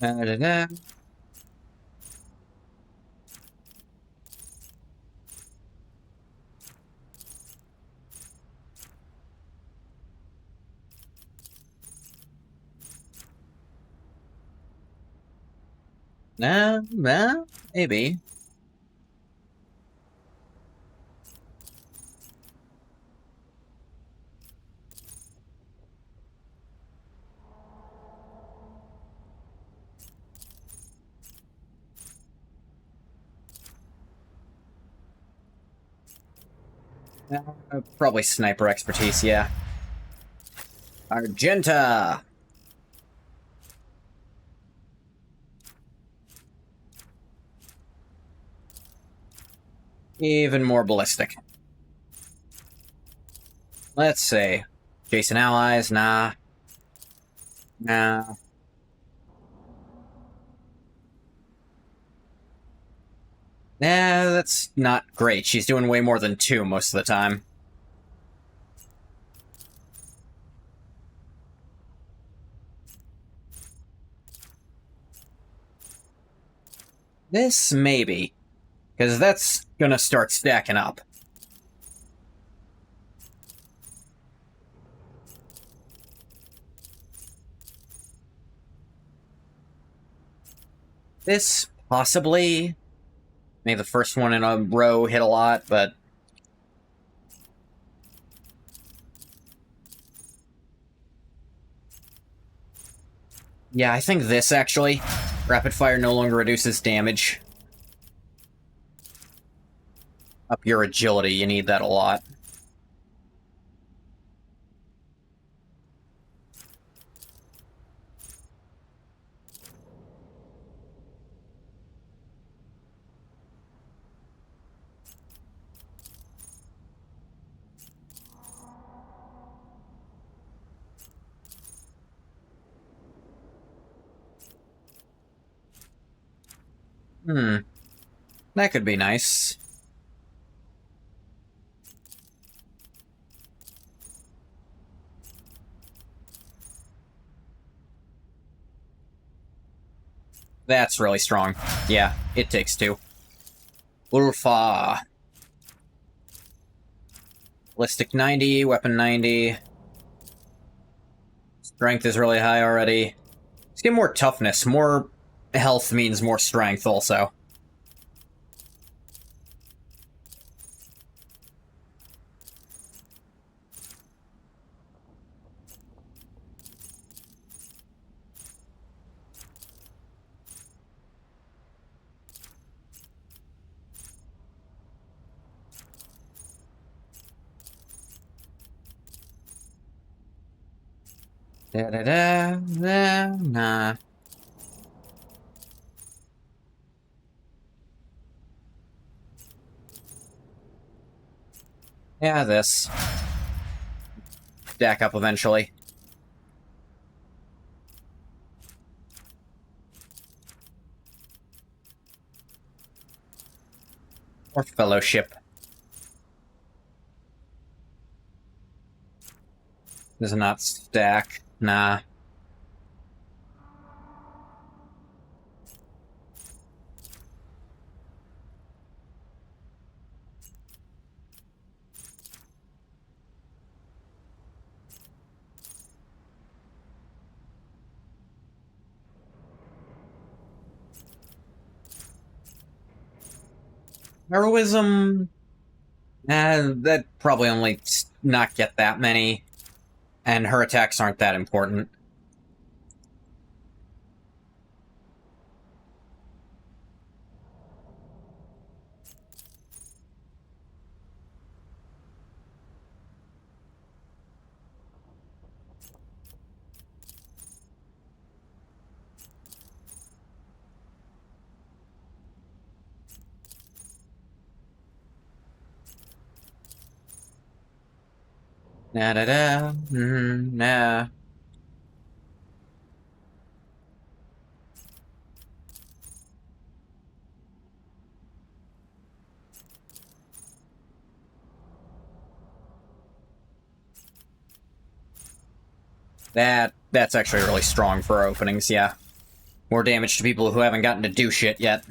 Da-da-da. No, maybe. Probably sniper expertise, yeah. Argenta! Even more ballistic. Let's see. Jason allies, nah. Nah. Nah, that's not great. She's doing way more than 2 most of the time. This, maybe. Because that's gonna start stacking up. This, possibly. Maybe the first one in a row hit a lot, but... yeah, I think this, actually. Rapid fire no longer reduces damage. Up your agility, you need that a lot. That could be nice. That's really strong. Yeah, it takes 2. Ulfa. Ballistic 90, weapon 90. Strength is really high already. Let's get more toughness. More health means more strength also. Nah. Yeah, this. Stack up eventually. Or fellowship. Does not stack. Nah. Heroism... that probably only not get that many. And her attacks aren't that important. Nah. That's actually really strong for our openings, yeah. More damage to people who haven't gotten to do shit yet.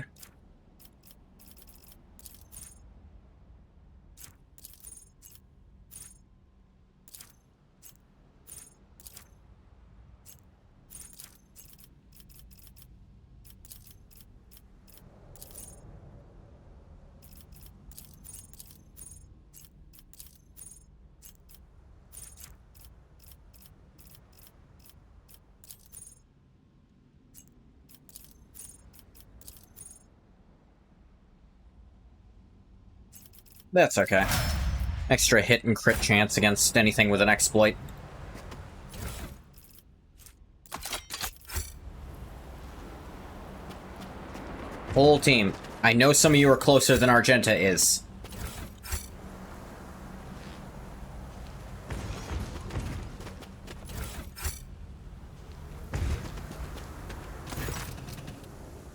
That's okay. Extra hit and crit chance against anything with an exploit. Whole team. I know some of you are closer than Argenta is.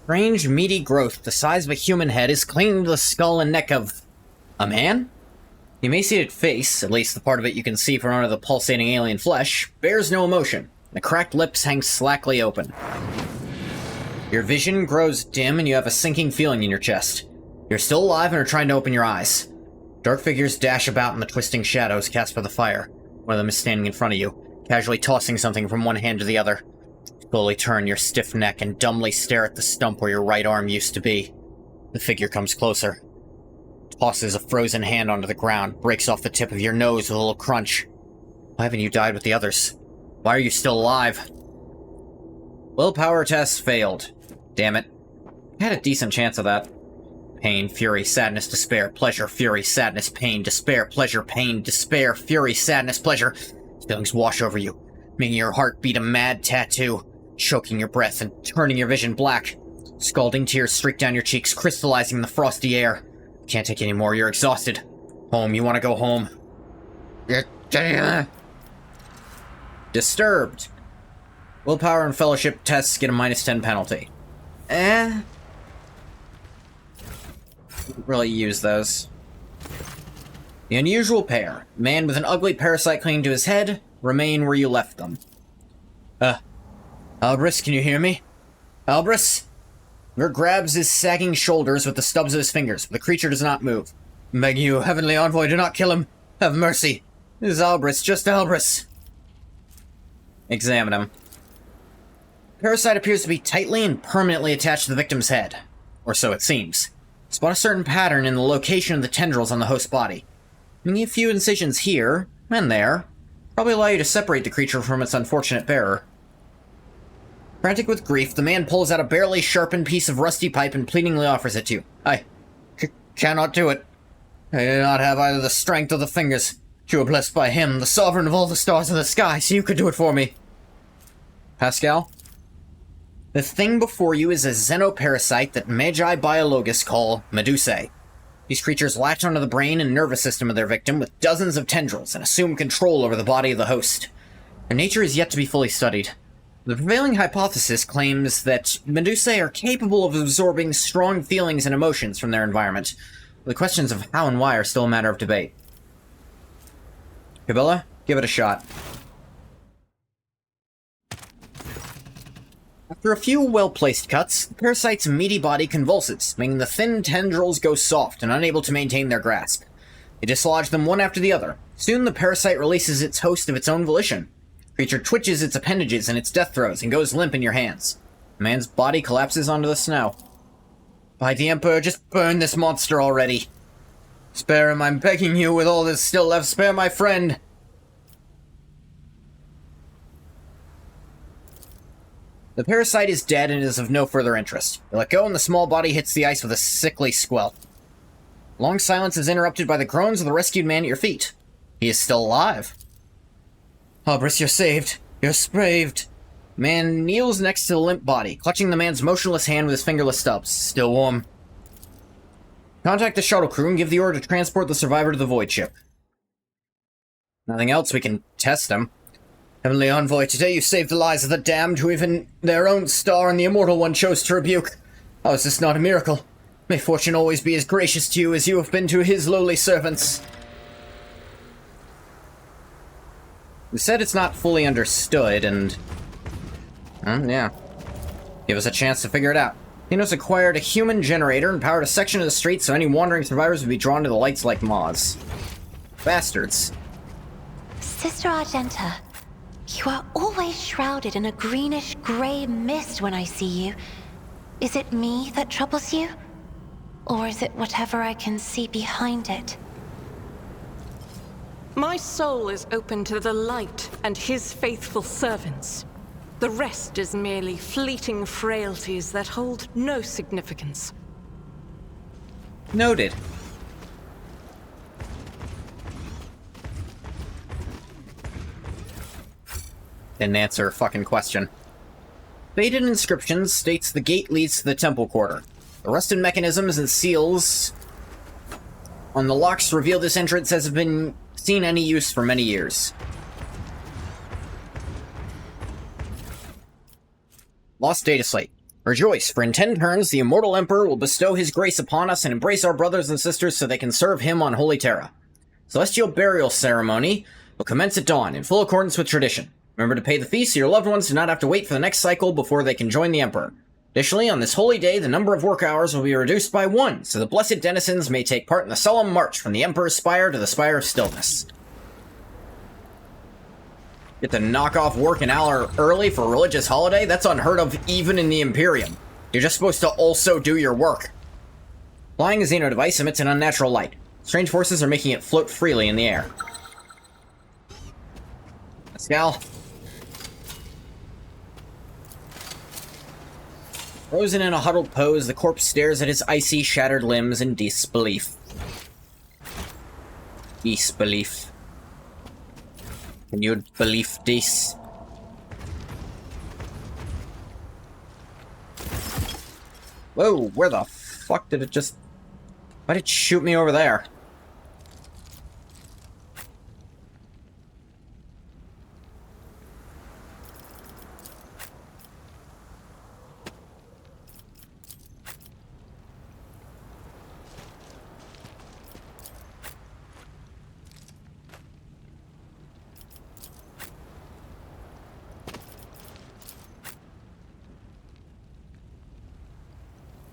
Strange, meaty growth the size of a human head is clinging to the skull and neck of... a man? The emaciated face, at least the part of it you can see from under the pulsating alien flesh, bears no emotion. The cracked lips hang slackly open. Your vision grows dim and you have a sinking feeling in your chest. You're still alive and are trying to open your eyes. Dark figures dash about in the twisting shadows cast by the fire. One of them is standing in front of you, casually tossing something from one hand to the other. You Slowly turn your stiff neck and dumbly stare at the stump where your right arm used to be. The figure comes closer. Tosses a frozen hand onto the ground, breaks off the tip of your nose with a little crunch. Why haven't you died with the others? Why are you still alive? Willpower test failed. Damn it. I had a decent chance of that. Pain, fury, sadness, despair, pleasure, fury, sadness, pain, despair, pleasure, pain, despair, fury, sadness, pleasure. Feelings wash over you, making your heart beat a mad tattoo, choking your breath and turning your vision black. Scalding tears streak down your cheeks, crystallizing in the frosty air. Can't take any more, you're exhausted. Home, you want to go home. Disturbed. Willpower and fellowship tests get a -10 penalty. Didn't really use those. The unusual pair. Man with an ugly parasite clinging to his head. Remain where you left them. Albris, can you hear me? Albris? Ver grabs his sagging shoulders with the stubs of his fingers, but the creature does not move. Beg you, Heavenly Envoy, do not kill him. Have mercy. This is Albris, just Albris. Examine him. The parasite appears to be tightly and permanently attached to the victim's head. Or so it seems. Spot a certain pattern in the location of the tendrils on the host's body. Making a few incisions here and there probably allow you to separate the creature from its unfortunate bearer. Frantic with grief, the man pulls out a barely sharpened piece of rusty pipe and pleadingly offers it to you. I cannot do it. I do not have either the strength or the fingers. You were blessed by him, the sovereign of all the stars in the sky, so you could do it for me. Pascal? The thing before you is a xenoparasite that Magi Biologists call Medusae. These creatures latch onto the brain and nervous system of their victim with dozens of tendrils and assume control over the body of the host. Their nature is yet to be fully studied. The prevailing hypothesis claims that Medusae are capable of absorbing strong feelings and emotions from their environment. The questions of how and why are still a matter of debate. Cabela, give it a shot. After a few well-placed cuts, the parasite's meaty body convulses, making the thin tendrils go soft and unable to maintain their grasp. They dislodge them one after the other. Soon the parasite releases its host of its own volition. The creature twitches its appendages in its death throes and goes limp in your hands. The man's body collapses onto the snow. By the Emperor, just burn this monster already. Spare him, I'm begging you, with all that's still left, spare my friend. The parasite is dead and is of no further interest. You let go and the small body hits the ice with a sickly squelch. Long silence is interrupted by the groans of the rescued man at your feet. He is still alive. Albris, you're saved. You're saved. Man kneels next to the limp body, clutching the man's motionless hand with his fingerless stubs. Still warm. Contact the shuttle crew and give the order to transport the survivor to the void ship. Nothing else, we can test him. Heavenly Envoy, today you saved the lives of the damned who even their own star and the Immortal One chose to rebuke. How is this not a miracle? May fortune always be as gracious to you as you have been to his lowly servants. We said it's not fully understood, and... yeah. Give us a chance to figure it out. Thanos acquired a human generator and powered a section of the street so any wandering survivors would be drawn to the lights like moths. Bastards. Sister Argenta, you are always shrouded in a greenish-gray mist when I see you. Is it me that troubles you? Or is it whatever I can see behind it? My soul is open to the light and his faithful servants. The rest is merely fleeting frailties that hold no significance. Noted. Didn't answer a fucking question. Faded inscription states the gate leads to the temple quarter. The rusted mechanisms and seals on the locks reveal this entrance hasn't been seen any use for many years. Lost data slate. Rejoice, for in 10 turns the immortal Emperor will bestow his grace upon us and embrace our brothers and sisters so they can serve him on Holy Terra. Celestial burial ceremony will commence at dawn, in full accordance with tradition. Remember to pay the fee so your loved ones do not have to wait for the next cycle before they can join the Emperor. Additionally, on this holy day, the number of work hours will be reduced by 1, so the blessed denizens may take part in the solemn march from the Emperor's Spire to the Spire of Stillness. Get to knock off work an hour early for a religious holiday? That's unheard of even in the Imperium. You're just supposed to also do your work. Flying a Xeno device emits an unnatural light. Strange forces are making it float freely in the air. Pascal. Frozen in a huddled pose, the corpse stares at his icy, shattered limbs in disbelief. Disbelief. Can you believe this? Whoa, where the fuck did it just... Why did it shoot me over there?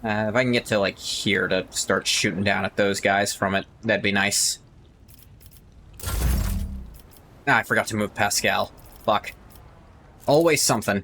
If I can get to, like, here to start shooting down at those guys from it, that'd be nice. Ah, I forgot to move Pascal. Fuck. Always something.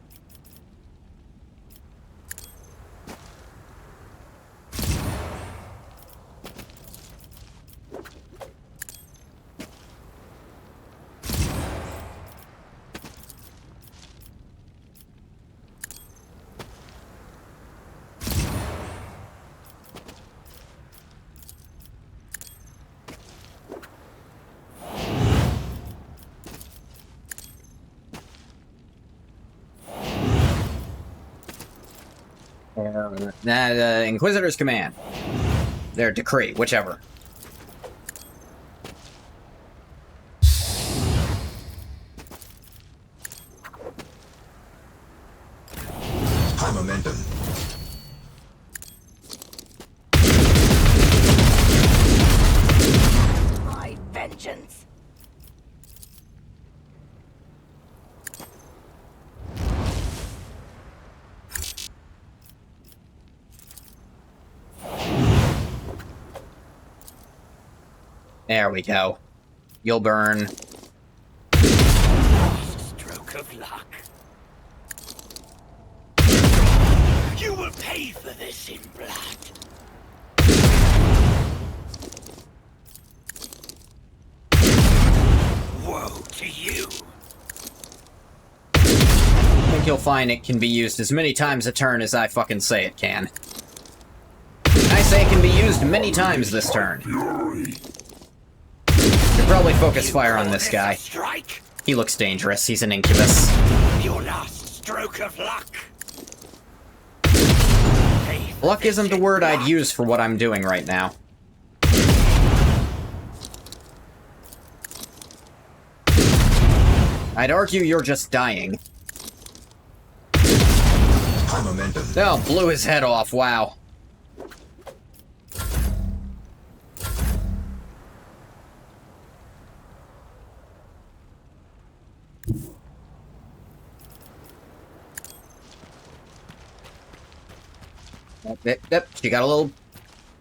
Inquisitor's command. Their decree, whichever. High momentum. My vengeance. There we go. You'll burn. Stroke of luck. You will pay for this in blood. Woe to you. I think you'll find it can be used as many times a turn as I fucking say it can. I say it can be used many times this turn. Should probably focus fire on this guy. Strike. He looks dangerous. He's an incubus. Your last stroke of luck. Luck isn't the word I'd use for what I'm doing right now. I'd argue you're just dying. High momentum. Oh, blew his head off, wow. Yep, she got a little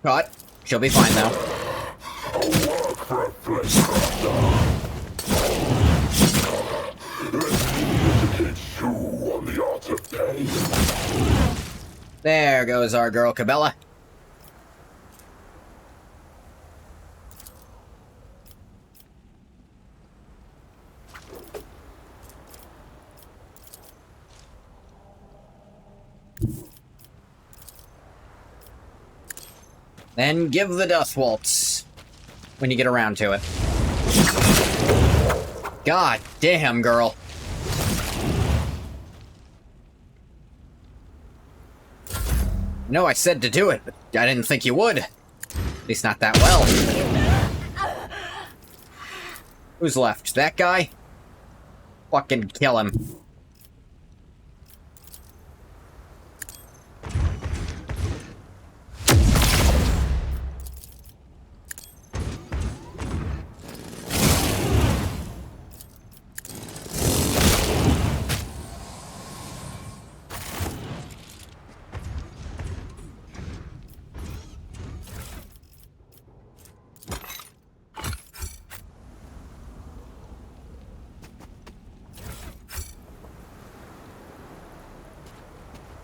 caught. She'll be fine, though. There goes our girl, Cabela. Then give the Death Waltz when you get around to it. God damn, girl. No, I said to do it, but I didn't think you would. At least not that well. Who's left? That guy? Fucking kill him.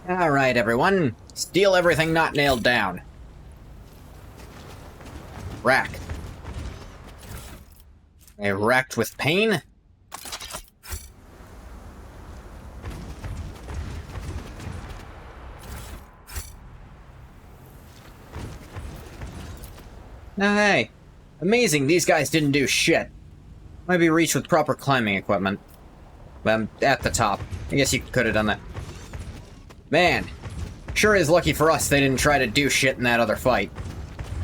Alright, everyone. Steal everything not nailed down. Rack. Racked with pain? Oh, hey. Amazing, these guys didn't do shit. Might be reached with proper climbing equipment. At the top. I guess you could have done that. Man. Sure is lucky for us they didn't try to do shit in that other fight.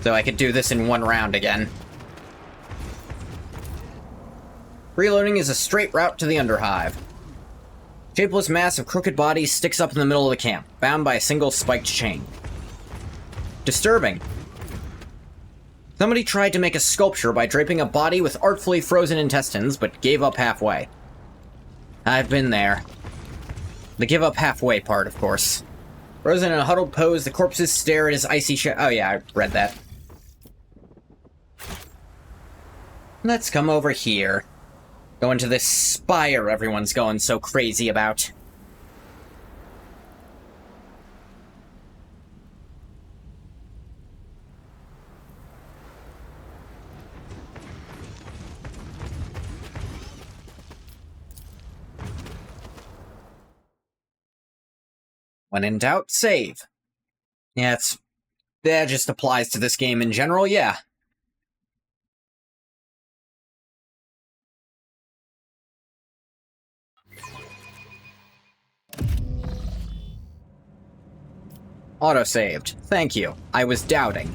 So I could do this in one round again. Reloading is a straight route to the Underhive. Shapeless mass of crooked bodies sticks up in the middle of the camp, bound by a single spiked chain. Disturbing. Somebody tried to make a sculpture by draping a body with artfully frozen intestines, but gave up halfway. I've been there. The give up halfway part, of course. Frozen in a huddled pose, the corpses stare at his icy oh yeah, I read that. Let's come over here. Go into this spire everyone's going so crazy about. When in doubt, save. Yeah, that just applies to this game in general, yeah. Autosaved. Thank you. I was doubting.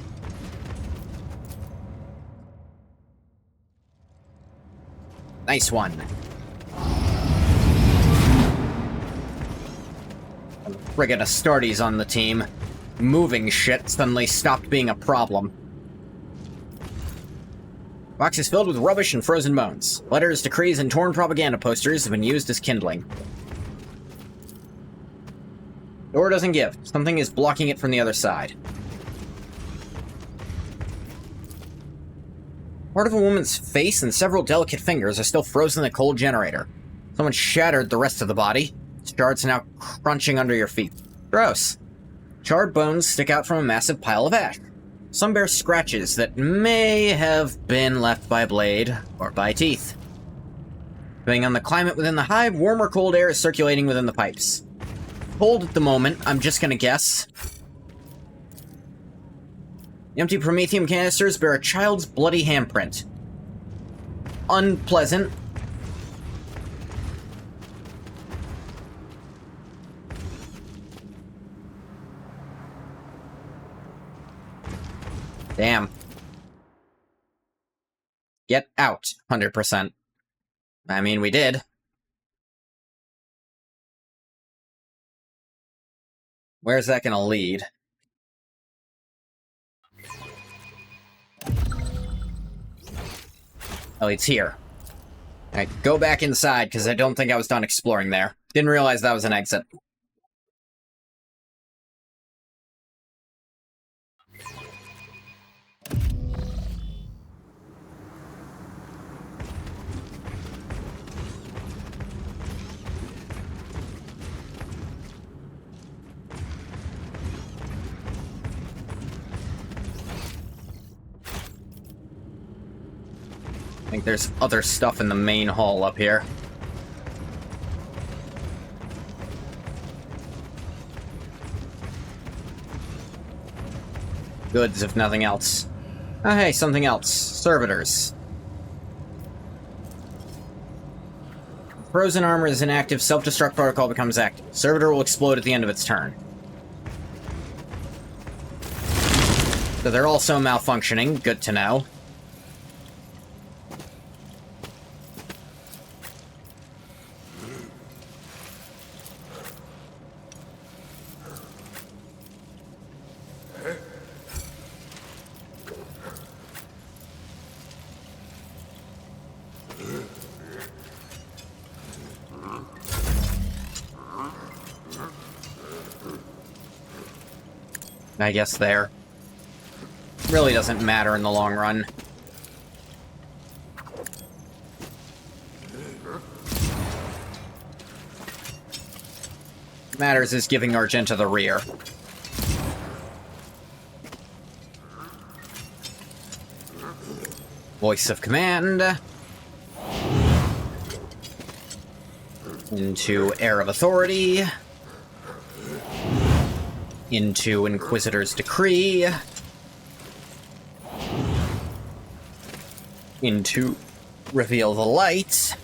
Nice one. Friggin' Astartes on the team. Moving shit suddenly stopped being a problem. Box is filled with rubbish and frozen bones. Letters, decrees, and torn propaganda posters have been used as kindling. Door doesn't give. Something is blocking it from the other side. Part of a woman's face and several delicate fingers are still frozen in the cold generator. Someone shattered the rest of the body. Shards are now crunching under your feet. Gross. Charred bones stick out from a massive pile of ash. Some bear scratches that may have been left by a blade or by teeth. Depending on the climate within the hive, warm or cold air is circulating within the pipes. Cold at the moment, I'm just gonna guess. The empty promethium canisters bear a child's bloody handprint. Unpleasant. Damn. Get out, 100%. I mean, we did. Where's that gonna lead? Oh, it's here. Alright, go back inside, because I don't think I was done exploring there. Didn't realize that was an exit. I think there's other stuff in the main hall up here. Goods, if nothing else. Oh, hey, something else. Servitors. Frozen armor is inactive. Self-destruct protocol becomes active. Servitor will explode at the end of its turn. So they're also malfunctioning. Good to know. I guess there. Really doesn't matter in the long run. Matters is giving Argenta the rear. Voice of command. Into Air of Authority. Into Inquisitor's Decree. Into Reveal the Light.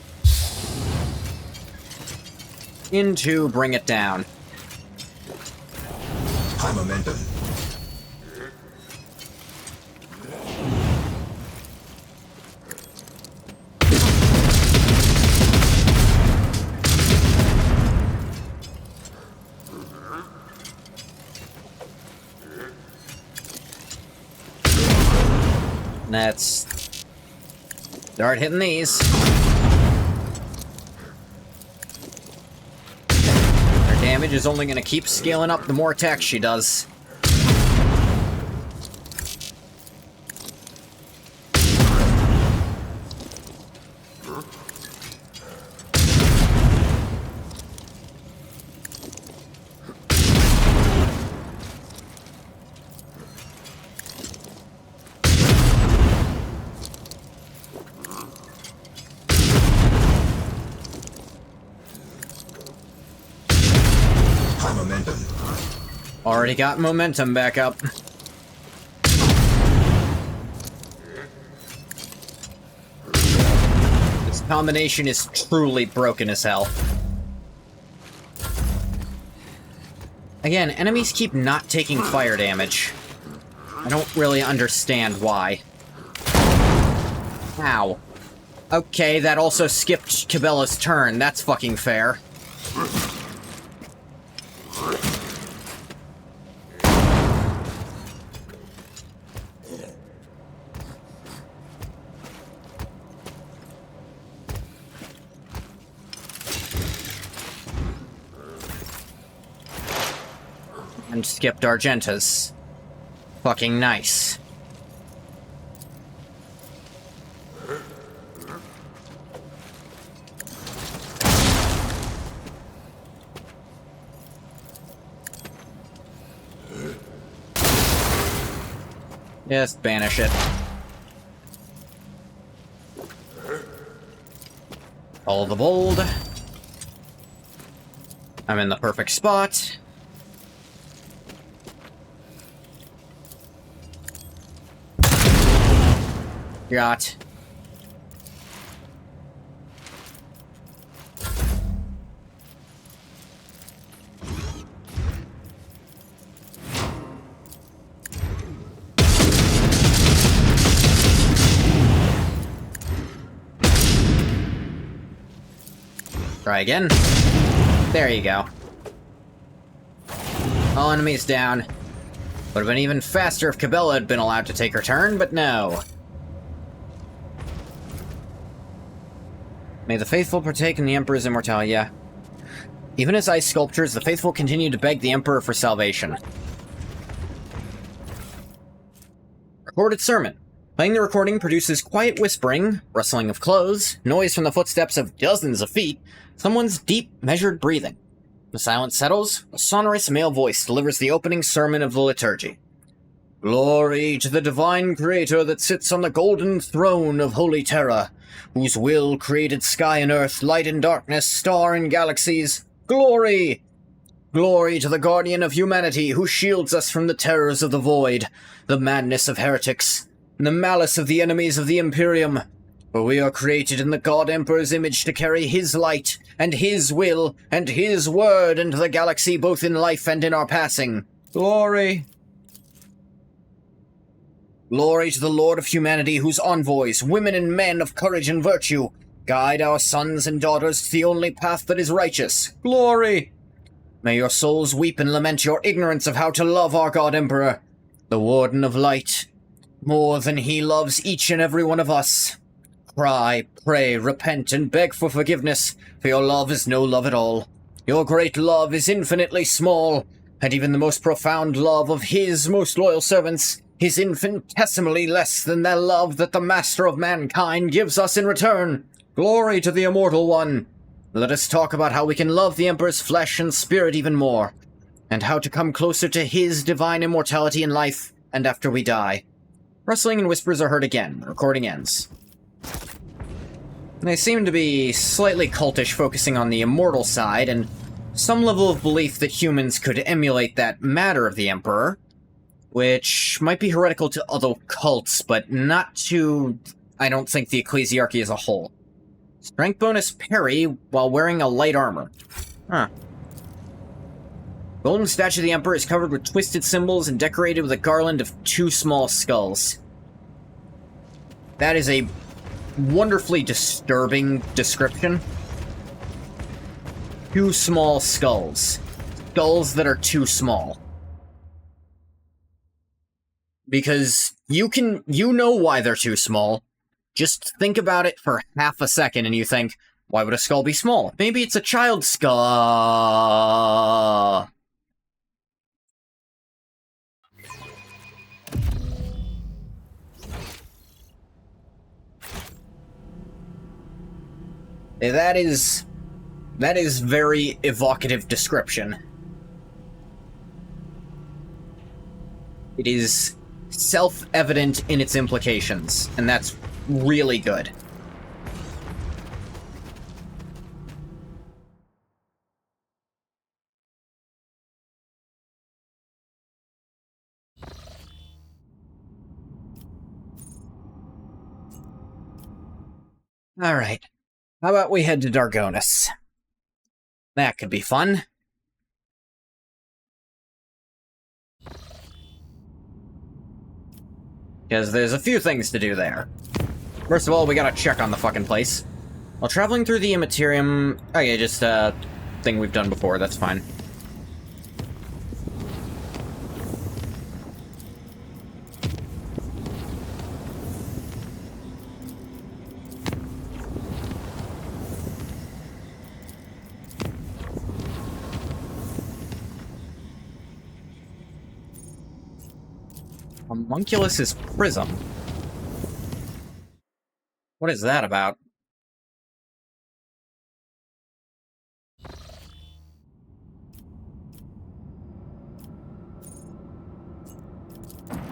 Into Bring It Down. High momentum. Let's start hitting these. Her damage is only going to keep scaling up the more attacks she does. Momentum. Already got momentum back up. This combination is truly broken as hell. Again, enemies keep not taking fire damage. I don't really understand why. Ow. Okay, that also skipped Cabela's turn. That's fucking fair. And skipped Argenta's. Fucking nice. Just banish it. All the bold. I'm in the perfect spot. Got. Try again. There you go. All enemies down. Would have been even faster if Cabela had been allowed to take her turn, but no. May the faithful partake in the Emperor's immortality. Yeah. Even as ice sculptures, the faithful continue to beg the Emperor for salvation. Recorded sermon. Playing the recording produces quiet whispering, rustling of clothes, noise from the footsteps of dozens of feet, someone's deep, measured breathing. The silence settles, a sonorous male voice delivers the opening sermon of the liturgy. Glory to the divine creator that sits on the golden throne of holy terror, whose will created sky and earth, light and darkness, star and galaxies. Glory! Glory to the guardian of humanity, who shields us from the terrors of the void, the madness of heretics, and the malice of the enemies of the Imperium. For we are created in the God Emperor's image to carry his light, and his will, and his word into the galaxy, both in life and in our passing. Glory! Glory to the Lord of humanity, whose envoys, women and men of courage and virtue, guide our sons and daughters to the only path that is righteous. Glory! May your souls weep and lament your ignorance of how to love our God Emperor, the Warden of Light, more than he loves each and every one of us. Cry, pray, repent, and beg for forgiveness, for your love is no love at all. Your great love is infinitely small, and even the most profound love of his most loyal servants is infinitesimally less than the love that the Master of Mankind gives us in return. Glory to the Immortal One. Let us talk about how we can love the Emperor's flesh and spirit even more, and how to come closer to his divine immortality in life and after we die. Rustling and whispers are heard again. The recording ends. They seem to be slightly cultish, focusing on the immortal side, and some level of belief that humans could emulate that matter of the Emperor, which might be heretical to other cults, but not to, I don't think, the ecclesiarchy as a whole. Strength bonus parry while wearing a light armor. Huh. Golden statue of the Emperor is covered with twisted symbols and decorated with a garland of 2 small skulls. That is a wonderfully disturbing description. 2 small skulls. Skulls that are too small. Because you know why they're too small. Just think about it for half a second and you think, why would a skull be small? Maybe it's a child's skull. That is very evocative description. It is self-evident in its implications, and that's really good. Alright. How about we head to Dargonis? That could be fun. Because there's a few things to do there. First of all, we gotta check on the fucking place. While traveling through the Immaterium... Okay, just a thing we've done before, that's fine. Homunculus's prism. What is that about?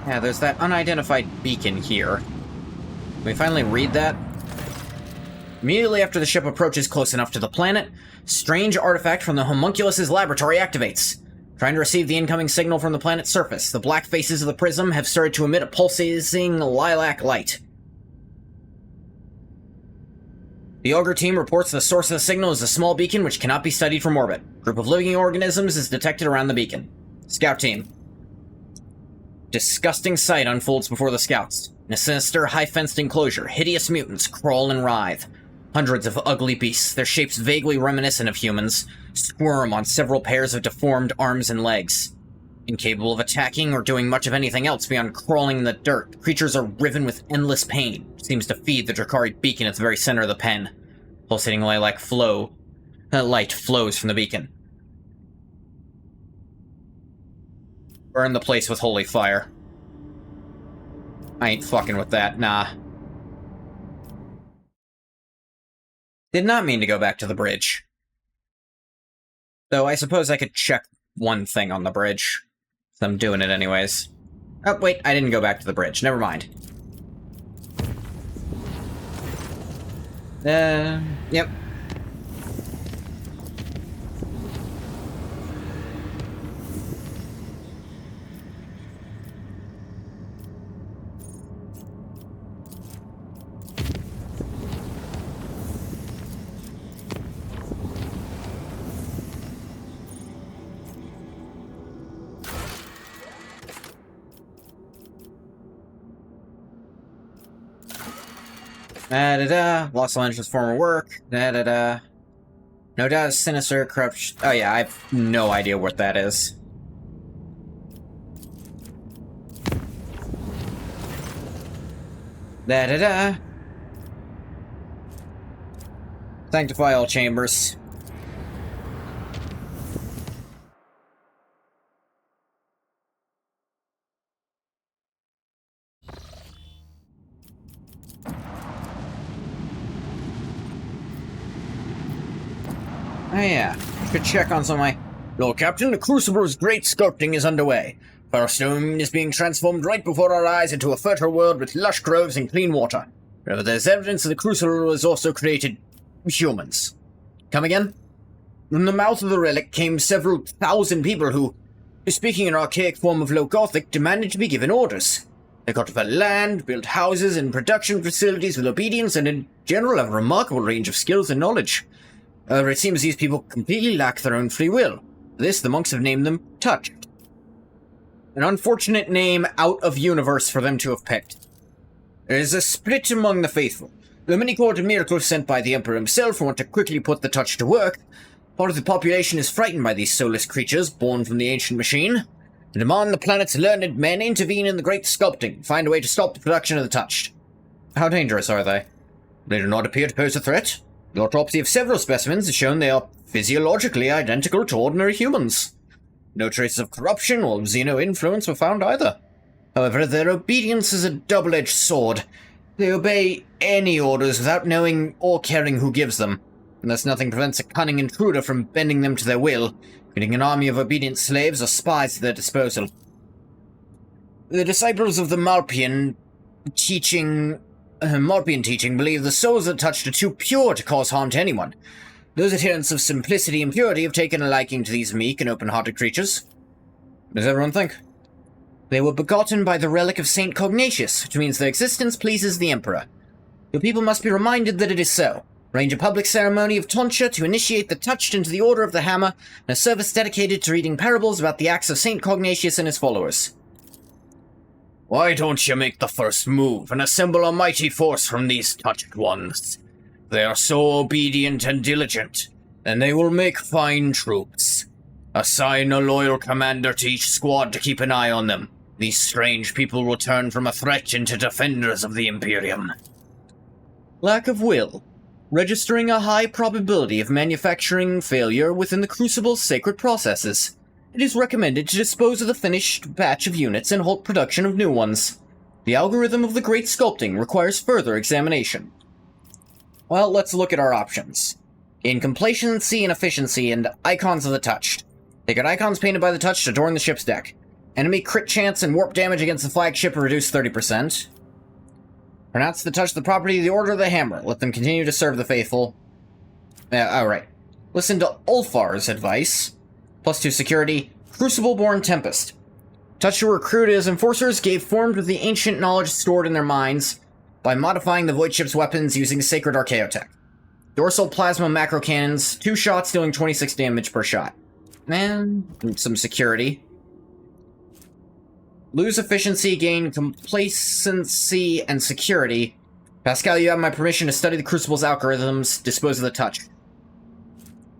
Yeah, there's that unidentified beacon here. Can we finally read that? Immediately after the ship approaches close enough to the planet, strange artifact from the homunculus's laboratory activates. Trying to receive the incoming signal from the planet's surface, the black faces of the prism have started to emit a pulsating lilac light. The Ogre team reports the source of the signal is a small beacon which cannot be studied from orbit. Group of living organisms is detected around the beacon. Scout team. Disgusting sight unfolds before the scouts. In a sinister, high-fenced enclosure, hideous mutants crawl and writhe. Hundreds of ugly beasts, their shapes vaguely reminiscent of humans, squirm on several pairs of deformed arms and legs. Incapable of attacking or doing much of anything else beyond crawling in the dirt, creatures are riven with endless pain, which seems to feed the Drakari beacon at the very center of the pen. Pulsating light flows from the beacon. Burn the place with holy fire. I ain't fucking with that, nah. Did not mean to go back to the bridge. Though I suppose I could check one thing on the bridge. So I'm doing it anyways. Oh, wait, I didn't go back to the bridge. Never mind. Yep. Da-da-da. Lost Lench's former work. Da-da-da. No doubt it's sinister, corrupt... Oh yeah, I have no idea what that is. Da-da-da. Sanctify all chambers. Oh yeah, should check on some of my... Lord Captain, the Crucible's great sculpting is underway. Firestone is being transformed right before our eyes into a fertile world with lush groves and clean water. However, there's evidence that the Crucible has also created humans. Come again? From the mouth of the relic came several thousand people who, speaking an archaic form of Low Gothic, demanded to be given orders. They cultivate land, build houses and production facilities with obedience, and in general have a remarkable range of skills and knowledge. However, it seems these people completely lack their own free will. For this, the monks have named them Touched. An unfortunate name out of universe for them to have picked. There is a split among the faithful. The many court miracles sent by the Emperor himself want to quickly put the Touch to work. Part of the population is frightened by these soulless creatures born from the ancient machine. They demand the planet's learned men intervene in the great sculpting, find a way to stop the production of the Touched. How dangerous are they? They do not appear to pose a threat. The autopsy of several specimens has shown they are physiologically identical to ordinary humans. No traces of corruption or xeno influence were found either. However, their obedience is a double-edged sword. They obey any orders without knowing or caring who gives them, unless nothing prevents a cunning intruder from bending them to their will, creating an army of obedient slaves or spies at their disposal. The disciples of the Marpian teaching believe the souls that touched are too pure to cause harm to anyone. Those adherents of simplicity and purity have taken a liking to these meek and open-hearted creatures. What does everyone think? They were begotten by the relic of Saint Cognatius, which means their existence pleases the Emperor. Your people must be reminded that it is so. Arrange a public ceremony of tonsure to initiate the Touched into the Order of the Hammer, and a service dedicated to reading parables about the acts of Saint Cognatius and his followers. Why don't you make the first move and assemble a mighty force from these Touched ones? They are so obedient and diligent, and they will make fine troops. Assign a loyal commander to each squad to keep an eye on them. These strange people will turn from a threat into defenders of the Imperium. Lack of will. Registering a high probability of manufacturing failure within the Crucible's sacred processes. It is recommended to dispose of the finished batch of units and halt production of new ones. The algorithm of the Great Sculpting requires further examination. Well, let's look at our options. Gain complacency and efficiency and icons of the Touched. They got icons painted by the Touched adorn the ship's deck. Enemy crit chance and warp damage against the flagship are reduced 30%. Pronounce the Touched the property of the Order of the Hammer. Let them continue to serve the faithful. Alright. Listen to Ulfar's advice. +2 security. Crucible-born Tempest. Touched were recruited as enforcers, gave form to the ancient knowledge stored in their minds by modifying the Void Ship's weapons using sacred archaeotech. Dorsal plasma macro cannons, 2 shots dealing 26 damage per shot. And some security. Lose efficiency, gain complacency, and security. Pascal, you have my permission to study the Crucible's algorithms, dispose of the Touch.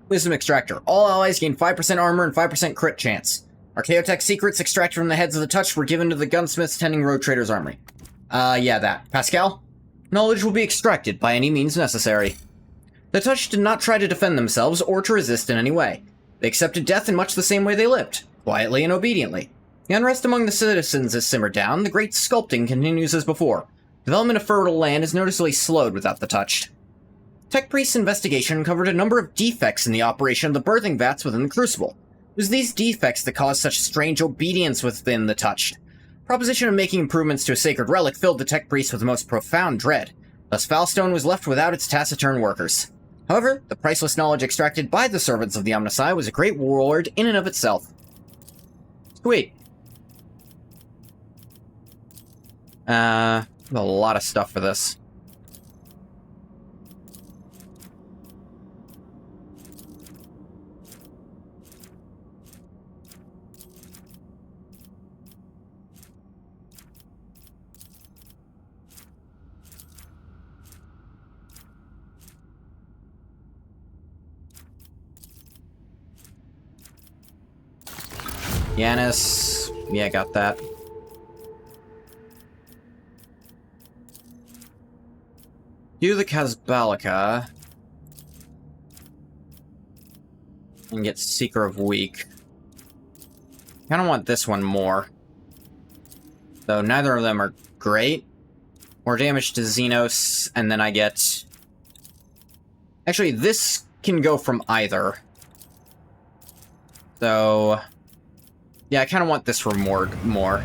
Wisdom Extractor. All allies gain 5% armor and 5% crit chance. Archaeotech secrets extracted from the heads of the Touch were given to the gunsmiths tending Road Trader's armory. Yeah, that. Pascal? Knowledge will be extracted by any means necessary. The Touch did not try to defend themselves or to resist in any way. They accepted death in much the same way they lived, quietly and obediently. The unrest among the citizens has simmered down, the great sculpting continues as before. Development of fertile land is noticeably slowed without the Touched. Tech Priest's investigation uncovered a number of defects in the operation of the birthing vats within the Crucible. It was these defects that caused such strange obedience within the Touched. Proposition of making improvements to a sacred relic filled the Tech Priest with the most profound dread. Thus Falstone was left without its taciturn workers. However, the priceless knowledge extracted by the servants of the Omnici was a great reward in and of itself. Sweet. A lot of stuff for this. Yanis. Yeah, got that. Do the Kazbalika. And get Seeker of Weak. I don't want this one more. Though neither of them are great. More damage to Xenos, and then I get... Actually, this can go from either. So... yeah, I kind of want this Remord more.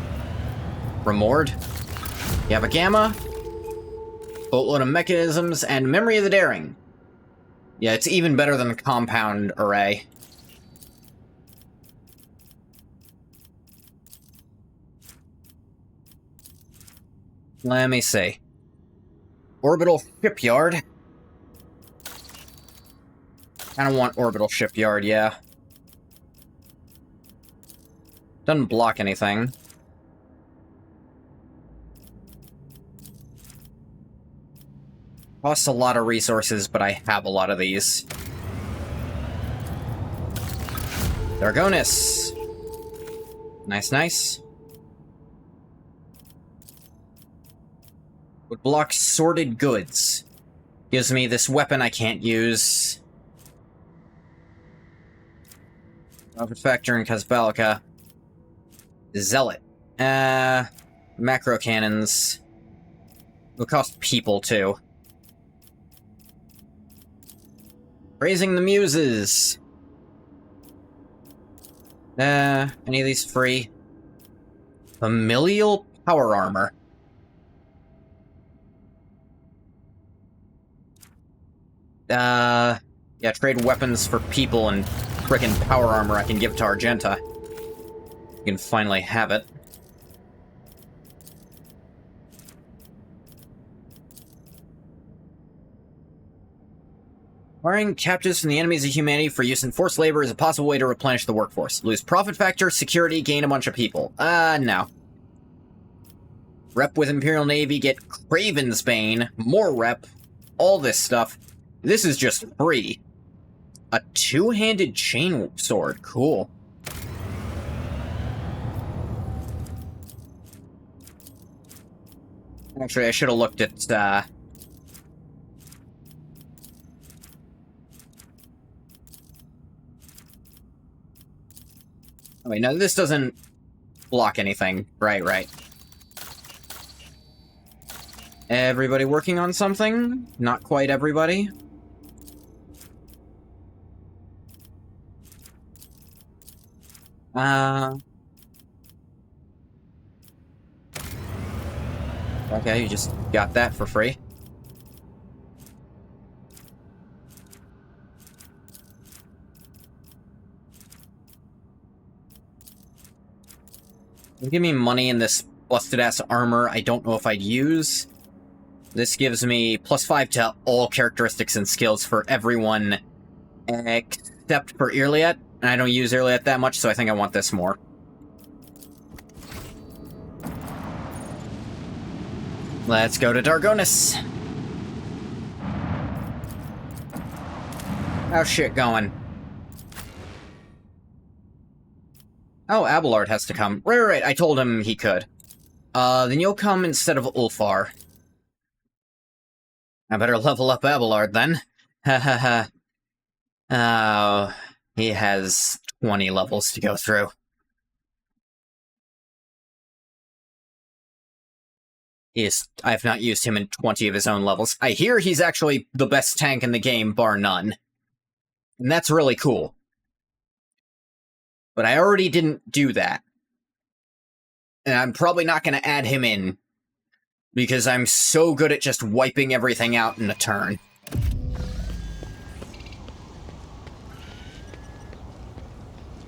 Remord? You have a Gamma, boatload of mechanisms, and Memory of the Daring. Yeah, it's even better than the Compound Array. Let me see. Orbital Shipyard. I don't want Orbital Shipyard, yeah. Doesn't block anything. Costs a lot of resources, but I have a lot of these. Dargonis. Nice, nice. Would block sorted goods. Gives me this weapon I can't use. Profit Factor and Casbalica. Zealot. Macro cannons. Will cost people, too. Raising the Muses. Any of these free? Familial Power Armor. Yeah, trade weapons for people and frickin' power armor I can give to Argenta. You can finally have it. Acquiring captives from the enemies of humanity for use in forced labor is a possible way to replenish the workforce. Lose profit factor, security, gain a bunch of people. No. Rep with Imperial Navy, get Craven's Bane, more rep, all this stuff. This is just free. A two-handed chain sword. Cool. Actually, I should have looked at, oh, wait, no, this doesn't block anything. Right. Everybody working on something? Not quite everybody. Okay, you just got that for free. Give me money in this busted-ass armor I don't know if I'd use. This gives me +5 to all characteristics and skills for everyone except for Irliet. And I don't use Irliet that much, so I think I want this more. Let's go to Dargonis. How's shit going? Oh, Abelard has to come. Right, I told him he could. Then you'll come instead of Ulfar. I better level up Abelard, then. Ha. Oh, he has 20 levels to go through. I've not used him in 20 of his own levels. I hear he's actually the best tank in the game, bar none. And that's really cool. But I already didn't do that. And I'm probably not going to add him in, because I'm so good at just wiping everything out in a turn.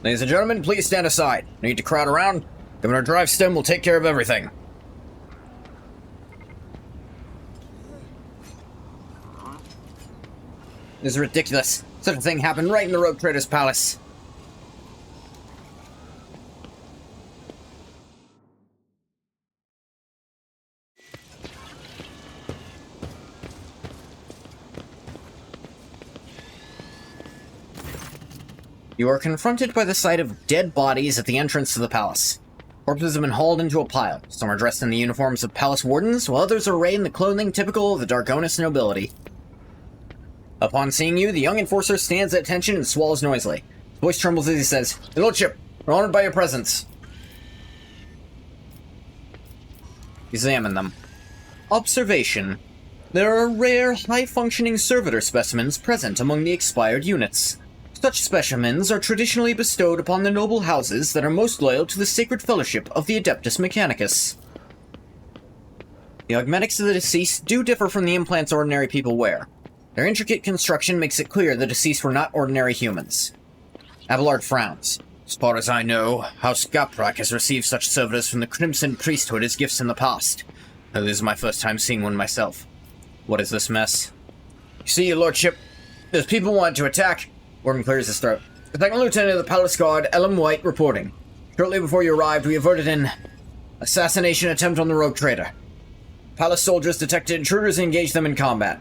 Ladies and gentlemen, please stand aside. Need to crowd around. Governor Drivestem will take care of everything. This is ridiculous. Such a thing happened right in the Rogue Trader's Palace. You are confronted by the sight of dead bodies at the entrance to the palace. Corpses have been hauled into a pile. Some are dressed in the uniforms of palace wardens, while others are arrayed in the clothing typical of the Dargonis nobility. Upon seeing you, the young enforcer stands at attention and swallows noisily. His voice trembles as he says, "Your Lordship, we're honored by your presence." Examine them. Observation. There are rare, high-functioning servitor specimens present among the expired units. Such specimens are traditionally bestowed upon the noble houses that are most loyal to the sacred fellowship of the Adeptus Mechanicus. The augmetics of the deceased do differ from the implants ordinary people wear. Their intricate construction makes it clear the deceased were not ordinary humans. Abelard frowns. As far as I know, House Gaprak has received such servitors from the Crimson Priesthood as gifts in the past. Though this is my first time seeing one myself. What is this mess? You see, your lordship, there's people wanting to attack. Gordon clears his throat. The second lieutenant of the Palace Guard, Ellen White, reporting. Shortly before you arrived, we averted an assassination attempt on the rogue trader. Palace soldiers detected intruders and engaged them in combat.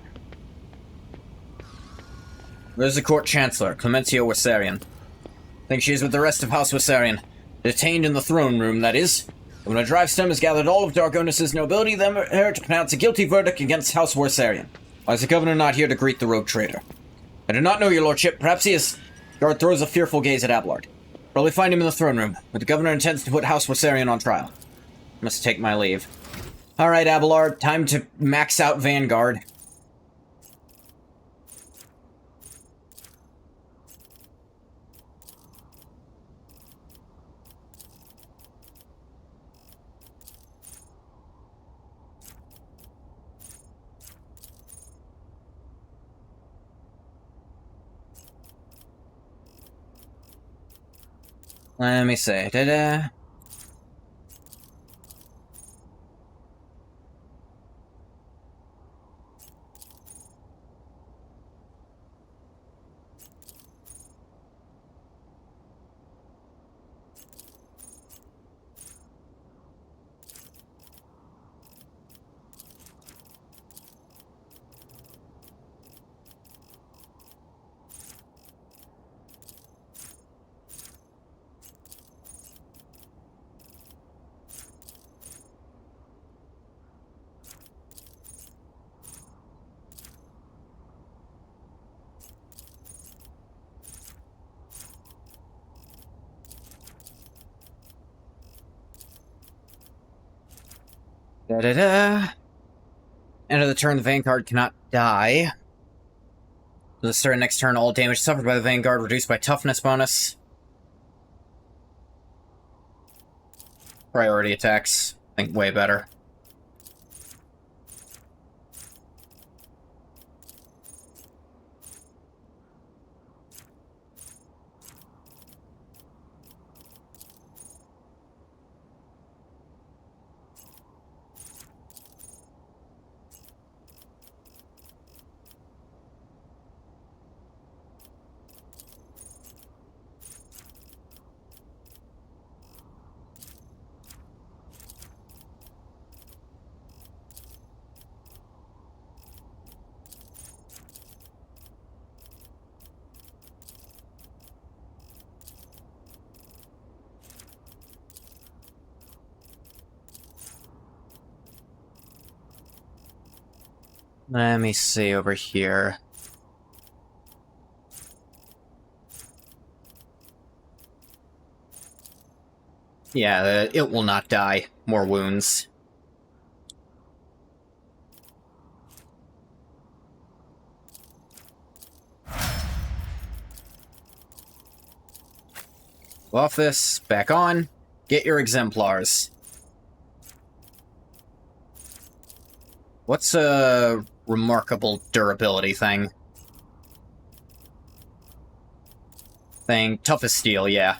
There's the court chancellor, Clementia Werserian. I think she is with the rest of House Werserian. Detained in the throne room, that is. When a Drivestem has gathered all of Dargonis' nobility, them here to pronounce a guilty verdict against House Werserian. Why is the governor not here to greet the rogue trader? I do not know, your lordship. Perhaps he is... Guard throws a fearful gaze at Abelard. Probably find him in the throne room, but the governor intends to put House Werserian on trial. Must take my leave. Alright, Abelard, time to max out Vanguard. Let me see. Da-da. Da-da-da. End of the turn, the Vanguard cannot die. To the start of next turn, all damage suffered by the Vanguard reduced by toughness bonus. Priority attacks. I think way better. Let me see over here. Yeah, it will not die. More wounds. Off this, back on. Get your exemplars. What's a remarkable durability thing? Tough as steel, yeah.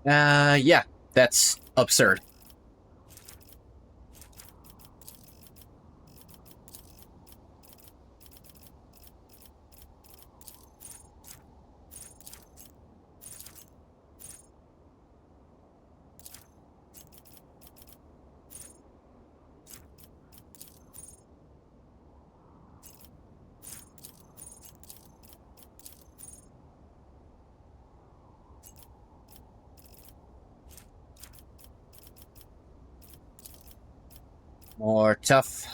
Yeah, that's absurd. More tough.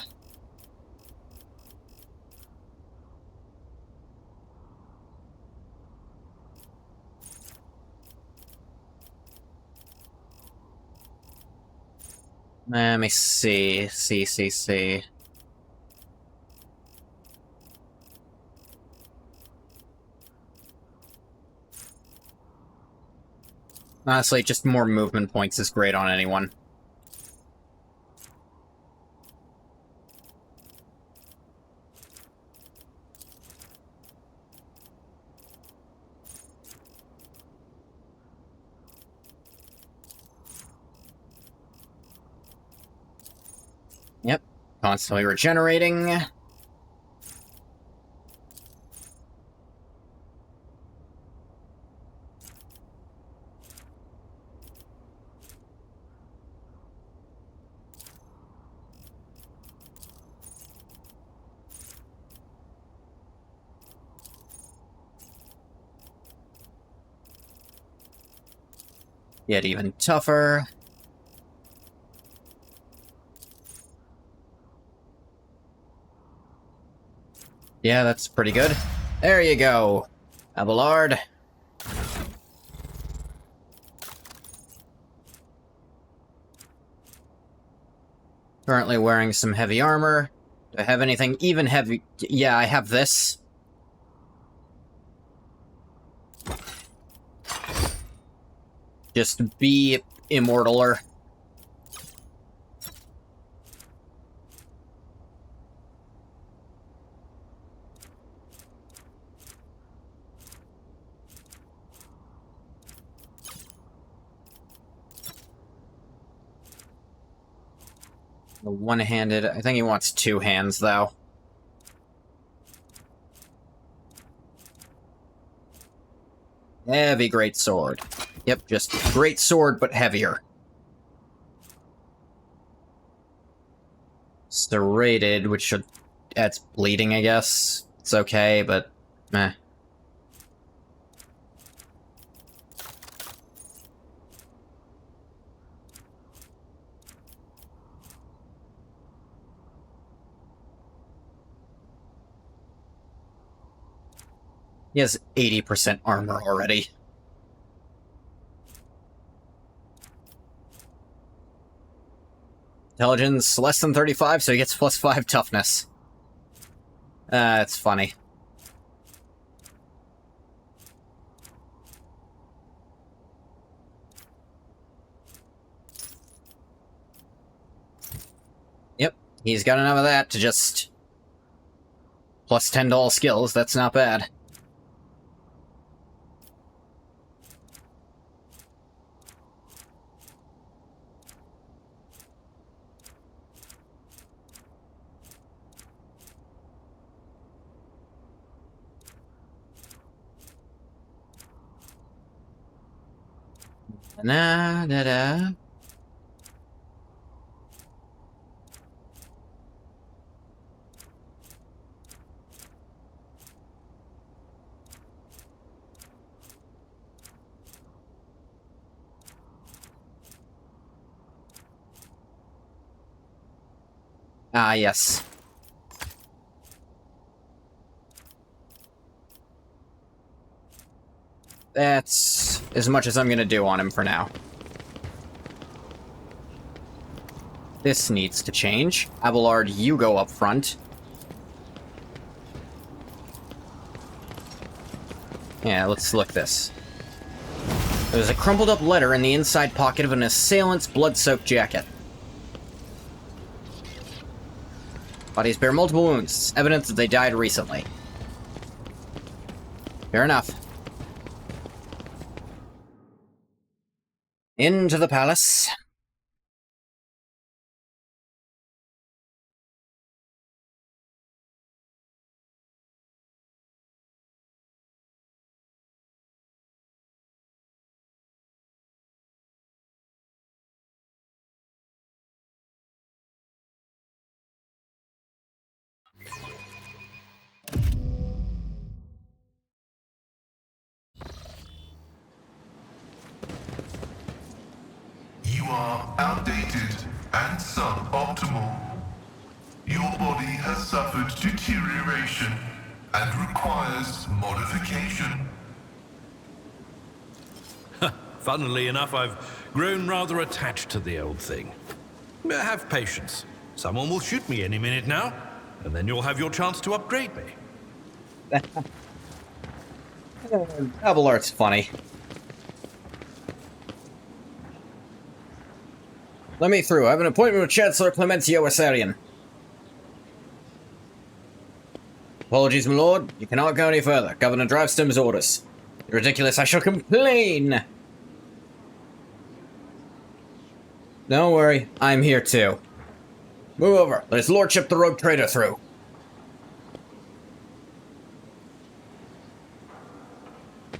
Let me see. See. Honestly, just more movement points is great on anyone. Yep, constantly regenerating. Get even tougher. Yeah, that's pretty good. There you go, Abelard. Currently wearing some heavy armor. Do I have anything even heavy? Yeah, I have this. Just be immortaler. The one-handed. I think he wants two hands, though. Heavy great sword. Yep, just great sword, but heavier. Serrated, which should... That's bleeding, I guess. It's okay, but... meh. He has 80% armor already. Intelligence less than 35, so he gets +5 toughness. That's funny. Yep, he's got enough of that to just... +10 to all skills, that's not bad. Da-da. Ah, yes. That's as much as I'm gonna do on him for now. This needs to change. Abelard, you go up front. Yeah, let's look this. There's a crumpled up letter in the inside pocket of an assailant's blood-soaked jacket. Bodies bear multiple wounds, evidence that they died recently. Fair enough. Into the palace. You are outdated and suboptimal. Your body has suffered deterioration and requires modification. Funnily enough, I've grown rather attached to the old thing. Have patience. Someone will shoot me any minute now, and then you'll have your chance to upgrade me. Abelard's funny. Let me through. I have an appointment with Chancellor Clementia Werserian. Apologies, my lord. You cannot go any further. Governor Drivestom's orders. Ridiculous. I shall complain. Don't worry. I'm here too. Move over. Let his lordship the rogue trader through.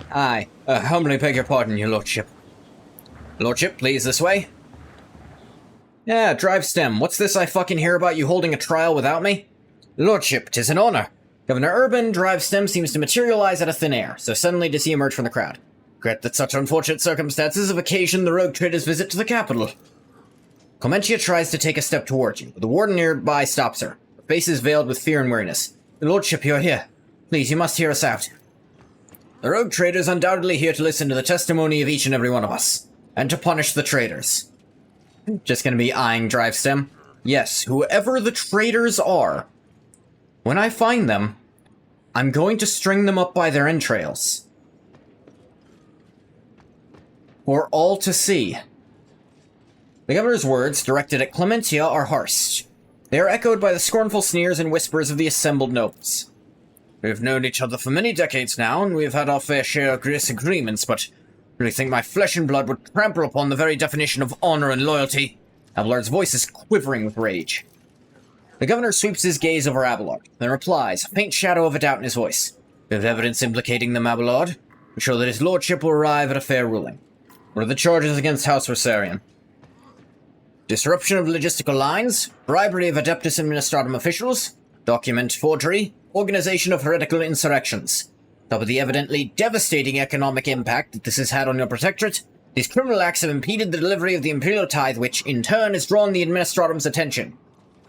Aye. Humbly beg your pardon, your lordship. Lordship, please, this way. Yeah, Drivestem. What's this I fucking hear about you holding a trial without me? Lordship, 'tis an honor. Governor Urban Drivestem seems to materialize out of thin air, so suddenly does he emerge from the crowd. Regret that such unfortunate circumstances have occasioned the rogue trader's visit to the capital. Clementia tries to take a step towards you, but the warden nearby stops her. Her face is veiled with fear and weariness. Lordship, you're here. Please, you must hear us out. The rogue trader is undoubtedly here to listen to the testimony of each and every one of us, and to punish the traitors. Just gonna be eyeing Drivestem? Yes, whoever the traitors are. When I find them, I'm going to string them up by their entrails. For all to see. The governor's words, directed at Clementia, are harsh. They are echoed by the scornful sneers and whispers of the assembled nobles. We have known each other for many decades now, and we have had our fair share of disagreements, but I really think my flesh and blood would trample upon the very definition of honor and loyalty. Abelard's voice is quivering with rage. The governor sweeps his gaze over Abelard, then replies, a faint shadow of a doubt in his voice. We have evidence implicating them, Abelard. We show that his lordship will arrive at a fair ruling. What are the charges against House Werserian? Disruption of logistical lines, bribery of Adeptus Administratum officials, document forgery, organization of heretical insurrections. Top of the evidently devastating economic impact that this has had on your protectorate, these criminal acts have impeded the delivery of the imperial tithe, which, in turn, has drawn the Administratum's attention.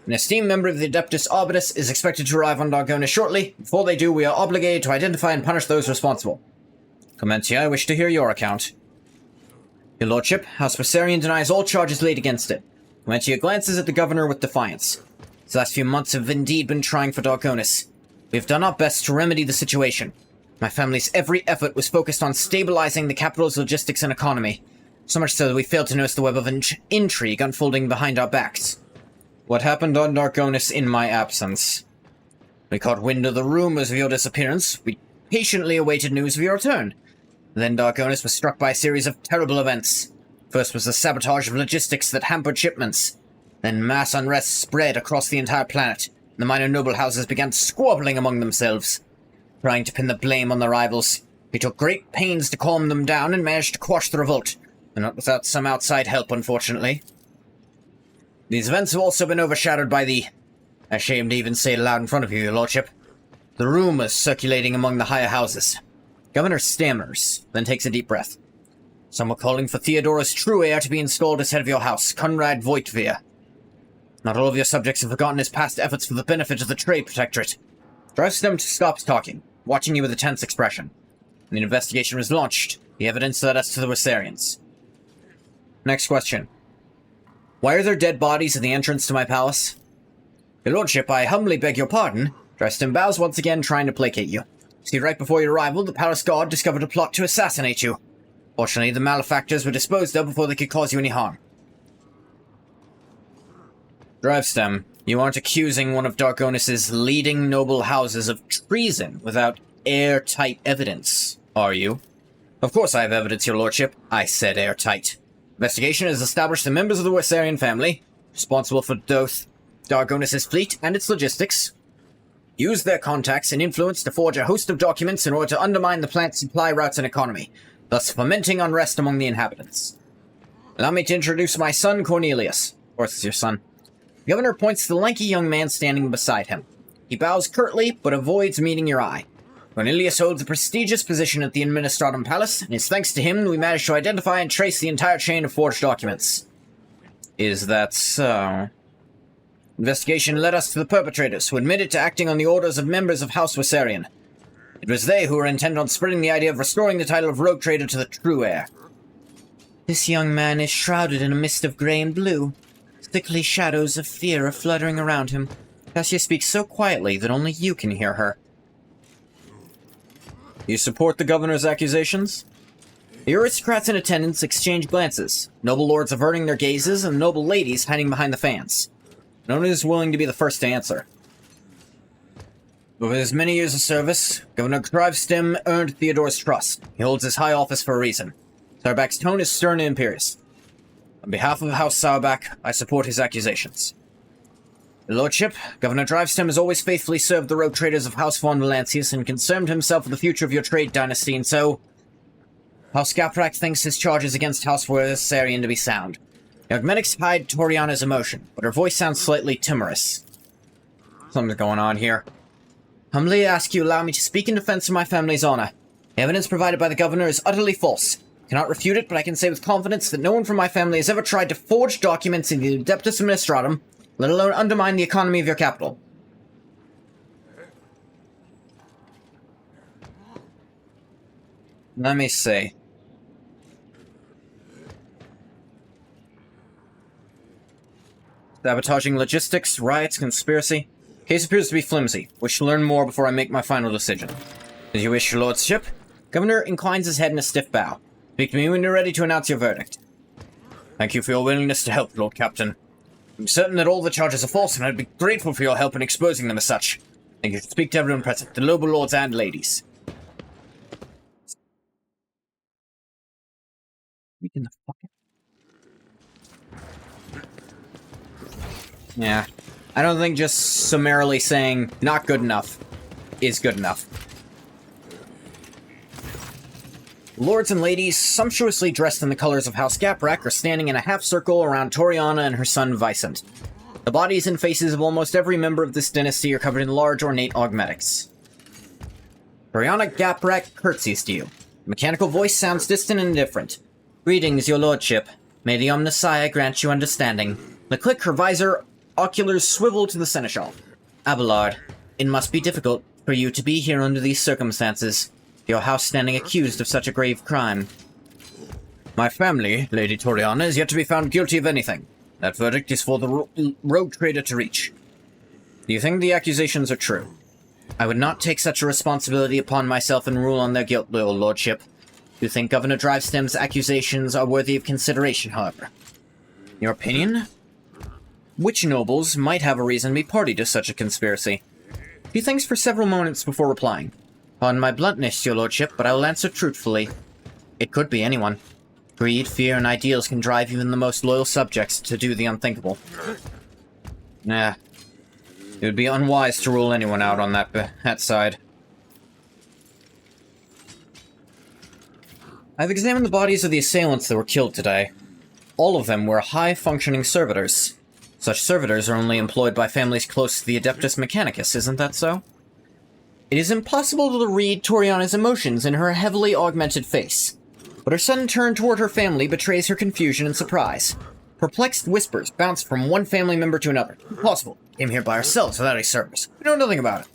An esteemed member of the Adeptus Arbitus is expected to arrive on Dargonis shortly. Before they do, we are obligated to identify and punish those responsible. Clementia, I wish to hear your account. Your lordship, House Werserian denies all charges laid against it. Clementia glances at the governor with defiance. These last few months have indeed been trying for Dargonis. We have done our best to remedy the situation. My family's every effort was focused on stabilizing the capital's logistics and economy, so much so that we failed to notice the web of intrigue unfolding behind our backs. What happened on Dargonis in my absence? We caught wind of the rumors of your disappearance. We patiently awaited news of your return. Then Dargonis was struck by a series of terrible events. First was the sabotage of logistics that hampered shipments. Then mass unrest spread across the entire planet. The minor noble houses began squabbling among themselves, trying to pin the blame on their rivals. We took great pains to calm them down and managed to quash the revolt, but not without some outside help, unfortunately. These events have also been overshadowed by the... ashamed to even say it aloud in front of you, your lordship. The rumors circulating among the higher houses. Governor stammers, then takes a deep breath. Some were calling for Theodora's true heir to be installed as head of your house, Conrad Voitvir. Not all of your subjects have forgotten his past efforts for the benefit of the Trade Protectorate. Drivestem stops talking, watching you with a tense expression. When the investigation was launched, the evidence led us to the Werserians. Next question. Why are there dead bodies at the entrance to my palace? Your lordship, I humbly beg your pardon. Drivestem bows once again, trying to placate you. See, right before your arrival, the palace guard discovered a plot to assassinate you. Fortunately, the malefactors were disposed of before they could cause you any harm. Drivestem, you aren't accusing one of Dargonis' leading noble houses of treason without airtight evidence, are you? Of course I have evidence, your lordship. I said airtight. Investigation has established the members of the Werserian family, responsible for both Dargonis' fleet and its logistics, used their contacts and influence to forge a host of documents in order to undermine the plant's supply routes and economy, thus fomenting unrest among the inhabitants. Allow me to introduce my son, Cornelius. Of course it's your son. The governor points to the lanky young man standing beside him. He bows curtly, but avoids meeting your eye. Cornelius holds a prestigious position at the Administratum Palace, and it's thanks to him that we managed to identify and trace the entire chain of forged documents. Is that so? Investigation led us to the perpetrators, who admitted to acting on the orders of members of House Werserian. It was they who were intent on spreading the idea of restoring the title of Rogue Trader to the true heir. This young man is shrouded in a mist of grey and blue. Thickly shadows of fear are fluttering around him. Cassia speaks so quietly that only you can hear her. You support the governor's accusations? The aristocrats in attendance exchange glances, noble lords averting their gazes and noble ladies hiding behind the fans. No one is willing to be the first to answer. Over his many years of service, Governor Drivestem earned Theodore's trust. He holds his high office for a reason. Sauerbach's tone is stern and imperious. On behalf of House Sauerbach, I support his accusations. Your Lordship, Governor Drivestem has always faithfully served the rogue traders of House von Valancius and concerned himself with the future of your trade dynasty, and so House Gaprak thinks his charges against House Werserian to be sound. The Augmetics hide Toriana's emotion, but her voice sounds slightly timorous. Something's going on here. Humbly ask you allow me to speak in defense of my family's honor. The evidence provided by the governor is utterly false. I cannot refute it, but I can say with confidence that no one from my family has ever tried to forge documents in the Adeptus Administratum, let alone undermine the economy of your capital. Let me see. Sabotaging logistics, riots, conspiracy. Case appears to be flimsy. Wish to learn more before I make my final decision. As you wish, your lordship. Governor inclines his head in a stiff bow. Speak to me when you're ready to announce your verdict. Thank you for your willingness to help, Lord Captain. I'm certain that all the charges are false, and I'd be grateful for your help in exposing them as such. And you should speak to everyone present, the noble lords and ladies. Speaking the fuck. Yeah. I don't think just summarily saying, not good enough, is good enough. Lords and ladies, sumptuously dressed in the colors of House Gaprak, are standing in a half-circle around Toriana and her son Vicent. The bodies and faces of almost every member of this dynasty are covered in large, ornate augmetics. Toriana Gaprak curtsies to you. The mechanical voice sounds distant and indifferent. Greetings, your lordship. May the Omnissiah grant you understanding. The click, her visor, oculars swivel to the seneschal. Abelard, it must be difficult for you to be here under these circumstances. Your house standing accused of such a grave crime. My family, Lady Toriana, is yet to be found guilty of anything. That verdict is for the rogue trader to reach. Do you think the accusations are true? I would not take such a responsibility upon myself and rule on their guilt, your lordship. You think Governor Drivestem's accusations are worthy of consideration, however. Your opinion? Which nobles might have a reason to be party to such a conspiracy? He thinks for several moments before replying. Pardon my bluntness, your lordship, but I will answer truthfully. It could be anyone. Greed, fear, and ideals can drive even the most loyal subjects to do the unthinkable. Nah. It would be unwise to rule anyone out on that side. I've examined the bodies of the assailants that were killed today. All of them were high-functioning servitors. Such servitors are only employed by families close to the Adeptus Mechanicus, isn't that so? It is impossible to read Toriana's emotions in her heavily augmented face, but her sudden turn toward her family betrays her confusion and surprise. Perplexed whispers bounce from one family member to another. Impossible. Came here by ourselves without a service. We know nothing about it.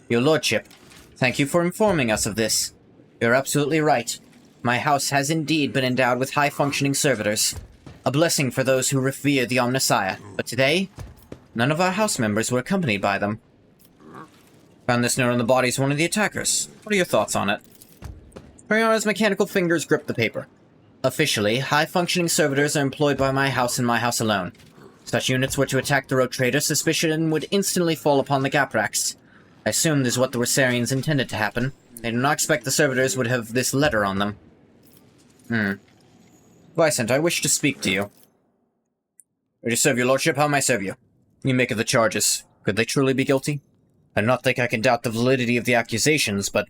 Your lordship, thank you for informing us of this. You're absolutely right. My house has indeed been endowed with high-functioning servitors. A blessing for those who revere the Omnissiah. But today, none of our house members were accompanied by them. Found this note on the bodies of one of the attackers. What are your thoughts on it? Toriana's mechanical fingers grip the paper. Officially, high-functioning servitors are employed by my house and my house alone. If such units were to attack the rogue trader, suspicion would instantly fall upon the Gapraks. I assume this is what the Werserians intended to happen. They do not expect the servitors would have this letter on them. Vicent, I wish to speak to you. Ready to serve your lordship, how may I serve you? You make of the charges. Could they truly be guilty? I do not think I can doubt the validity of the accusations, but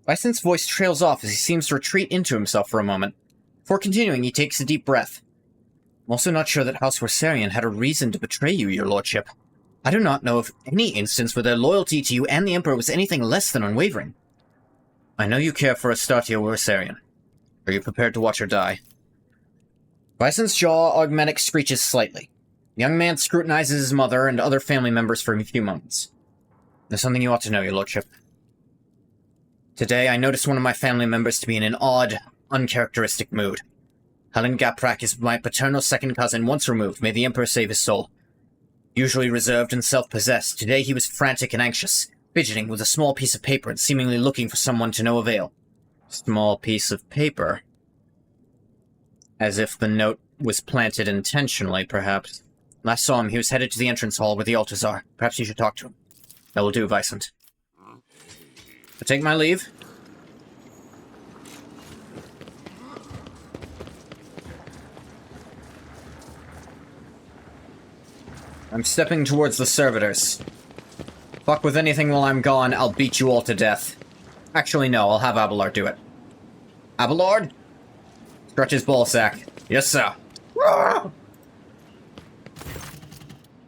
Vicent's voice trails off as he seems to retreat into himself for a moment. Before continuing, he takes a deep breath. I'm also not sure that House Werserian had a reason to betray you, your lordship. I do not know of any instance where their loyalty to you and the Emperor was anything less than unwavering. I know you care for Astatio Werserian. Are you prepared to watch her die? Vicent's jaw augmetic screeches slightly. The young man scrutinizes his mother and other family members for a few moments. There's something you ought to know, your lordship. Today, I noticed one of my family members to be in an odd, uncharacteristic mood. Helen Gaprak is my paternal second cousin, once removed. May the Emperor save his soul. Usually reserved and self-possessed, today he was frantic and anxious, fidgeting with a small piece of paper and seemingly looking for someone to no avail. Small piece of paper. As if the note was planted intentionally, perhaps. Last saw him, he was headed to the entrance hall where the altars are. Perhaps you should talk to him. That will do, Vicent. I take my leave. I'm stepping towards the servitors. Fuck with anything while I'm gone, I'll beat you all to death. Actually, no, I'll have Abelard do it. Abelard? Stretch his ballsack. Yes, sir.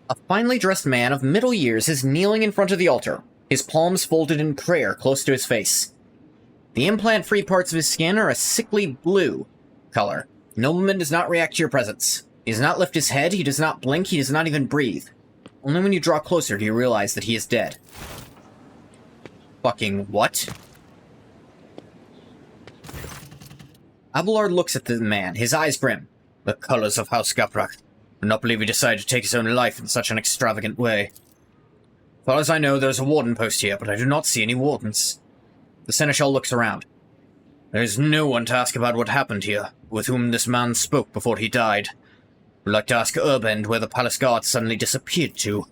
A finely dressed man of middle years is kneeling in front of the altar, his palms folded in prayer close to his face. The implant-free parts of his skin are a sickly blue color. The nobleman does not react to your presence. He does not lift his head, he does not blink, he does not even breathe. Only when you draw closer do you realize that he is dead. Fucking what? Abelard looks at the man, his eyes grim. The colors of House Gaprak. I do not believe he decided to take his own life in such an extravagant way. As far as I know, there's a warden post here, but I do not see any wardens. The seneschal looks around. There is no one to ask about what happened here, with whom this man spoke before he died. I'd like to ask Urband where the palace guard suddenly disappeared to.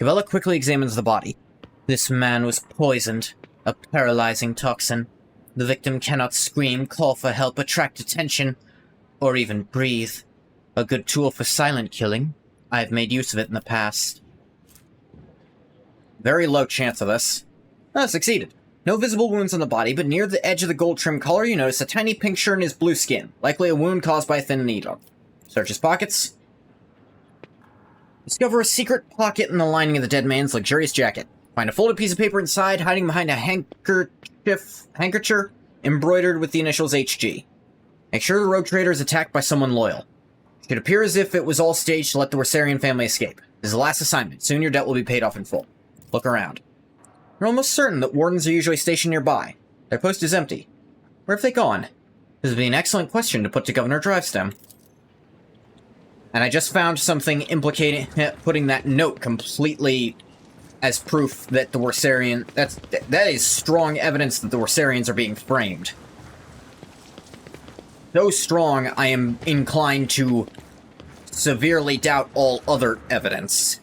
Cavella quickly examines the body. This man was poisoned, a paralyzing toxin. The victim cannot scream, call for help, attract attention, or even breathe. A good tool for silent killing. I have made use of it in the past. Very low chance of this. Succeeded. No visible wounds on the body, but near the edge of the gold trim collar you notice a tiny pink shirt in his blue skin, likely a wound caused by a thin needle. Search his pockets. Discover a secret pocket in the lining of the dead man's luxurious jacket. Find a folded piece of paper inside, hiding behind a handkerchief embroidered with the initials HG. Make sure the rogue trader is attacked by someone loyal. It should appear as if it was all staged to let the Werserian family escape. This is the last assignment. Soon your debt will be paid off in full. Look around. You're almost certain that wardens are usually stationed nearby. Their post is empty. Where have they gone? This would be an excellent question to put to Governor Drivestem. And I just found something implicating putting that note completely as proof that the Werserian... That is strong evidence that the Werserians are being framed. So strong, I am inclined to severely doubt all other evidence.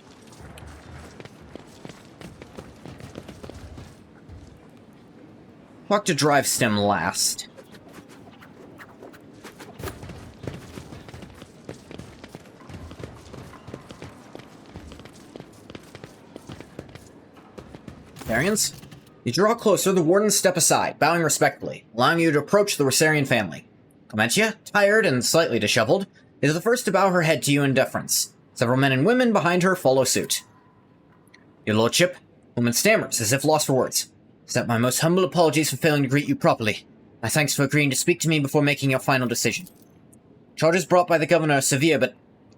Talk to Drivestem last. Werserians? You draw closer, the wardens step aside, bowing respectfully, allowing you to approach the Werserian family. Clementia, tired and slightly disheveled, is the first to bow her head to you in deference. Several men and women behind her follow suit. Your lordship, woman stammers, as if lost for words. Accept my most humble apologies for failing to greet you properly. My thanks for agreeing to speak to me before making your final decision. Charges brought by the governor are severe, but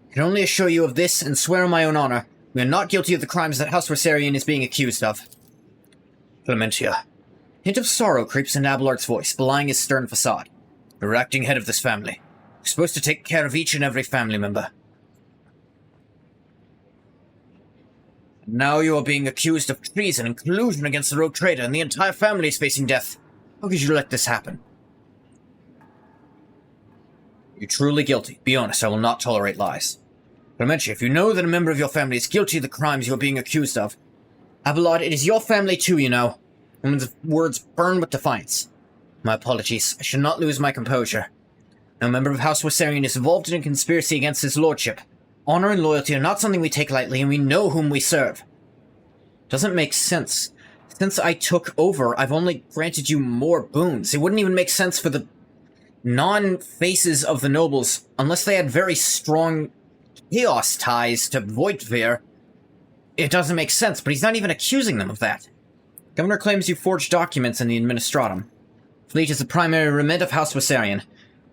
I can only assure you of this and swear on my own honor, we are not guilty of the crimes that House Werserian is being accused of. Clementia. Hint of sorrow creeps into Abelard's voice, belying his stern facade. You're acting head of this family. You're supposed to take care of each and every family member. Now you are being accused of treason and collusion against the rogue trader, and the entire family is facing death. How could you let this happen? You're truly guilty. Be honest, I will not tolerate lies. Clementia, if you know that a member of your family is guilty of the crimes you are being accused of, Abelard, it is your family too, you know. Woman's words burn with defiance. My apologies. I should not lose my composure. No member of House Werserian is involved in a conspiracy against his lordship. Honor and loyalty are not something we take lightly, and we know whom we serve. Doesn't make sense. Since I took over, I've only granted you more boons. It wouldn't even make sense for the non-faces of the nobles, unless they had very strong chaos ties to Voidveer. It doesn't make sense, but he's not even accusing them of that. Governor claims you forged documents in the Administratum. Fleet is the primary remit of House Werserian. It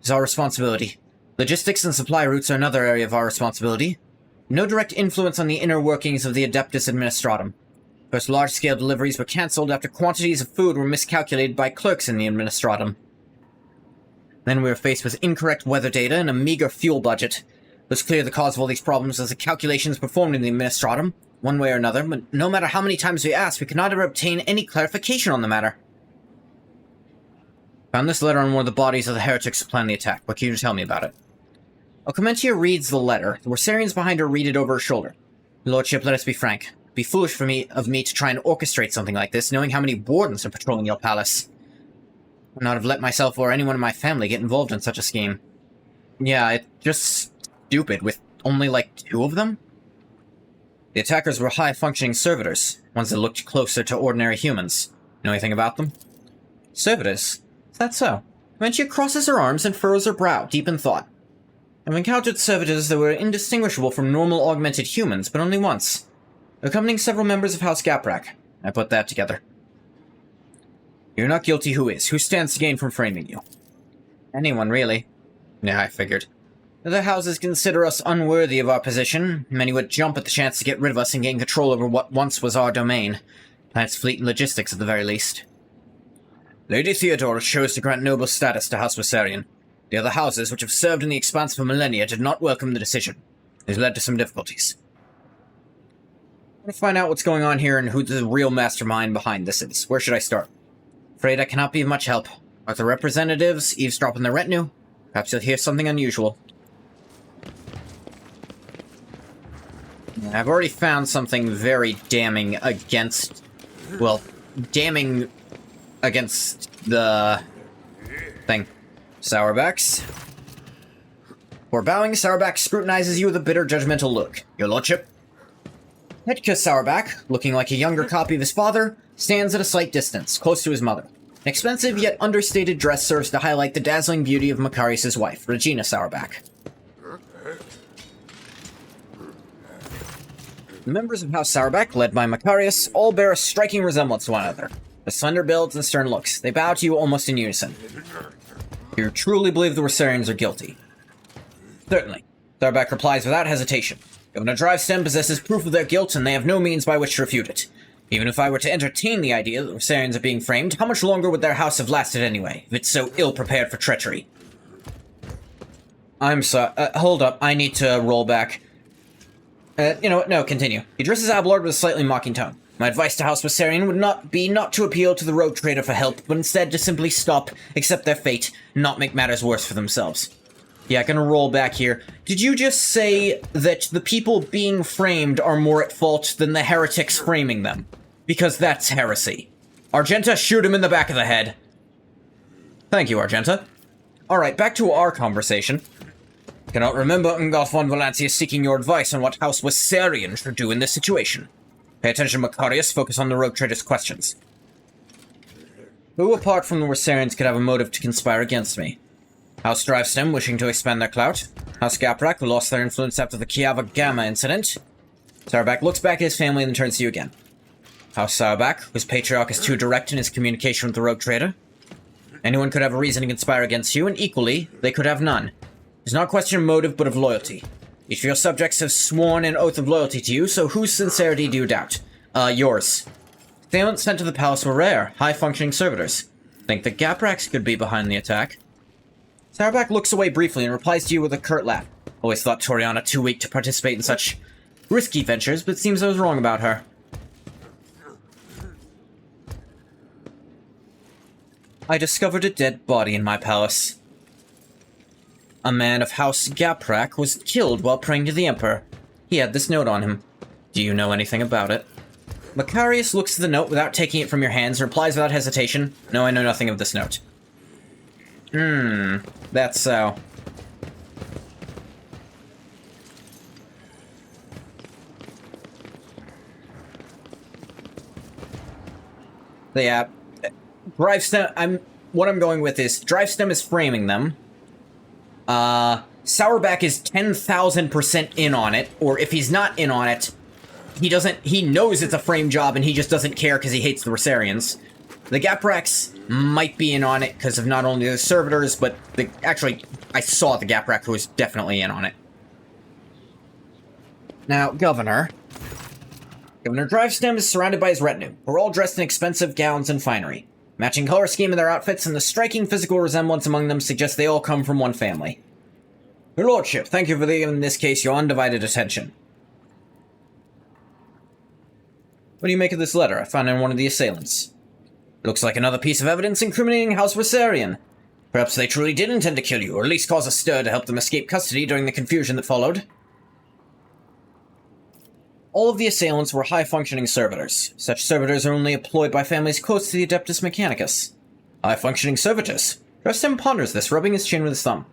is our responsibility. Logistics and supply routes are another area of our responsibility. No direct influence on the inner workings of the Adeptus Administratum. First large-scale deliveries were cancelled after quantities of food were miscalculated by clerks in the Administratum. Then we were faced with incorrect weather data and a meager fuel budget. It was clear the cause of all these problems was the calculations performed in the Administratum, one way or another, but no matter how many times we asked, we could not ever obtain any clarification on the matter. Found this letter on one of the bodies of the heretics who planned the attack. What can you tell me about it? Alcamentia reads the letter. The Werserians behind her read it over her shoulder. Lordship, let us be frank. It'd be foolish of me to try and orchestrate something like this, knowing how many wardens are patrolling your palace. I would not have let myself or anyone in my family get involved in such a scheme. Yeah, it's just stupid, with only like 2 of them? The attackers were high-functioning servitors, ones that looked closer to ordinary humans. Know anything about them? Servitors? Is that so? Mentia crosses her arms and furrows her brow, deep in thought. I've encountered servitors that were indistinguishable from normal augmented humans, but only once. Accompanying several members of House Gaprak. I put that together. You're not guilty, who is? Who stands to gain from framing you? Anyone, really. Yeah, I figured. Other houses consider us unworthy of our position. Many would jump at the chance to get rid of us and gain control over what once was our domain. Plants, fleet, and logistics at the very least. Lady Theodora chose to grant noble status to House Werserian. The other houses, which have served in the expanse for millennia, did not welcome the decision. It has led to some difficulties. I want to find out what's going on here and who the real mastermind behind this is. Where should I start? Afraid I cannot be of much help. Are the representatives eavesdropping their retinue? Perhaps you'll hear something unusual. I've already found something very damning against... well, damning against the... thing. Sourbax. Before bowing, Sourback scrutinizes you with a bitter, judgmental look. Your lordship? Hetka Sourback, looking like a younger copy of his father, stands at a slight distance, close to his mother. An expensive yet understated dress serves to highlight the dazzling beauty of Macarius' wife, Regina Sourback. The members of House Sourback, led by Macarius, all bear a striking resemblance to one another. The slender builds and stern looks. They bow to you almost in unison. You truly believe the Werserians are guilty? Certainly. Sourback replies without hesitation. Governor Drivestem possesses proof of their guilt, and they have no means by which to refute it. Even if I were to entertain the idea that the Werserians are being framed, how much longer would their house have lasted anyway, if it's so ill-prepared for treachery? I'm sorry. Hold up. I need to roll back. You know what? No, continue. He addresses Abelard with a slightly mocking tone. My advice to House Werserian would not be to appeal to the rogue trader for help, but instead to simply stop, accept their fate, and not make matters worse for themselves. Yeah, gonna roll back here. Did you just say that the people being framed are more at fault than the heretics framing them? Because that's heresy. Argenta, shoot him in the back of the head. Thank you, Argenta. Alright, back to our conversation. Cannot remember Ungolf von Valancia seeking your advice on what House Werserian should do in this situation. Pay attention, Macarius. Focus on the rogue trader's questions. Who, apart from the Werserians, could have a motive to conspire against me? House Drivestem, wishing to expand their clout. House Gaprak, who lost their influence after the Kiava Gamma incident. Sourback looks back at his family and then turns to you again. House Sourback, whose patriarch is too direct in his communication with the rogue trader. Anyone could have a reason to conspire against you, and equally, they could have none. It's not a question of motive, but of loyalty. Each of your subjects have sworn an oath of loyalty to you, so whose sincerity do you doubt? Yours. The assailants sent to the palace were rare, high-functioning servitors. Think the Gapraks could be behind the attack. Sourback looks away briefly and replies to you with a curt laugh. Always thought Toriana too weak to participate in such risky ventures, but it seems I was wrong about her. I discovered a dead body in my palace. A man of House Gaprak was killed while praying to the Emperor. He had this note on him. Do you know anything about it? Macarius looks at the note without taking it from your hands and replies without hesitation. No, I know nothing of this note. That's so. Yeah. Drivestem, what I'm going with is, Drivestem is framing them. Sourback is 10,000% in on it, or if he's not in on it, he knows it's a frame job and he just doesn't care because he hates the Werserians. The Gapraks might be in on it because of not only the servitors, but actually, I saw the Gaprak who was definitely in on it. Now, Governor Drivestem is surrounded by his retinue, who are all dressed in expensive gowns and finery. Matching color scheme in their outfits and the striking physical resemblance among them suggests they all come from one family. Your Lordship, thank you for in this case, your undivided attention. What do you make of this letter I found in one of the assailants? Looks like another piece of evidence incriminating House Werserian. Perhaps they truly did intend to kill you, or at least cause a stir to help them escape custody during the confusion that followed. All of the assailants were high-functioning servitors. Such servitors are only employed by families close to the Adeptus Mechanicus. High-functioning servitors. Dresden ponders this, rubbing his chin with his thumb.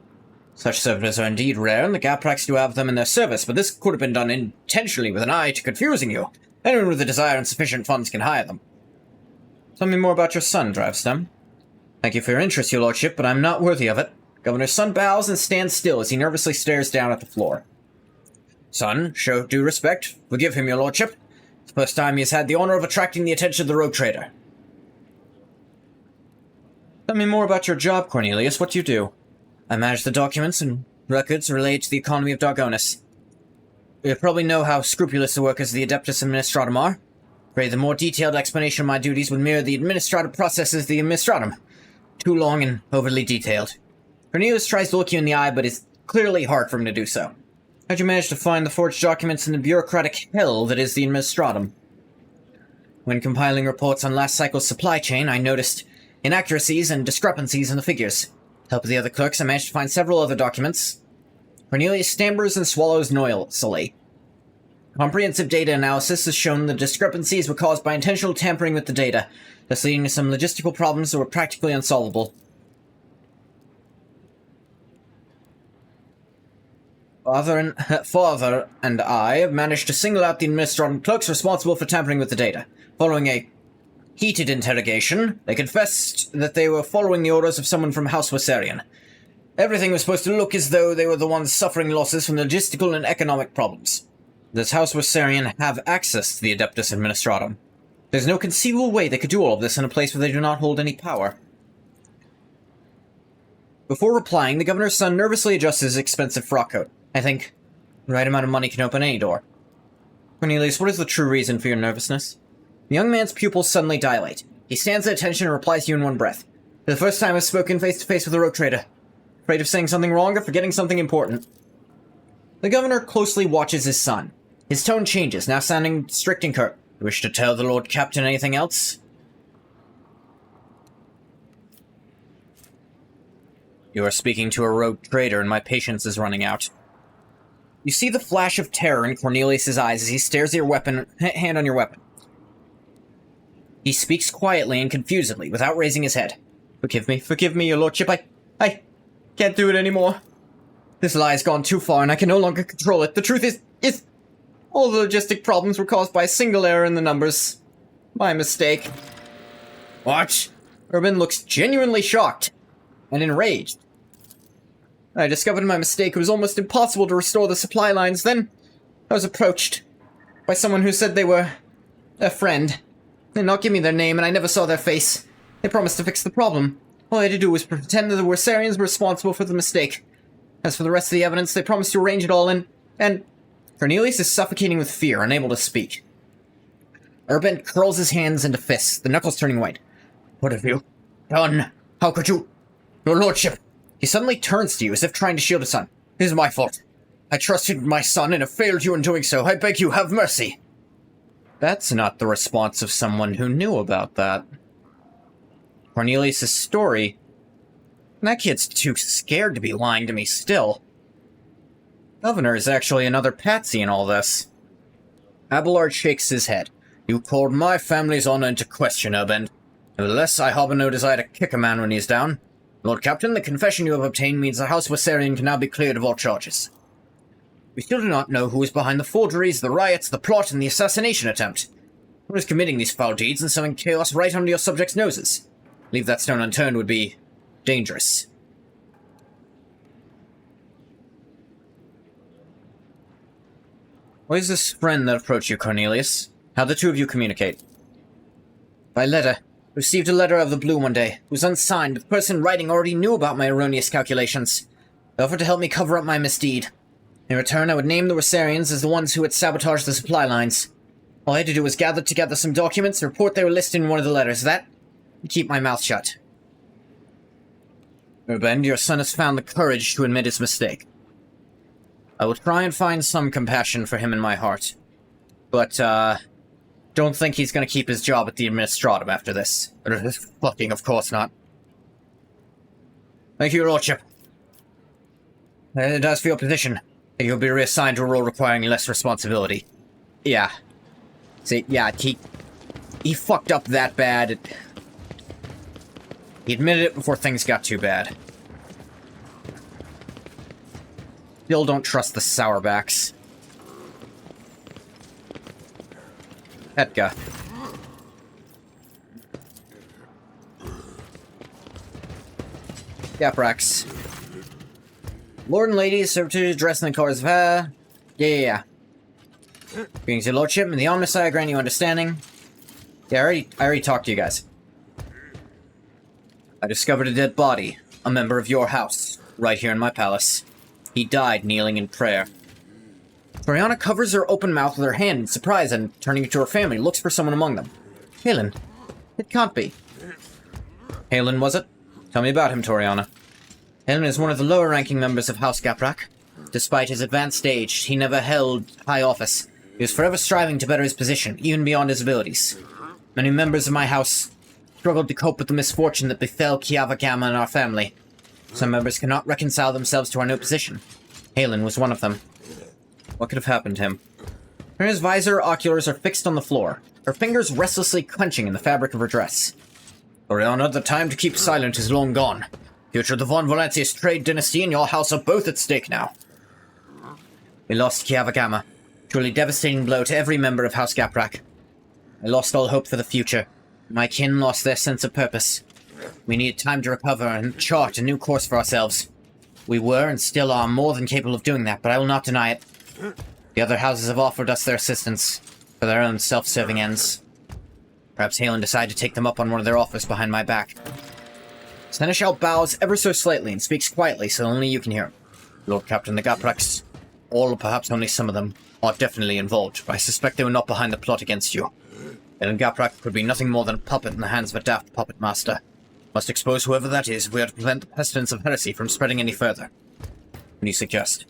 Such servitors are indeed rare, and the Gapraks do have them in their service, but this could have been done intentionally with an eye to confusing you. Anyone with the desire and sufficient funds can hire them. Tell me more about your son, Drivestem. Thank you for your interest, your lordship, but I'm not worthy of it. Governor's son bows and stands still as he nervously stares down at the floor. Son, show due respect. Forgive him, your lordship. It's the first time he has had the honor of attracting the attention of the rogue trader. Tell me more about your job, Cornelius. What do you do? I manage the documents and records related to the economy of Dargonis. You probably know how scrupulous the workers of the Adeptus Administratum are. Pray the more detailed explanation of my duties would mirror the administrative processes of the Administratum. Too long and overly detailed. Cornelius tries to look you in the eye, but it's clearly hard for him to do so. How'd you manage to find the forged documents in the bureaucratic hell that is the Administratum? When compiling reports on last cycle's supply chain, I noticed inaccuracies and discrepancies in the figures. With the help of the other clerks, I managed to find several other documents. Cornelius stammers and swallows noisily. Comprehensive data analysis has shown the discrepancies were caused by intentional tampering with the data, thus leading to some logistical problems that were practically unsolvable. Father and I have managed to single out the Administratum clerks responsible for tampering with the data. Following a heated interrogation, they confessed that they were following the orders of someone from House Werserian. Everything was supposed to look as though they were the ones suffering losses from logistical and economic problems. Does House Werserian have access to the Adeptus Administratum? There's no conceivable way they could do all of this in a place where they do not hold any power. Before replying, the governor's son nervously adjusts his expensive frock coat. I think the right amount of money can open any door. Cornelius, what is the true reason for your nervousness? The young man's pupils suddenly dilate. He stands at attention and replies to you in one breath. For the first time I've spoken face-to-face with a rogue trader. Afraid of saying something wrong or forgetting something important. The governor closely watches his son. His tone changes, now sounding strict and curt. You wish to tell the Lord Captain anything else? You are speaking to a rogue trader and my patience is running out. You see the flash of terror in Cornelius' eyes as he stares at your hand on your weapon. He speaks quietly and confusedly, without raising his head. Forgive me, your lordship, I can't do it anymore. This lie has gone too far and I can no longer control it. The truth is all the logistic problems were caused by a single error in the numbers. My mistake. What? Urban looks genuinely shocked and enraged. I discovered my mistake. It was almost impossible to restore the supply lines. Then I was approached by someone who said they were a friend. They did not give me their name and I never saw their face. They promised to fix the problem. All I had to do was pretend that the Werserians were responsible for the mistake. As for the rest of the evidence, they promised to arrange it all and Cornelius is suffocating with fear, unable to speak. Urban curls his hands into fists, the knuckles turning white. What have you done? How could you? Your lordship. He suddenly turns to you as if trying to shield his son. It is my fault. I trusted my son and have failed you in doing so. I beg you, have mercy. That's not the response of someone who knew about that. Cornelius' story. That kid's too scared to be lying to me still. Governor is actually another patsy in all this. Abelard shakes his head. You called my family's honor into question, Urbend. Nevertheless, I harbor no desire to kick a man when he is down. Lord Captain, the confession you have obtained means the House Werserian can now be cleared of all charges. We still do not know who is behind the forgeries, the riots, the plot, and the assassination attempt. Who is committing these foul deeds and sowing chaos right under your subjects' noses? Leave that stone unturned would be dangerous. Who is this friend that approached you, Cornelius? How'd the two of you communicate? By letter. Received a letter of the blue one day. It was unsigned, but the person writing already knew about my erroneous calculations. They offered to help me cover up my misdeed. In return, I would name the Werserians as the ones who had sabotaged the supply lines. All I had to do was gather together some documents and report they were listed in one of the letters. That keep my mouth shut. Urbend, your son has found the courage to admit his mistake. I will try and find some compassion for him in my heart. But, don't think he's gonna keep his job at the Administratum after this. Fucking of course not. Thank you, Your Lordship. As for your position, you'll be reassigned to a role requiring less responsibility. Yeah. See, yeah, he fucked up that bad. He admitted it before things got too bad. Still don't trust the Sourbacks. Hetka. Gaprax. Lord and ladies, servitude dressed in the colors of hair. Yeah. Greetings, Your Lordship, and the Omnissiah grant you understanding. Yeah, I already talked to you guys. I discovered a dead body, a member of your house, right here in my palace. He died kneeling in prayer. Toriana covers her open mouth with her hand in surprise and, turning to her family, looks for someone among them. Halen. It can't be. Halen, was it? Tell me about him, Toriana. Halen is one of the lower-ranking members of House Gaprak. Despite his advanced age, he never held high office. He was forever striving to better his position, even beyond his abilities. Many members of my house struggled to cope with the misfortune that befell Kiavagama and our family. Some members cannot reconcile themselves to our new position. Halen was one of them. What could have happened to him? Her visor oculars are fixed on the floor, her fingers restlessly clenching in the fabric of her dress. Oriana, the time to keep silent is long gone. Future of the Von Valancius trade dynasty and your house are both at stake now. We lost Kiavagama. Truly devastating blow to every member of House Gaprak. I lost all hope for the future. My kin lost their sense of purpose. We needed time to recover and chart a new course for ourselves. We were and still are more than capable of doing that, but I will not deny it. The other houses have offered us their assistance for their own self-serving ends. Perhaps Halen decided to take them up on one of their offers behind my back. Seneschal bows ever so slightly and speaks quietly so only you can hear him. Lord Captain, the Gapraks, all or perhaps only some of them, are definitely involved, but I suspect they were not behind the plot against you. Halen Gaprak could be nothing more than a puppet in the hands of a daft puppet master. Must expose whoever that is if we are to prevent the pestilence of heresy from spreading any further. What do you suggest?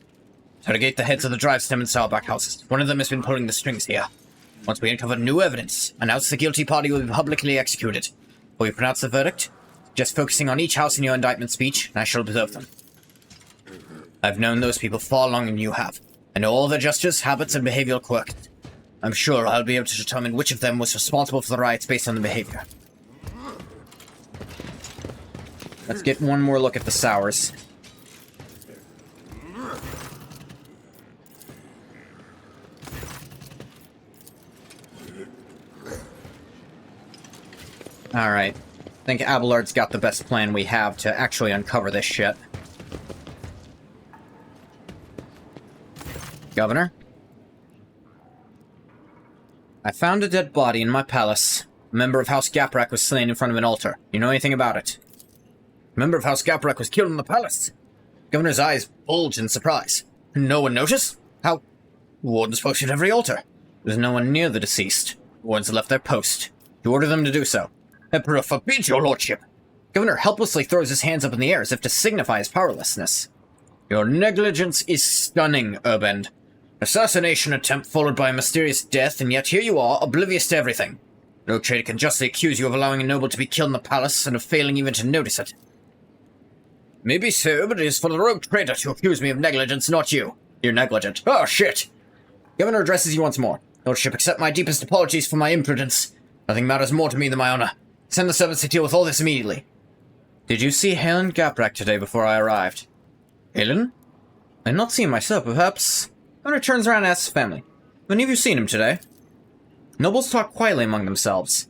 Interrogate the heads of the Drivestem and Sourback houses. One of them has been pulling the strings here. Once we uncover new evidence, announce the guilty party will be publicly executed. Before you pronounce the verdict, just focusing on each house in your indictment speech, and I shall observe them. I've known those people far longer than you have. I know all their gestures, habits, and behavioral quirks. I'm sure I'll be able to determine which of them was responsible for the riots based on the behavior. Let's get one more look at the Sours. Alright. I think Abelard's got the best plan we have to actually uncover this shit. Governor? I found a dead body in my palace. A member of House Gaprak was slain in front of an altar. You know anything about it? A member of House Gaprak was killed in the palace. Governor's eyes bulged in surprise. No one noticed? How? Wardens posted every altar. There was no one near the deceased. Wardens left their post. You order them to do so. Emperor forbid, your lordship! Governor helplessly throws his hands up in the air as if to signify his powerlessness. Your negligence is stunning, Urbend. Assassination attempt followed by a mysterious death, and yet here you are, oblivious to everything. No traitor can justly accuse you of allowing a noble to be killed in the palace and of failing even to notice it. Maybe so, but it is for the rogue traitor to accuse me of negligence, not you. You're negligent. Oh, shit! Governor addresses you once more. Lordship, accept my deepest apologies for my imprudence. Nothing matters more to me than my honor. Send the servants to deal with all this immediately. Did you see Halen Gaprak today before I arrived? Halen? I've not seen him myself, perhaps. Governor turns around and asks his family. Have any of you seen him today? Nobles talk quietly among themselves.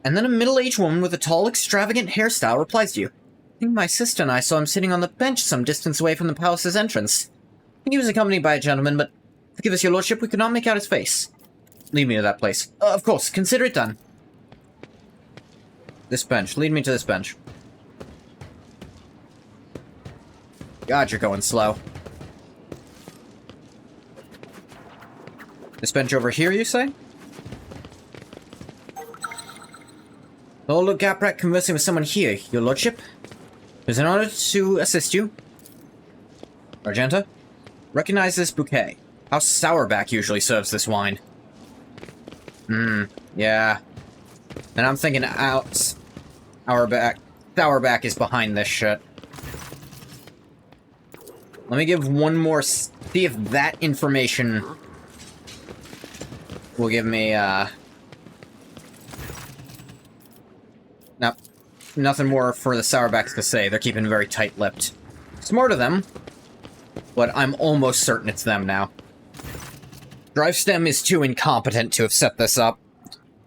And then a middle-aged woman with a tall, extravagant hairstyle replies to you. I think my sister and I saw him sitting on the bench some distance away from the palace's entrance. He was accompanied by a gentleman, but forgive us, your lordship, we could not make out his face. Lead me to that place. Of course, consider it done. This bench. Lead me to this bench. God, you're going slow. This bench over here, you say? The Lord Gaprak conversing with someone here, your lordship. It is an honor to assist you. Argenta, recognize this bouquet. House Sourback usually serves this wine. Yeah. And I'm thinking Sourback is behind this shit. Let me give one more, see if that information will give me, Nope. Nothing more for the Sourbacks to say. They're keeping very tight-lipped. Smart of them, but I'm almost certain it's them now. Drivestem is too incompetent to have set this up.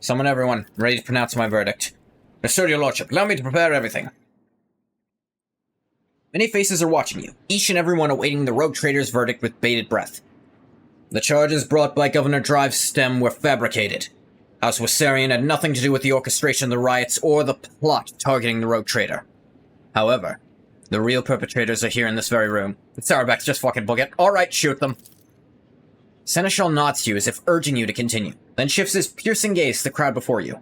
Summon everyone, ready to pronounce my verdict. Assert your lordship, allow me to prepare everything. Many faces are watching you, each and every one awaiting the rogue trader's verdict with bated breath. The charges brought by Governor Drivestem were fabricated. House Werserian had nothing to do with the orchestration of the riots or the plot targeting the rogue trader. However, the real perpetrators are here in this very room. The Sourback's just fucking book it. Alright, shoot them. Seneschal nods to you as if urging you to continue, then shifts his piercing gaze to the crowd before you.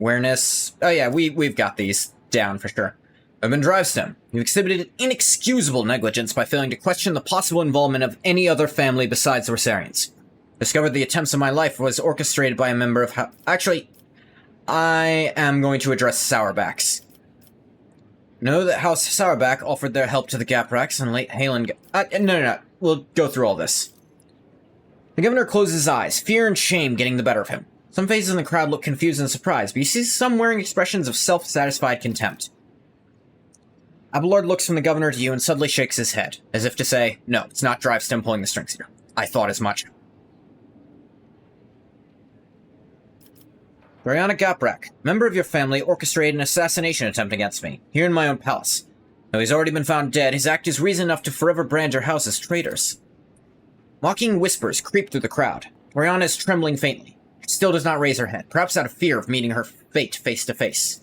Awareness. Oh yeah, we've got these down for sure. Urban Drivestem, you've exhibited inexcusable negligence by failing to question the possible involvement of any other family besides the Werserians. Discovered the attempts of my life was orchestrated by a member of Actually, I am going to address Sourbacks. Know that House Sourback offered their help to the Gapraks and late Halen... No. We'll go through all this. The governor closes his eyes, fear and shame getting the better of him. Some faces in the crowd look confused and surprised, but he sees some wearing expressions of self-satisfied contempt. Abelard looks from the governor to you and suddenly shakes his head, as if to say, no, it's not Drivestem pulling the strings here. I thought as much. Brianna Gaprak, member of your family, orchestrated an assassination attempt against me, here in my own palace. Though he's already been found dead, his act is reason enough to forever brand your house as traitors. Mocking whispers creep through the crowd. Brianna is trembling faintly. She still does not raise her head, perhaps out of fear of meeting her fate face to face.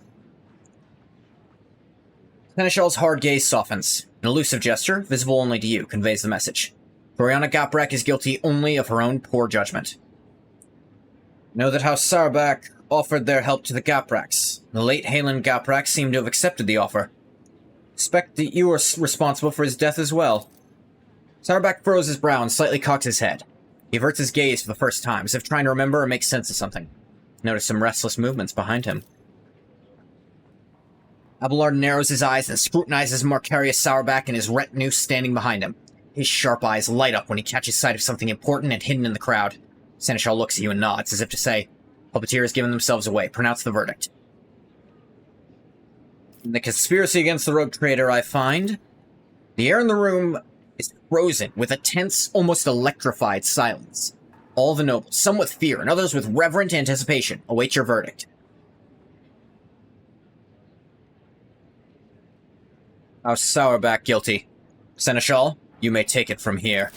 Seneschal's hard gaze softens. An elusive gesture, visible only to you, conveys the message. Brianna Gaprak is guilty only of her own poor judgment. Know that House Sourback offered their help to the Gapraks. The late Halen Gaprak seemed to have accepted the offer. Suspect that you are responsible for his death as well. Sourback furrows his brow and slightly cocks his head. He averts his gaze for the first time, as if trying to remember or make sense of something. Notice some restless movements behind him. Abelard narrows his eyes and scrutinizes Marcarius Sourback and his retinue standing behind him. His sharp eyes light up when he catches sight of something important and hidden in the crowd. Seneschal looks at you and nods, as if to say, Puppeteer has given themselves away. Pronounce the verdict. In the conspiracy against the rogue trader, I find the air in the room is frozen with a tense, almost electrified silence. All the nobles, some with fear and others with reverent anticipation, await your verdict. House Sourback guilty. Seneschal, you may take it from here.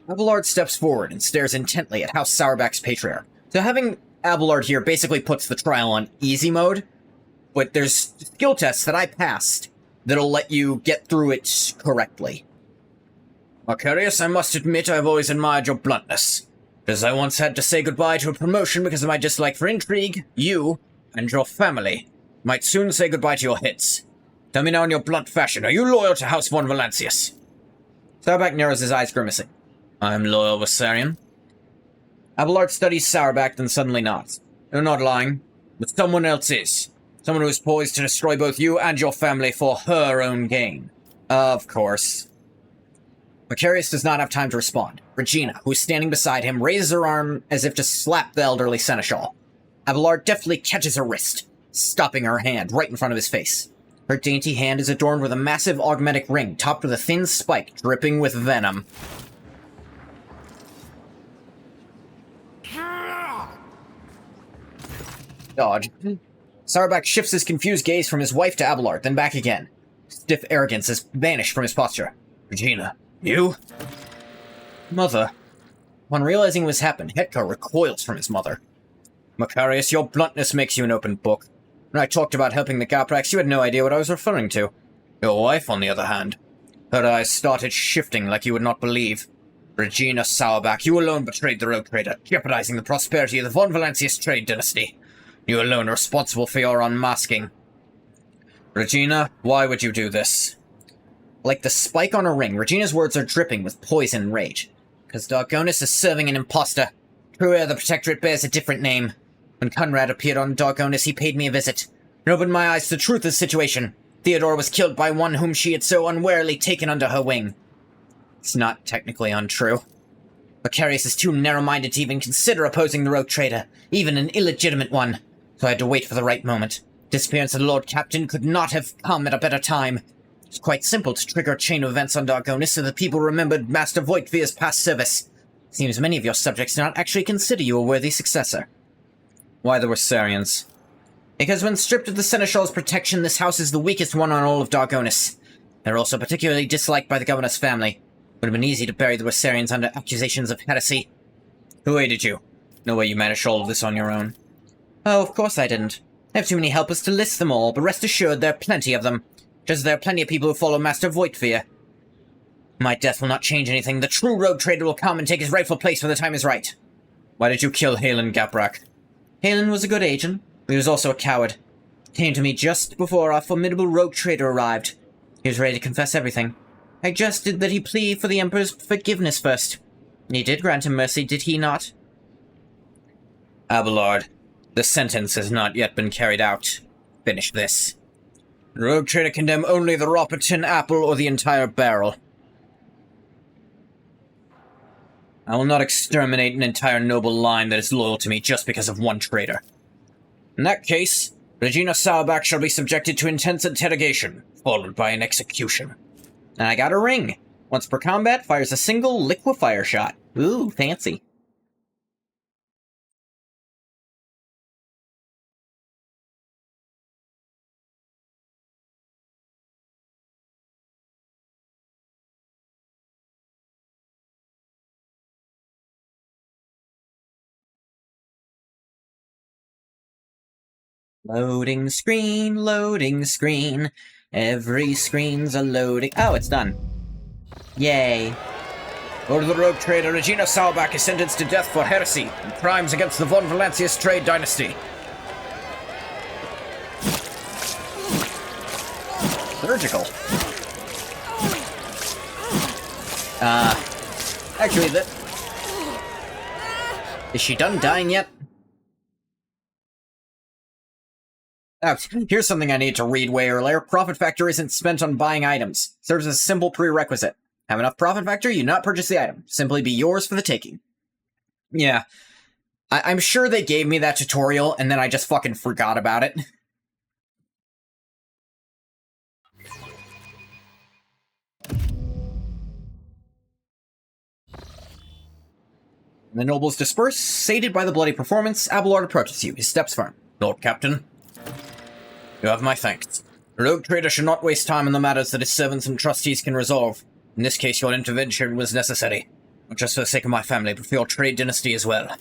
Abelard steps forward and stares intently at House Sourback's patriarch. So having Abelard here basically puts the trial on easy mode, but there's skill tests that I passed that'll let you get through it correctly. Marcarius, I must admit I've always admired your bluntness. As I once had to say goodbye to a promotion because of my dislike for intrigue, you and your family might soon say goodbye to your heads. Tell me now in your blunt fashion, are you loyal to House von Valancius? Sourback narrows his eyes, grimacing. I'm loyal, Werserian. Abelard studies Sourback, then suddenly nods. You're not lying, but someone else is. Someone who is poised to destroy both you and your family for her own gain. Of course. Macarius does not have time to respond. Regina, who is standing beside him, raises her arm as if to slap the elderly seneschal. Abelard deftly catches her wrist, stopping her hand right in front of his face. Her dainty hand is adorned with a massive augmetic ring topped with a thin spike dripping with venom. Dodge. Sourback shifts his confused gaze from his wife to Abelard, then back again. Stiff arrogance has vanished from his posture. Regina, you? Mother. Upon realizing what has happened, Hetka recoils from his mother. Macarius, your bluntness makes you an open book. When I talked about helping the Gapraks, you had no idea what I was referring to. Your wife, on the other hand. Her eyes started shifting like you would not believe. Regina Sauerback, you alone betrayed the rogue trader, jeopardizing the prosperity of the Von Valancius trade dynasty. You alone are responsible for your unmasking. Regina, why would you do this? Like the spike on a ring, Regina's words are dripping with poison and rage. Because Dargonis is serving an imposter. True heir, the Protectorate bears a different name. When Conrad appeared on Dargonis, he paid me a visit. It opened my eyes to the truth of the situation. Theodore was killed by one whom she had so unwarily taken under her wing. It's not technically untrue. Macarius is too narrow-minded to even consider opposing the rogue trader, even an illegitimate one. So I had to wait for the right moment. Disappearance of the Lord Captain could not have come at a better time. It's quite simple to trigger a chain of events on Dargonis so that people remembered Master Voigtvir's past service. Seems many of your subjects do not actually consider you a worthy successor. Why the Werserians? Because when stripped of the Seneschal's protection, this house is the weakest one on all of Dargonis. They're also particularly disliked by the governor's family. Would have been easy to bury the Werserians under accusations of heresy. Who aided you? No way you managed all of this on your own. Oh, of course I didn't. I have too many helpers to list them all, but rest assured there are plenty of them. Just as there are plenty of people who follow Master Voigtvir. My death will not change anything. The true rogue trader will come and take his rightful place when the time is right. Why did you kill Halen Gaprak? Halen was a good agent, but he was also a coward. He came to me just before our formidable rogue trader arrived. He was ready to confess everything. I suggested that he plead for the Emperor's forgiveness first. He did grant him mercy, did he not? Abelard, the sentence has not yet been carried out. Finish this. The rogue trader condemn only the Ropperton apple or the entire barrel. I will not exterminate an entire noble line that is loyal to me just because of one traitor. In that case, Regina Sauerback shall be subjected to intense interrogation, followed by an execution. And I got a ring. Once per combat, fires a single liquefier shot. Ooh, fancy. Loading screen, loading screen. Every screen's a loading... Oh, it's done. Yay. Lord of the Rogue Trader Regina Sauerback is sentenced to death for heresy and crimes against the Von Valancius trade dynasty. Surgical. Actually, is she done dying yet? Oh, here's something I need to read way earlier. Profit factor isn't spent on buying items. Serves as a simple prerequisite. Have enough profit factor, you not purchase the item. Simply be yours for the taking. Yeah. I'm sure they gave me that tutorial, and then I just fucking forgot about it. The nobles disperse. Sated by the bloody performance, Abelard approaches you, his steps firm. Lord Captain, you have my thanks. The rogue trader should not waste time on the matters that his servants and trustees can resolve. In this case, your intervention was necessary. Not just for the sake of my family, but for your trade dynasty as well.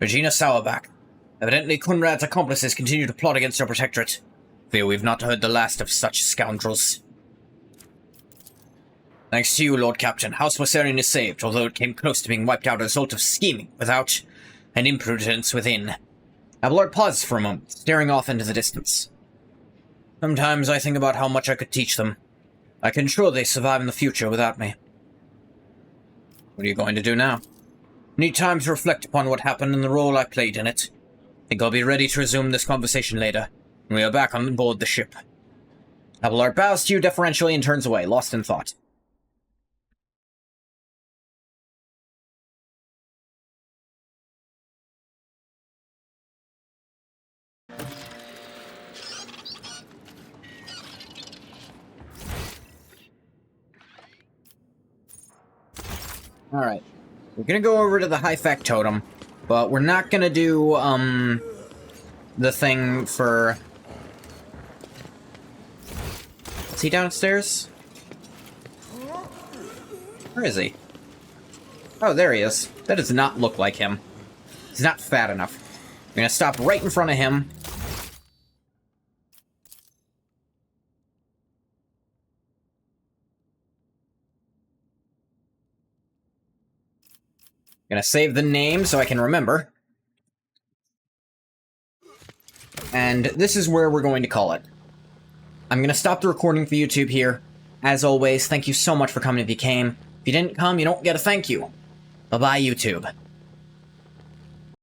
Regina Sauerback. Evidently, Conrad's accomplices continue to plot against your protectorate. Fear we've not heard the last of such scoundrels. Thanks to you, Lord Captain, House Werserian is saved, although it came close to being wiped out as a result of scheming without and imprudence within. Abelard pauses for a moment, staring off into the distance. Sometimes I think about how much I could teach them. I can ensure they survive in the future without me. What are you going to do now? Need time to reflect upon what happened and the role I played in it. Think I'll be ready to resume this conversation later, when we are back on board the ship. Abelard bows to you deferentially and turns away, lost in thought. Alright. We're gonna go over to the high factotum, but we're not gonna do, the thing for... Is he downstairs? Where is he? Oh, there he is. That does not look like him. He's not fat enough. We're gonna stop right in front of him. Gonna save the name so I can remember. And this is where we're going to call it. I'm gonna stop the recording for YouTube here. As always, thank you so much for coming if you came. If you didn't come, you don't get a thank you. Bye-bye, YouTube.